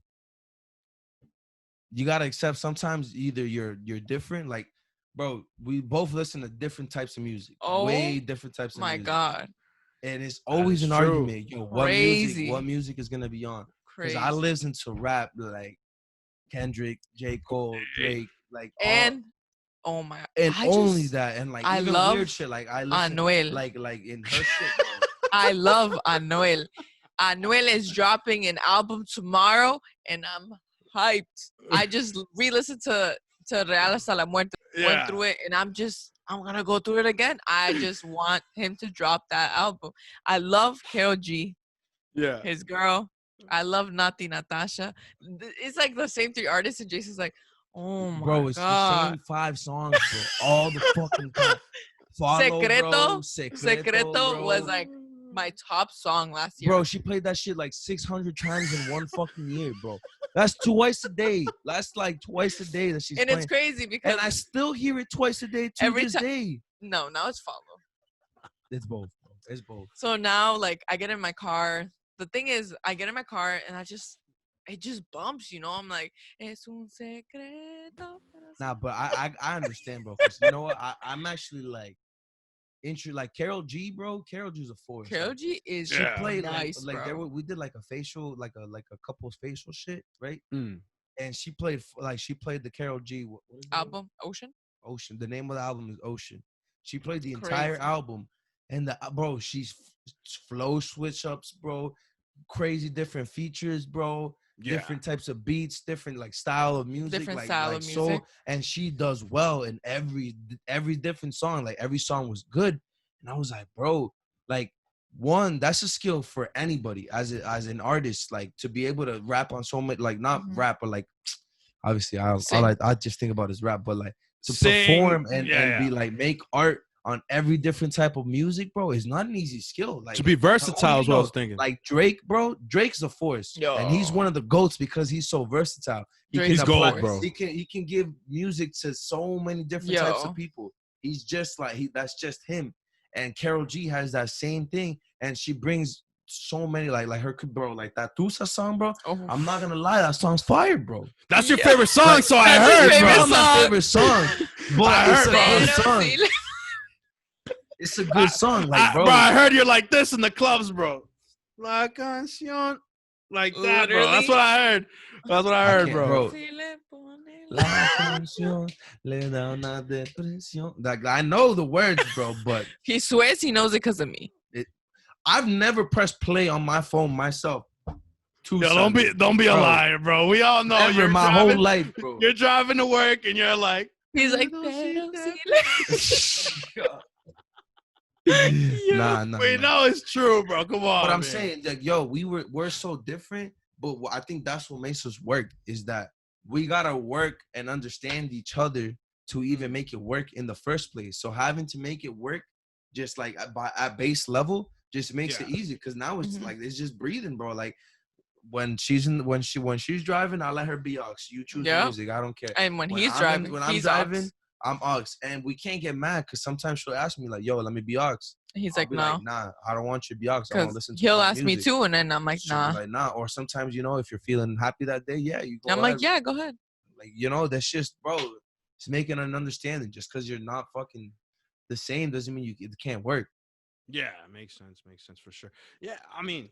Speaker 4: you gotta accept sometimes either you're different. Like, bro, we both listen to different types of music.
Speaker 5: Oh,
Speaker 4: way different types of music.
Speaker 5: My God.
Speaker 4: And it's always
Speaker 2: is
Speaker 4: an
Speaker 2: true.
Speaker 4: argument. Yo,
Speaker 5: Crazy.
Speaker 4: what music is gonna be on? Because
Speaker 5: Crazy.
Speaker 4: I listen to rap like Kendrick, J. Cole, Drake, like
Speaker 5: And oh my,
Speaker 4: and
Speaker 5: I
Speaker 4: only
Speaker 5: just-
Speaker 4: that, and like
Speaker 5: I
Speaker 4: even
Speaker 5: love
Speaker 4: weird shit. Like I listen,
Speaker 5: Anuel.
Speaker 4: like in her shit. Bro.
Speaker 5: I love Anuel. Anuel is dropping an album tomorrow, and I'm hyped. I just re-listened to Real Hasta la Muerte, went through it, and I'm gonna go through it again. I just want him to drop that album. I love Karol G,
Speaker 2: Yeah.
Speaker 5: his girl. I love Nati Natasha. It's like the same three artists, and Jason's like, oh my
Speaker 4: Bro, it's
Speaker 5: God.
Speaker 4: the same 5 songs, bro. All the fucking time. Follow,
Speaker 5: Secreto,
Speaker 4: bro.
Speaker 5: Secreto
Speaker 4: bro.
Speaker 5: was like my top song last year.
Speaker 4: Bro, she played that shit like 600 times in one fucking year, bro. That's twice a day. That's like twice a day that she's
Speaker 5: and
Speaker 4: playing.
Speaker 5: it's crazy because
Speaker 4: And I still hear it twice a day to
Speaker 5: Every
Speaker 4: this
Speaker 5: ti-
Speaker 4: day.
Speaker 5: no, now it's follow.
Speaker 4: It's both, bro. It's both.
Speaker 5: So now, like, I get in my car. The thing is, I get in my car and it just bumps, you know. I'm like, es un secreto.
Speaker 4: Nah, but I understand, bro. 'Cause you know what? I'm actually like Karol G, bro. Karol G's a force.
Speaker 5: Karol
Speaker 4: Like,
Speaker 5: G is
Speaker 4: she played
Speaker 5: nice,
Speaker 4: like
Speaker 5: bro.
Speaker 4: we did like a facial, like a couple's facial shit, right?
Speaker 2: Mm.
Speaker 4: And she played the Karol G what is it?
Speaker 5: Album Ocean.
Speaker 4: Ocean. The name of the album is Ocean. She played the entire
Speaker 5: Crazy.
Speaker 4: album, and bro, she's flow switch ups, bro. Crazy different features, bro.
Speaker 2: Yeah.
Speaker 4: Different types of beats, different like style of music,
Speaker 5: Different
Speaker 4: like,
Speaker 5: style
Speaker 4: like
Speaker 5: of
Speaker 4: soul,
Speaker 5: music.
Speaker 4: and she does well in every different song. Like every song was good, and I was like, bro, like one, that's a skill for anybody as an artist, like to be able to rap on so much, like not
Speaker 5: Mhm.
Speaker 4: rap, but like obviously I just think about is rap, but like to
Speaker 2: Sing,
Speaker 4: perform and
Speaker 2: yeah.
Speaker 4: be like make art on every different type of music, bro, is not an easy skill. Like
Speaker 2: To be versatile is what I was thinking.
Speaker 4: like Drake, bro. Drake's a force, and he's one of the GOATs because he's so versatile.
Speaker 5: Drake's
Speaker 2: He's gold, bro.
Speaker 4: He can give music to so many different types of people. He's just like that's just him. And Karol G has that same thing, and she brings so many like her bro, like that Tusa song, bro.
Speaker 5: Oh,
Speaker 4: I'm not gonna lie, that song's fire, bro.
Speaker 2: That's your
Speaker 5: Yeah.
Speaker 2: favorite song, so I
Speaker 5: That's your
Speaker 2: heard,
Speaker 5: favorite
Speaker 2: bro.
Speaker 4: It's my favorite song, but
Speaker 2: I
Speaker 4: it's
Speaker 2: heard,
Speaker 4: a
Speaker 2: bro.
Speaker 4: good song.
Speaker 5: Pero
Speaker 4: It's a good song, like bro.
Speaker 2: I heard you're like this in the clubs, bro. La canción, like that, bro. That's
Speaker 5: Literally.
Speaker 2: what I heard. That's what I heard,
Speaker 4: can't,
Speaker 2: bro.
Speaker 5: si le pone
Speaker 4: La canción le da una depresión. Like I know the words, bro, but
Speaker 5: He swears he knows it because of me.
Speaker 4: I've never pressed play on my phone myself.
Speaker 2: Yo, don't be a
Speaker 4: Bro.
Speaker 2: liar, bro. We all know
Speaker 4: Ever
Speaker 2: you're
Speaker 4: in my
Speaker 2: driving,
Speaker 4: whole life, bro.
Speaker 2: You're driving to work and you're like,
Speaker 5: He's like,
Speaker 2: Pero si
Speaker 5: pero
Speaker 2: te-
Speaker 5: si le-
Speaker 4: Nah.
Speaker 2: Wait, no, it's true, bro. Come on.
Speaker 4: But I'm
Speaker 2: man.
Speaker 4: saying, like, yo, we're so different. But I think that's what makes us work is that we gotta work and understand each other to even make it work in the first place. So having to make it work just like at base level just makes it easy because now it's like it's just breathing, bro. Like when she's driving, I let her be aux. You choose music, I don't care.
Speaker 5: And when he's driving,
Speaker 4: I'm driving, I'm aux. And we can't get mad because sometimes she'll ask me like, "Yo, let me be aux."
Speaker 5: He's
Speaker 4: I'll
Speaker 5: like,
Speaker 4: be
Speaker 5: "No,
Speaker 4: like, nah, I don't want you to be aux. I want to listen to
Speaker 5: he'll
Speaker 4: my
Speaker 5: ask me
Speaker 4: music."
Speaker 5: too, and then I'm like,
Speaker 4: She'll
Speaker 5: "Nah."
Speaker 4: be like, nah. Or sometimes, you know, if you're feeling happy that day, yeah, you go.
Speaker 5: I'm like, "Yeah, go ahead."
Speaker 4: Like, you know, that's just, bro. It's making an understanding. Just because you're not fucking the same doesn't mean it can't work.
Speaker 2: Yeah, makes sense for sure. Yeah, I mean,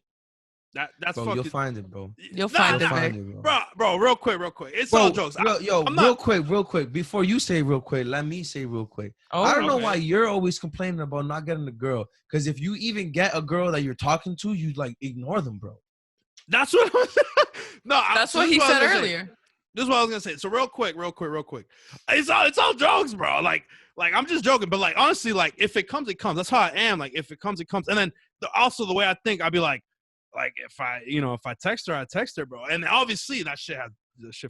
Speaker 2: that's
Speaker 4: Bro,
Speaker 2: fucking.
Speaker 4: you'll find it, bro.
Speaker 5: You'll find it, Vic.
Speaker 2: Bro. Real quick. It's
Speaker 4: Bro,
Speaker 2: all jokes.
Speaker 4: Real quick. Before you say real quick, let me say real quick.
Speaker 5: Oh,
Speaker 4: I don't know
Speaker 2: okay.
Speaker 4: why you're always complaining about not getting a girl. Because if you even get a girl that you're talking to, you like ignore them, bro.
Speaker 2: That's what.
Speaker 5: That's what he said earlier.
Speaker 2: This is what I was gonna say. So real quick. It's all jokes, bro. Like I'm just joking, but like honestly, like if it comes, it comes. That's how I am. Like if it comes, it comes. And then also the way I think, I'd be like if I text her, I text her, bro. And obviously that shit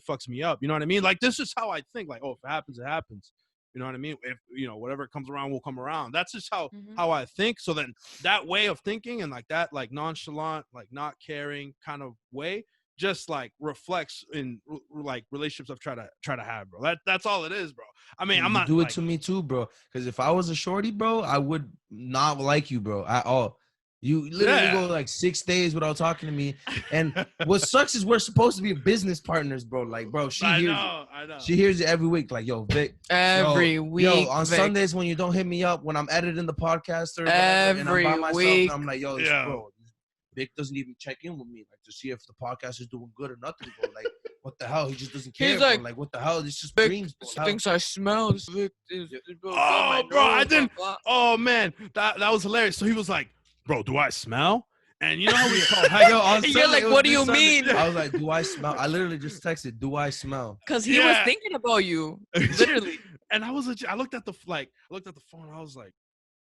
Speaker 2: fucks me up. You know what I mean? Like this is how I think. Like, oh, if it happens, it happens. You know what I mean? If whatever comes around will come around. That's just how I think. So then that way of thinking and like that like nonchalant, like not caring kind of way just like reflects in like relationships I've tried to have, bro. That's all it is, bro. I mean, I'm not
Speaker 4: do
Speaker 2: like,
Speaker 4: it to me too, bro. Because if I was a shorty, bro, I would not like you, bro, at all. You literally go like 6 days without talking to me. And what sucks is we're supposed to be business partners, bro. Like, bro, I know. She hears it every week. Like, yo, Vic.
Speaker 5: Every week.
Speaker 4: Yo, on
Speaker 5: Vic.
Speaker 4: Sundays when you don't hit me up, when I'm editing the podcast or whatever, and I'm by myself, and I'm like, yo, bro, Vic doesn't even check in with me, like, to see if the podcast is doing good or nothing, bro. Like, what the hell? He just doesn't care.
Speaker 5: He's like,
Speaker 4: bro. Like, what the hell? It's just
Speaker 5: Vic
Speaker 4: dreams, bro.
Speaker 5: thinks I smell. Vic
Speaker 2: oh, bro, I didn't. Oh man, that was hilarious. So he was like, bro, do I smell? And you know how we call
Speaker 5: you're like, what do you mean?
Speaker 4: I was like, do I smell? I literally just texted, do I smell?
Speaker 5: Because he was thinking about you, literally.
Speaker 2: And I looked at the phone. I was like,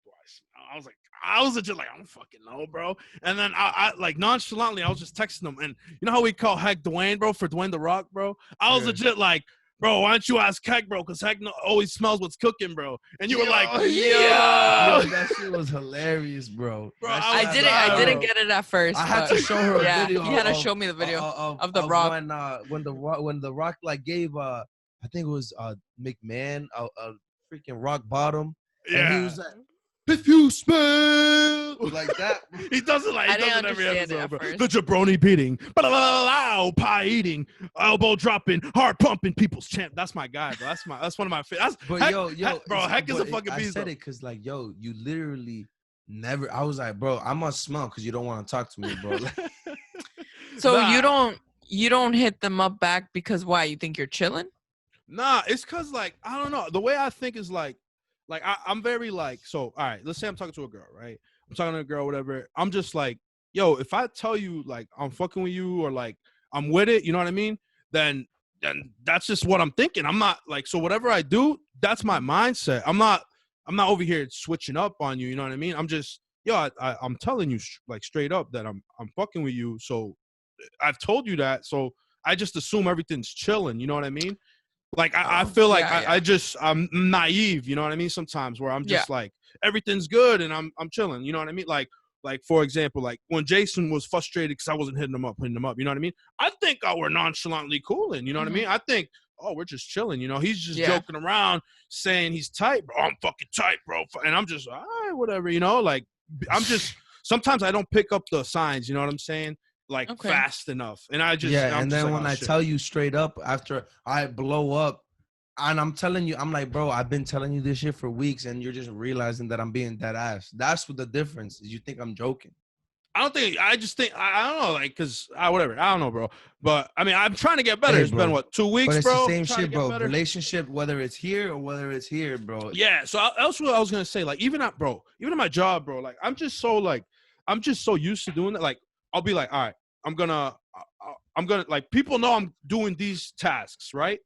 Speaker 2: do I smell? I was legit like, I don't fucking know, bro. And then I like nonchalantly, I was just texting him. And you know how we call Heck Dwayne, bro, for Dwayne the Rock, bro? I was legit like, bro, why don't you ask Heck, bro? Because Heck always smells what's cooking, bro. And you were like,
Speaker 4: yo, that shit was hilarious, bro.
Speaker 5: I didn't get it at first.
Speaker 4: I had to show her a video.
Speaker 5: You had to show me the video of the Rock.
Speaker 4: When the Rock like gave I think it was McMahon a freaking rock bottom.
Speaker 2: Yeah.
Speaker 4: And he was like, if you smell like that.
Speaker 2: He does it like every episode, bro.
Speaker 5: First.
Speaker 2: The jabroni beating, pie eating, elbow dropping, heart pumping, people's champ. That's my guy, bro. That's one of my favorites.
Speaker 4: But
Speaker 2: Heck, bro, Heck is a fucking beast.
Speaker 4: I said it because like, yo, you literally never. I was like, bro, I must smell because you don't want to talk to me, bro.
Speaker 5: So you don't hit them up back because why? You think you're chilling?
Speaker 2: Nah, it's cause like I don't know. The way I think is like I'm very like, so all right, let's say I'm talking to a girl, right? I'm talking to a girl, whatever. I'm just like, yo, if I tell you like I'm fucking with you or like I'm with it, you know what I mean? Then that's just what I'm thinking. I'm not like, so whatever I do, that's my mindset. I'm not over here switching up on you, you know what I mean? I'm just, yo, I'm telling you like straight up that I'm fucking with you. So I've told you that. So I just assume everything's chilling, you know what I mean? Like I feel like I'm naive, you know what I mean? Sometimes where I'm just like everything's good and I'm chilling, you know what I mean? Like for example, like when Jason was frustrated because I wasn't hitting him up, you know what I mean? I think we're nonchalantly cooling, you know what I mean? I think we're just chilling, you know? He's just joking around saying he's tight, bro. I'm fucking tight, bro, and I'm just all right, whatever, you know? Like I'm just sometimes I don't pick up the signs, you know what I'm saying? Like fast enough, and I just
Speaker 4: and then when I tell you straight up after I blow up, and I'm telling you, I'm like, bro, I've been telling you this shit for weeks, and you're just realizing that I'm being dead ass. That's what the difference is. You think I'm joking?
Speaker 2: I just think I don't know, like, cause whatever, I don't know, bro. But I mean, I'm trying to get better. It's been what 2 weeks,
Speaker 4: but it's
Speaker 2: bro.
Speaker 4: The same shit, bro. Relationship, whether it's here or whether it's here, bro.
Speaker 2: Yeah. So that's what I was gonna say. Like, even at my job, bro. Like, I'm just so used to doing that. Like, I'll be like, all right. I'm gonna like people know I'm doing these tasks, right?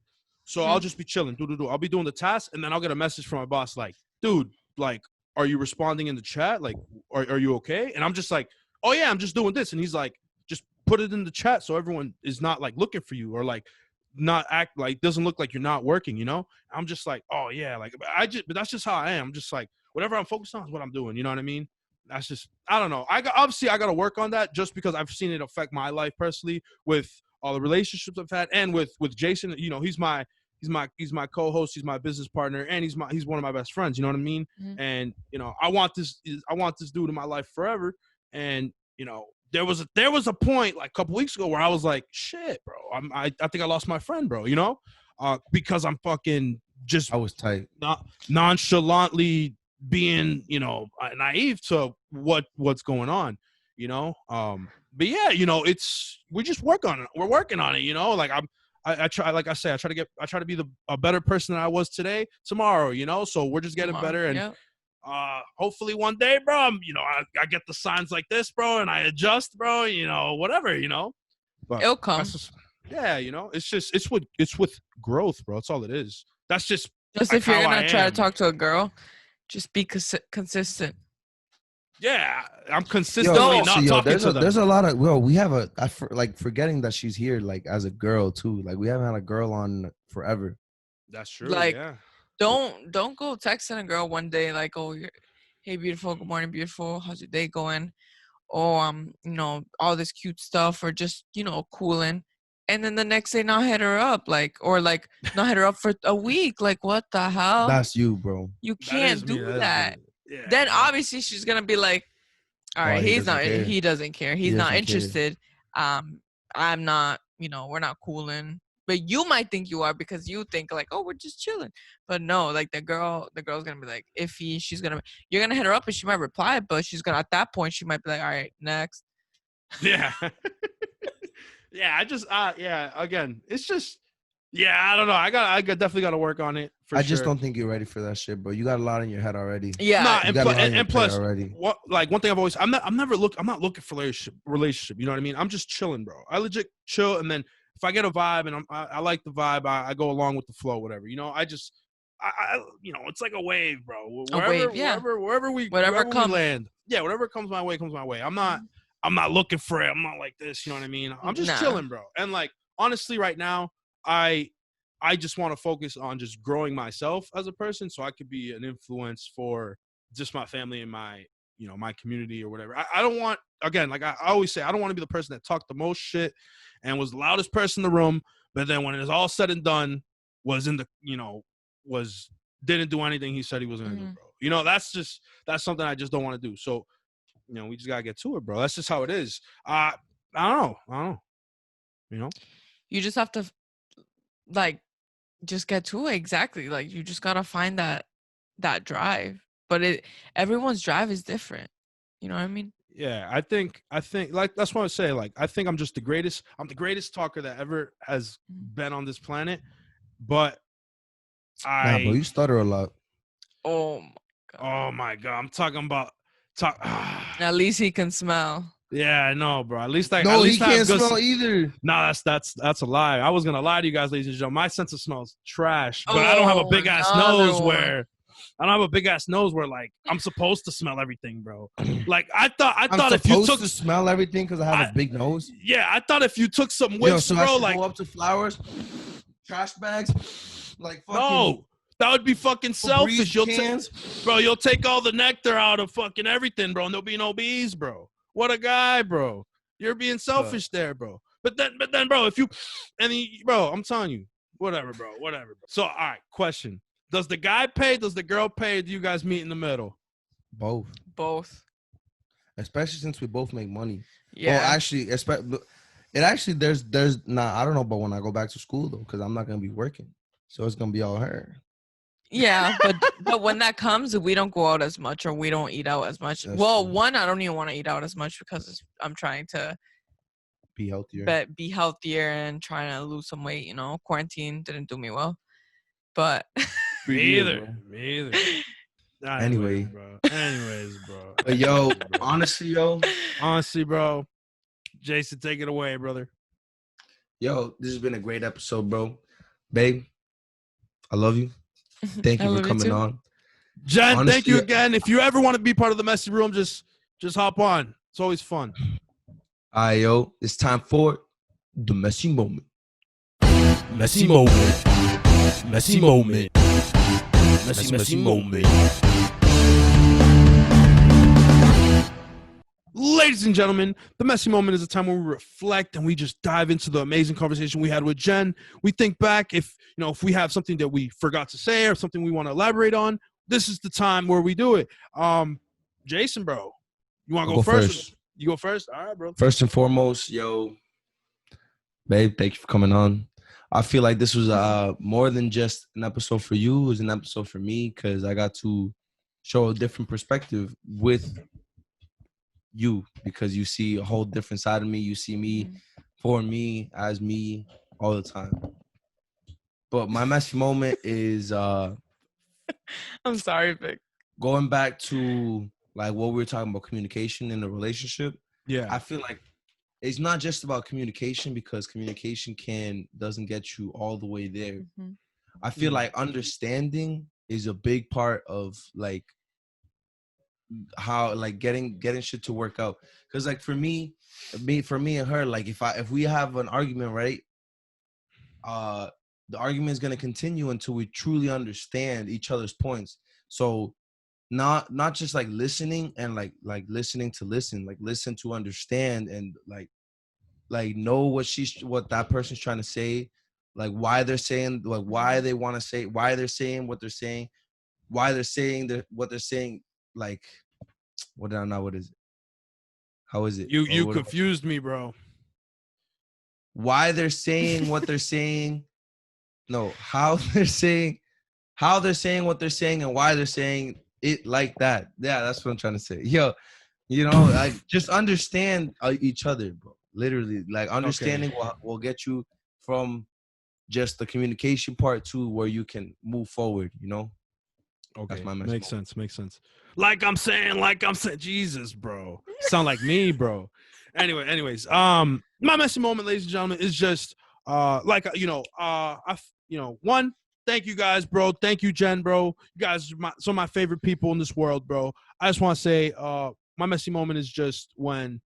Speaker 2: So I'll just be chilling, I'll be doing the task, and then I'll get a message from my boss like, dude, like are you responding in the chat? Like, are you okay? And I'm just like, oh yeah, I'm just doing this. And he's like, just put it in the chat so everyone is not like looking for you or like not act like doesn't look like you're not working, you know? I'm just like, oh yeah, like but that's just how I am. I'm just like, whatever I'm focused on is what I'm doing. You know what I mean? That's just, I don't know. I got to work on that just because I've seen it affect my life personally with all the relationships I've had and with Jason. You know, he's my co-host, he's my business partner, and he's one of my best friends. You know what I mean?
Speaker 5: Mhm.
Speaker 2: And you know, I want this dude in my life forever. And you know, there was a point like a couple weeks ago where I was like, shit, bro, I think I lost my friend, bro. You know, because I'm fucking just
Speaker 4: I was tight.
Speaker 2: nonchalantly being, you know, naive to what's going on, you know. But yeah, you know, we just work on it. We're working on it, you know. Like I try, like I say, I try to be a better person than I was tomorrow, you know. So we're just getting better, and hopefully one day, bro, I get the signs like this, bro, and I adjust, bro, you know, whatever, you know. But
Speaker 5: It'll come.
Speaker 2: Yeah, you know, it's with growth, bro. That's all it is. That's just
Speaker 5: like if you're gonna try to talk to a girl, just be consistent.
Speaker 2: Yeah, I'm consistently not talking to them.
Speaker 4: There's a lot of we have like forgetting that she's here like as a girl too. Like we haven't had a girl on forever.
Speaker 2: That's true.
Speaker 5: Like,
Speaker 2: yeah.
Speaker 5: Don't go texting a girl one day like, oh, hey beautiful, good morning beautiful, how's your day going? Or you know, all this cute stuff, or just, you know, cooling. And then the next day not hit her up, like, or like not hit her up for a week. Like, what the hell?
Speaker 4: That's you, bro.
Speaker 5: You can't do that.
Speaker 2: Yeah,
Speaker 5: then obviously she's gonna be like, all right, he doesn't care. He's not interested. I'm not, you know, we're not cooling. But you might think you are because you think like, oh, we're just chilling. But no, like the girl's gonna be like iffy. You're gonna hit her up and she might reply, but she's gonna, at that point, she might be like, all right, next.
Speaker 2: Yeah. Yeah, again, it's just, I don't know. I definitely got to work on it. I
Speaker 4: just don't think you're ready for that shit, bro. You got a lot in your head already.
Speaker 2: Yeah, and plus, what, like one thing I'm not looking for relationship. You know what I mean? I'm just chilling, bro. I legit chill, and then if I get a vibe and I like the vibe, I go along with the flow, whatever. You know, I you know, it's like a wave, bro. Wherever we land. Yeah, whatever comes my way, comes my way. I'm not looking for it. I'm not like this. You know what I mean? I'm just chilling, bro. And like, honestly, right now, I just want to focus on just growing myself as a person so I could be an influence for just my family and my, you know, my community or whatever. I don't want, again, like I always say, I don't want to be the person that talked the most shit and was the loudest person in the room, but then when it's all said and done, didn't do anything he said he was going to do, bro. You know, that's something I just don't want to do. So, you know, we just got to get to it, bro. That's just how it is. I don't know. You know?
Speaker 5: You just have to, like, just get to it. Exactly. Like, you just got to find that drive. But everyone's drive is different. You know what I mean?
Speaker 2: Yeah, I think like that's what I would say. Like, I think I'm just the greatest. I'm the greatest talker that ever has been on this planet. But
Speaker 4: bro, you stutter a lot.
Speaker 5: Oh my god.
Speaker 2: Oh my god. I'm talking about
Speaker 5: At least he can smell.
Speaker 2: Yeah, I know, bro. At least
Speaker 4: he can't smell either.
Speaker 2: No, that's a lie. I was gonna lie to you guys, ladies and gentlemen. My sense of smell is trash, but I don't have a big ass nose where like I'm supposed to smell everything, bro. Like I thought if you took
Speaker 4: to smell everything because I have a big nose.
Speaker 2: Yeah, I thought if you took some whiffs,
Speaker 4: so
Speaker 2: bro,
Speaker 4: I like go up to flowers, trash bags, like fucking.
Speaker 2: No. That would be fucking selfish. You'll take all the nectar out of fucking everything, bro, and there'll be no bees, bro. What a guy, bro. You're being selfish there, bro. But then, bro, bro, I'm telling you, whatever, bro. So, all right, question. Does the guy pay? Does the girl pay? Or do you guys meet in the middle?
Speaker 4: Both. Especially since we both make money.
Speaker 5: Yeah.
Speaker 4: Well, actually, there's not, I don't know about when I go back to school, though, because I'm not going to be working. So it's going to be all her.
Speaker 5: Yeah, but when that comes, we don't go out as much or we don't eat out as much. That's true. I don't even want to eat out as much because I'm trying to
Speaker 4: be healthier.
Speaker 5: Be healthier and trying to lose some weight. You know, quarantine didn't do me well. But
Speaker 2: me either.
Speaker 4: Anyways,
Speaker 2: bro.
Speaker 4: But
Speaker 2: honestly, bro. Jason, take it away, brother.
Speaker 4: Yo, this has been a great episode, bro. Babe, I love you. Thank you for coming on.
Speaker 2: Jen,
Speaker 4: Honestly,
Speaker 2: thank you again. If you ever want to be part of the messy room, just hop on. It's always fun.
Speaker 4: All right, yo, it's time for the messy moment.
Speaker 2: Messy moment. Messy moment. Messy moment. Ladies and gentlemen, the messy moment is a time where we reflect and we just dive into the amazing conversation we had with Jen. We think back if we have something that we forgot to say or something we want to elaborate on. This is the time where we do it. Jason, bro, you want to go first? You go first? All right, bro.
Speaker 4: First and foremost, yo, babe, thank you for coming on. I feel like this was more than just an episode for you. It was an episode for me because I got to show a different perspective with you because you see a whole different side of me. You see me for me, as me, all the time. But my messy moment is
Speaker 5: I'm sorry, Vic.
Speaker 4: going back to like what we were talking about, communication in a relationship.
Speaker 2: Yeah.
Speaker 4: I feel like it's not just about communication because communication doesn't get you all the way there.
Speaker 5: Mm-hmm.
Speaker 4: I feel like understanding is a big part of like how like getting shit to work out. Because like for me and her, like if we have an argument, right? The argument is gonna continue until we truly understand each other's points. So not just like listening and like listening to listen, like listen to understand and like know what that person's trying to say, like why they're saying, like why they want to say, why they're saying what they're saying, why they're saying what they're saying. Like what is it? How is it?
Speaker 2: You confused me, bro.
Speaker 4: Why they're saying what they're saying. No, how they're saying what they're saying and why they're saying it like that. Yeah, that's what I'm trying to say. Yo, like just understand each other, bro. Literally, like understanding will get you from just the communication part to where you can move forward, Okay. That's my message.
Speaker 2: Makes sense. Like I'm saying, Jesus, bro. Sound like me, bro. Anyways, my messy moment, ladies and gentlemen, is just one, thank you guys, bro. Thank you, Jen, bro. You guys are some of my favorite people in this world, bro. I just want to say, my messy moment is just when,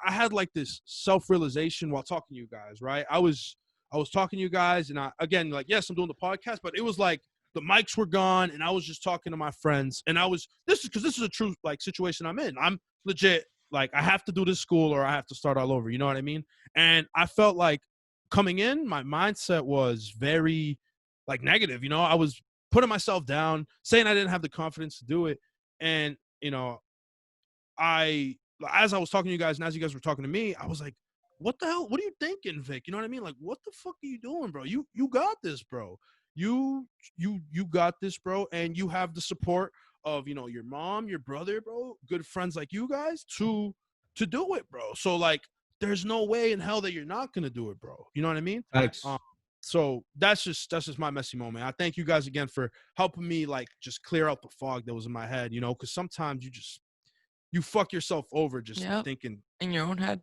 Speaker 2: I had like this self-realization while talking to you guys, right? I was talking to you guys and yes, I'm doing the podcast, but it was like the mics were gone and I was just talking to my friends and this is a true like situation I'm in. I'm legit, like I have to do this school or I have to start all over. You know what I mean? And I felt like coming in, my mindset was very like negative. I was putting myself down, saying I didn't have the confidence to do it. And, as I was talking to you guys and as you guys were talking to me, I was like, what the hell? What are you thinking, Vic? You know what I mean? Like, what the fuck are you doing, bro? You got this, bro. You got this, bro. And you have the support of, your mom, your brother, bro, good friends like you guys to do it, bro. So like, there's no way in hell that you're not going to do it, bro. You know what I mean?
Speaker 4: Thanks.
Speaker 2: So that's just my messy moment. I thank you guys again for helping me like just clear out the fog that was in my head, because sometimes you fuck yourself over just thinking
Speaker 5: in your own head.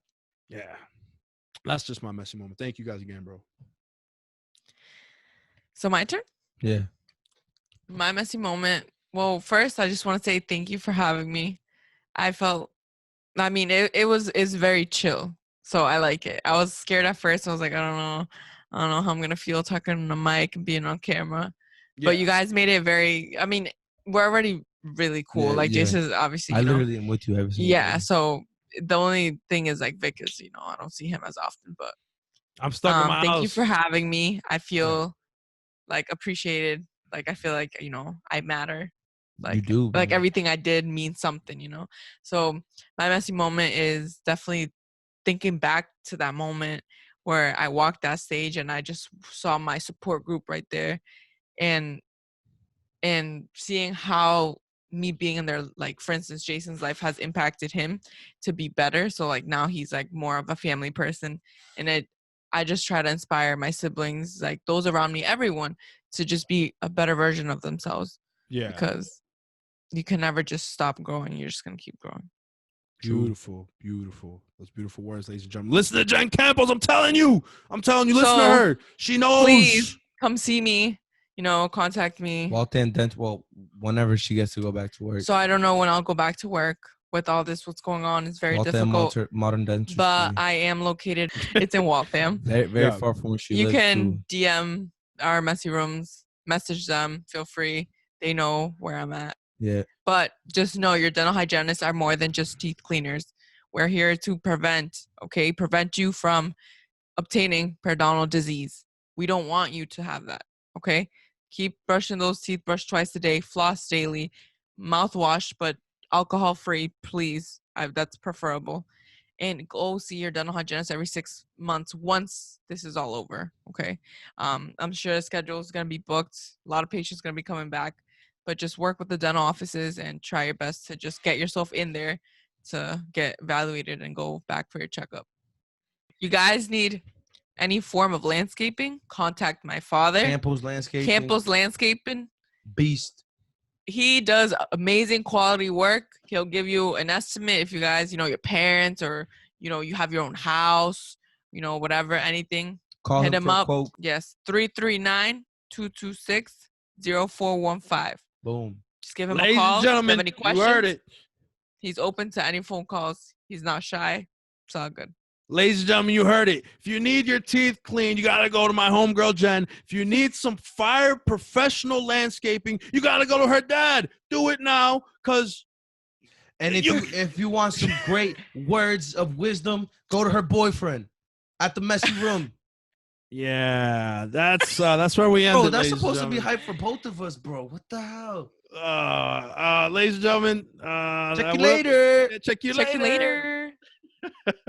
Speaker 2: Yeah. That's just my messy moment. Thank you guys again, bro.
Speaker 5: So my turn?
Speaker 4: Yeah.
Speaker 5: My messy moment. Well, first I just want to say thank you for having me. It's very chill. So I like it. I was scared at first. I was like, I don't know how I'm going to feel talking on the mic and being on camera. Yeah. But you guys made it we're already really cool. Yeah, Jason's obviously,
Speaker 4: I literally am with you every single day.
Speaker 5: So the only thing is like Vic is, I don't see him as often, but
Speaker 2: I'm stuck in my house.
Speaker 5: Thank you for having me. I feel like appreciated. Like I feel like, I matter. Like,
Speaker 4: you do,
Speaker 5: like everything I did means something, So my messy moment is definitely thinking back to that moment where I walked that stage and I just saw my support group right there and seeing how me being in there, like for instance, Jason's life has impacted him to be better. So like now he's like more of a family person and I just try to inspire my siblings, like those around me, everyone to just be a better version of themselves. Yeah. Because you can never just stop growing. You're just going to keep growing.
Speaker 2: Beautiful. Those beautiful words, ladies and gentlemen. Listen to Jen Campos. I'm telling you, listen to her. She knows.
Speaker 5: Please come see me. contact me.
Speaker 4: Walton Dent. Well, whenever she gets to go back to work.
Speaker 5: So I don't know when I'll go back to work with all this. What's going on? It's very difficult.
Speaker 4: Modern Dentistry.
Speaker 5: But I am located. It's in Waltham.
Speaker 4: Very far from where she
Speaker 5: You
Speaker 4: lives.
Speaker 5: can DM our messy rooms, message them. Feel free. They know where I'm at.
Speaker 4: Yeah.
Speaker 5: But just know your dental hygienists are more than just teeth cleaners. We're here to prevent you from obtaining periodontal disease. We don't want you to have that. Okay. Keep brushing those teeth. Brush twice a day. Floss daily. Mouthwash, but alcohol free, please. That's preferable. And go see your dental hygienist every 6 months once this is all over. Okay. I'm sure the schedule is going to be booked. A lot of patients going to be coming back, but just work with the dental offices and try your best to just get yourself in there to get evaluated and go back for your checkup. You guys need any form of landscaping, contact my father.
Speaker 4: Campos Landscaping. Beast.
Speaker 5: He does amazing quality work. He'll give you an estimate if you guys, your parents or, you have your own house, whatever, anything.
Speaker 4: Call
Speaker 5: Hit him up.
Speaker 4: Quote.
Speaker 5: Yes, 339-226-0415.
Speaker 4: Boom.
Speaker 5: Just give him
Speaker 2: Ladies
Speaker 5: a call.
Speaker 2: and gentlemen,
Speaker 5: If you have any questions,
Speaker 2: you heard it.
Speaker 5: He's open to any phone calls. He's not shy. It's all good.
Speaker 2: Ladies and gentlemen, you heard it. If you need your teeth cleaned, you got to go to my homegirl, Jen. If you need some fire professional landscaping, you got to go to her dad. Do it now, because...
Speaker 4: And if you want some great words of wisdom, go to her boyfriend at the messy room.
Speaker 2: Yeah, that's where we end.
Speaker 4: Bro, that's supposed to be hype for both of us, bro. What the hell?
Speaker 2: Ladies and gentlemen,
Speaker 4: check you later.
Speaker 2: Check you
Speaker 5: Check
Speaker 2: later.
Speaker 5: you later.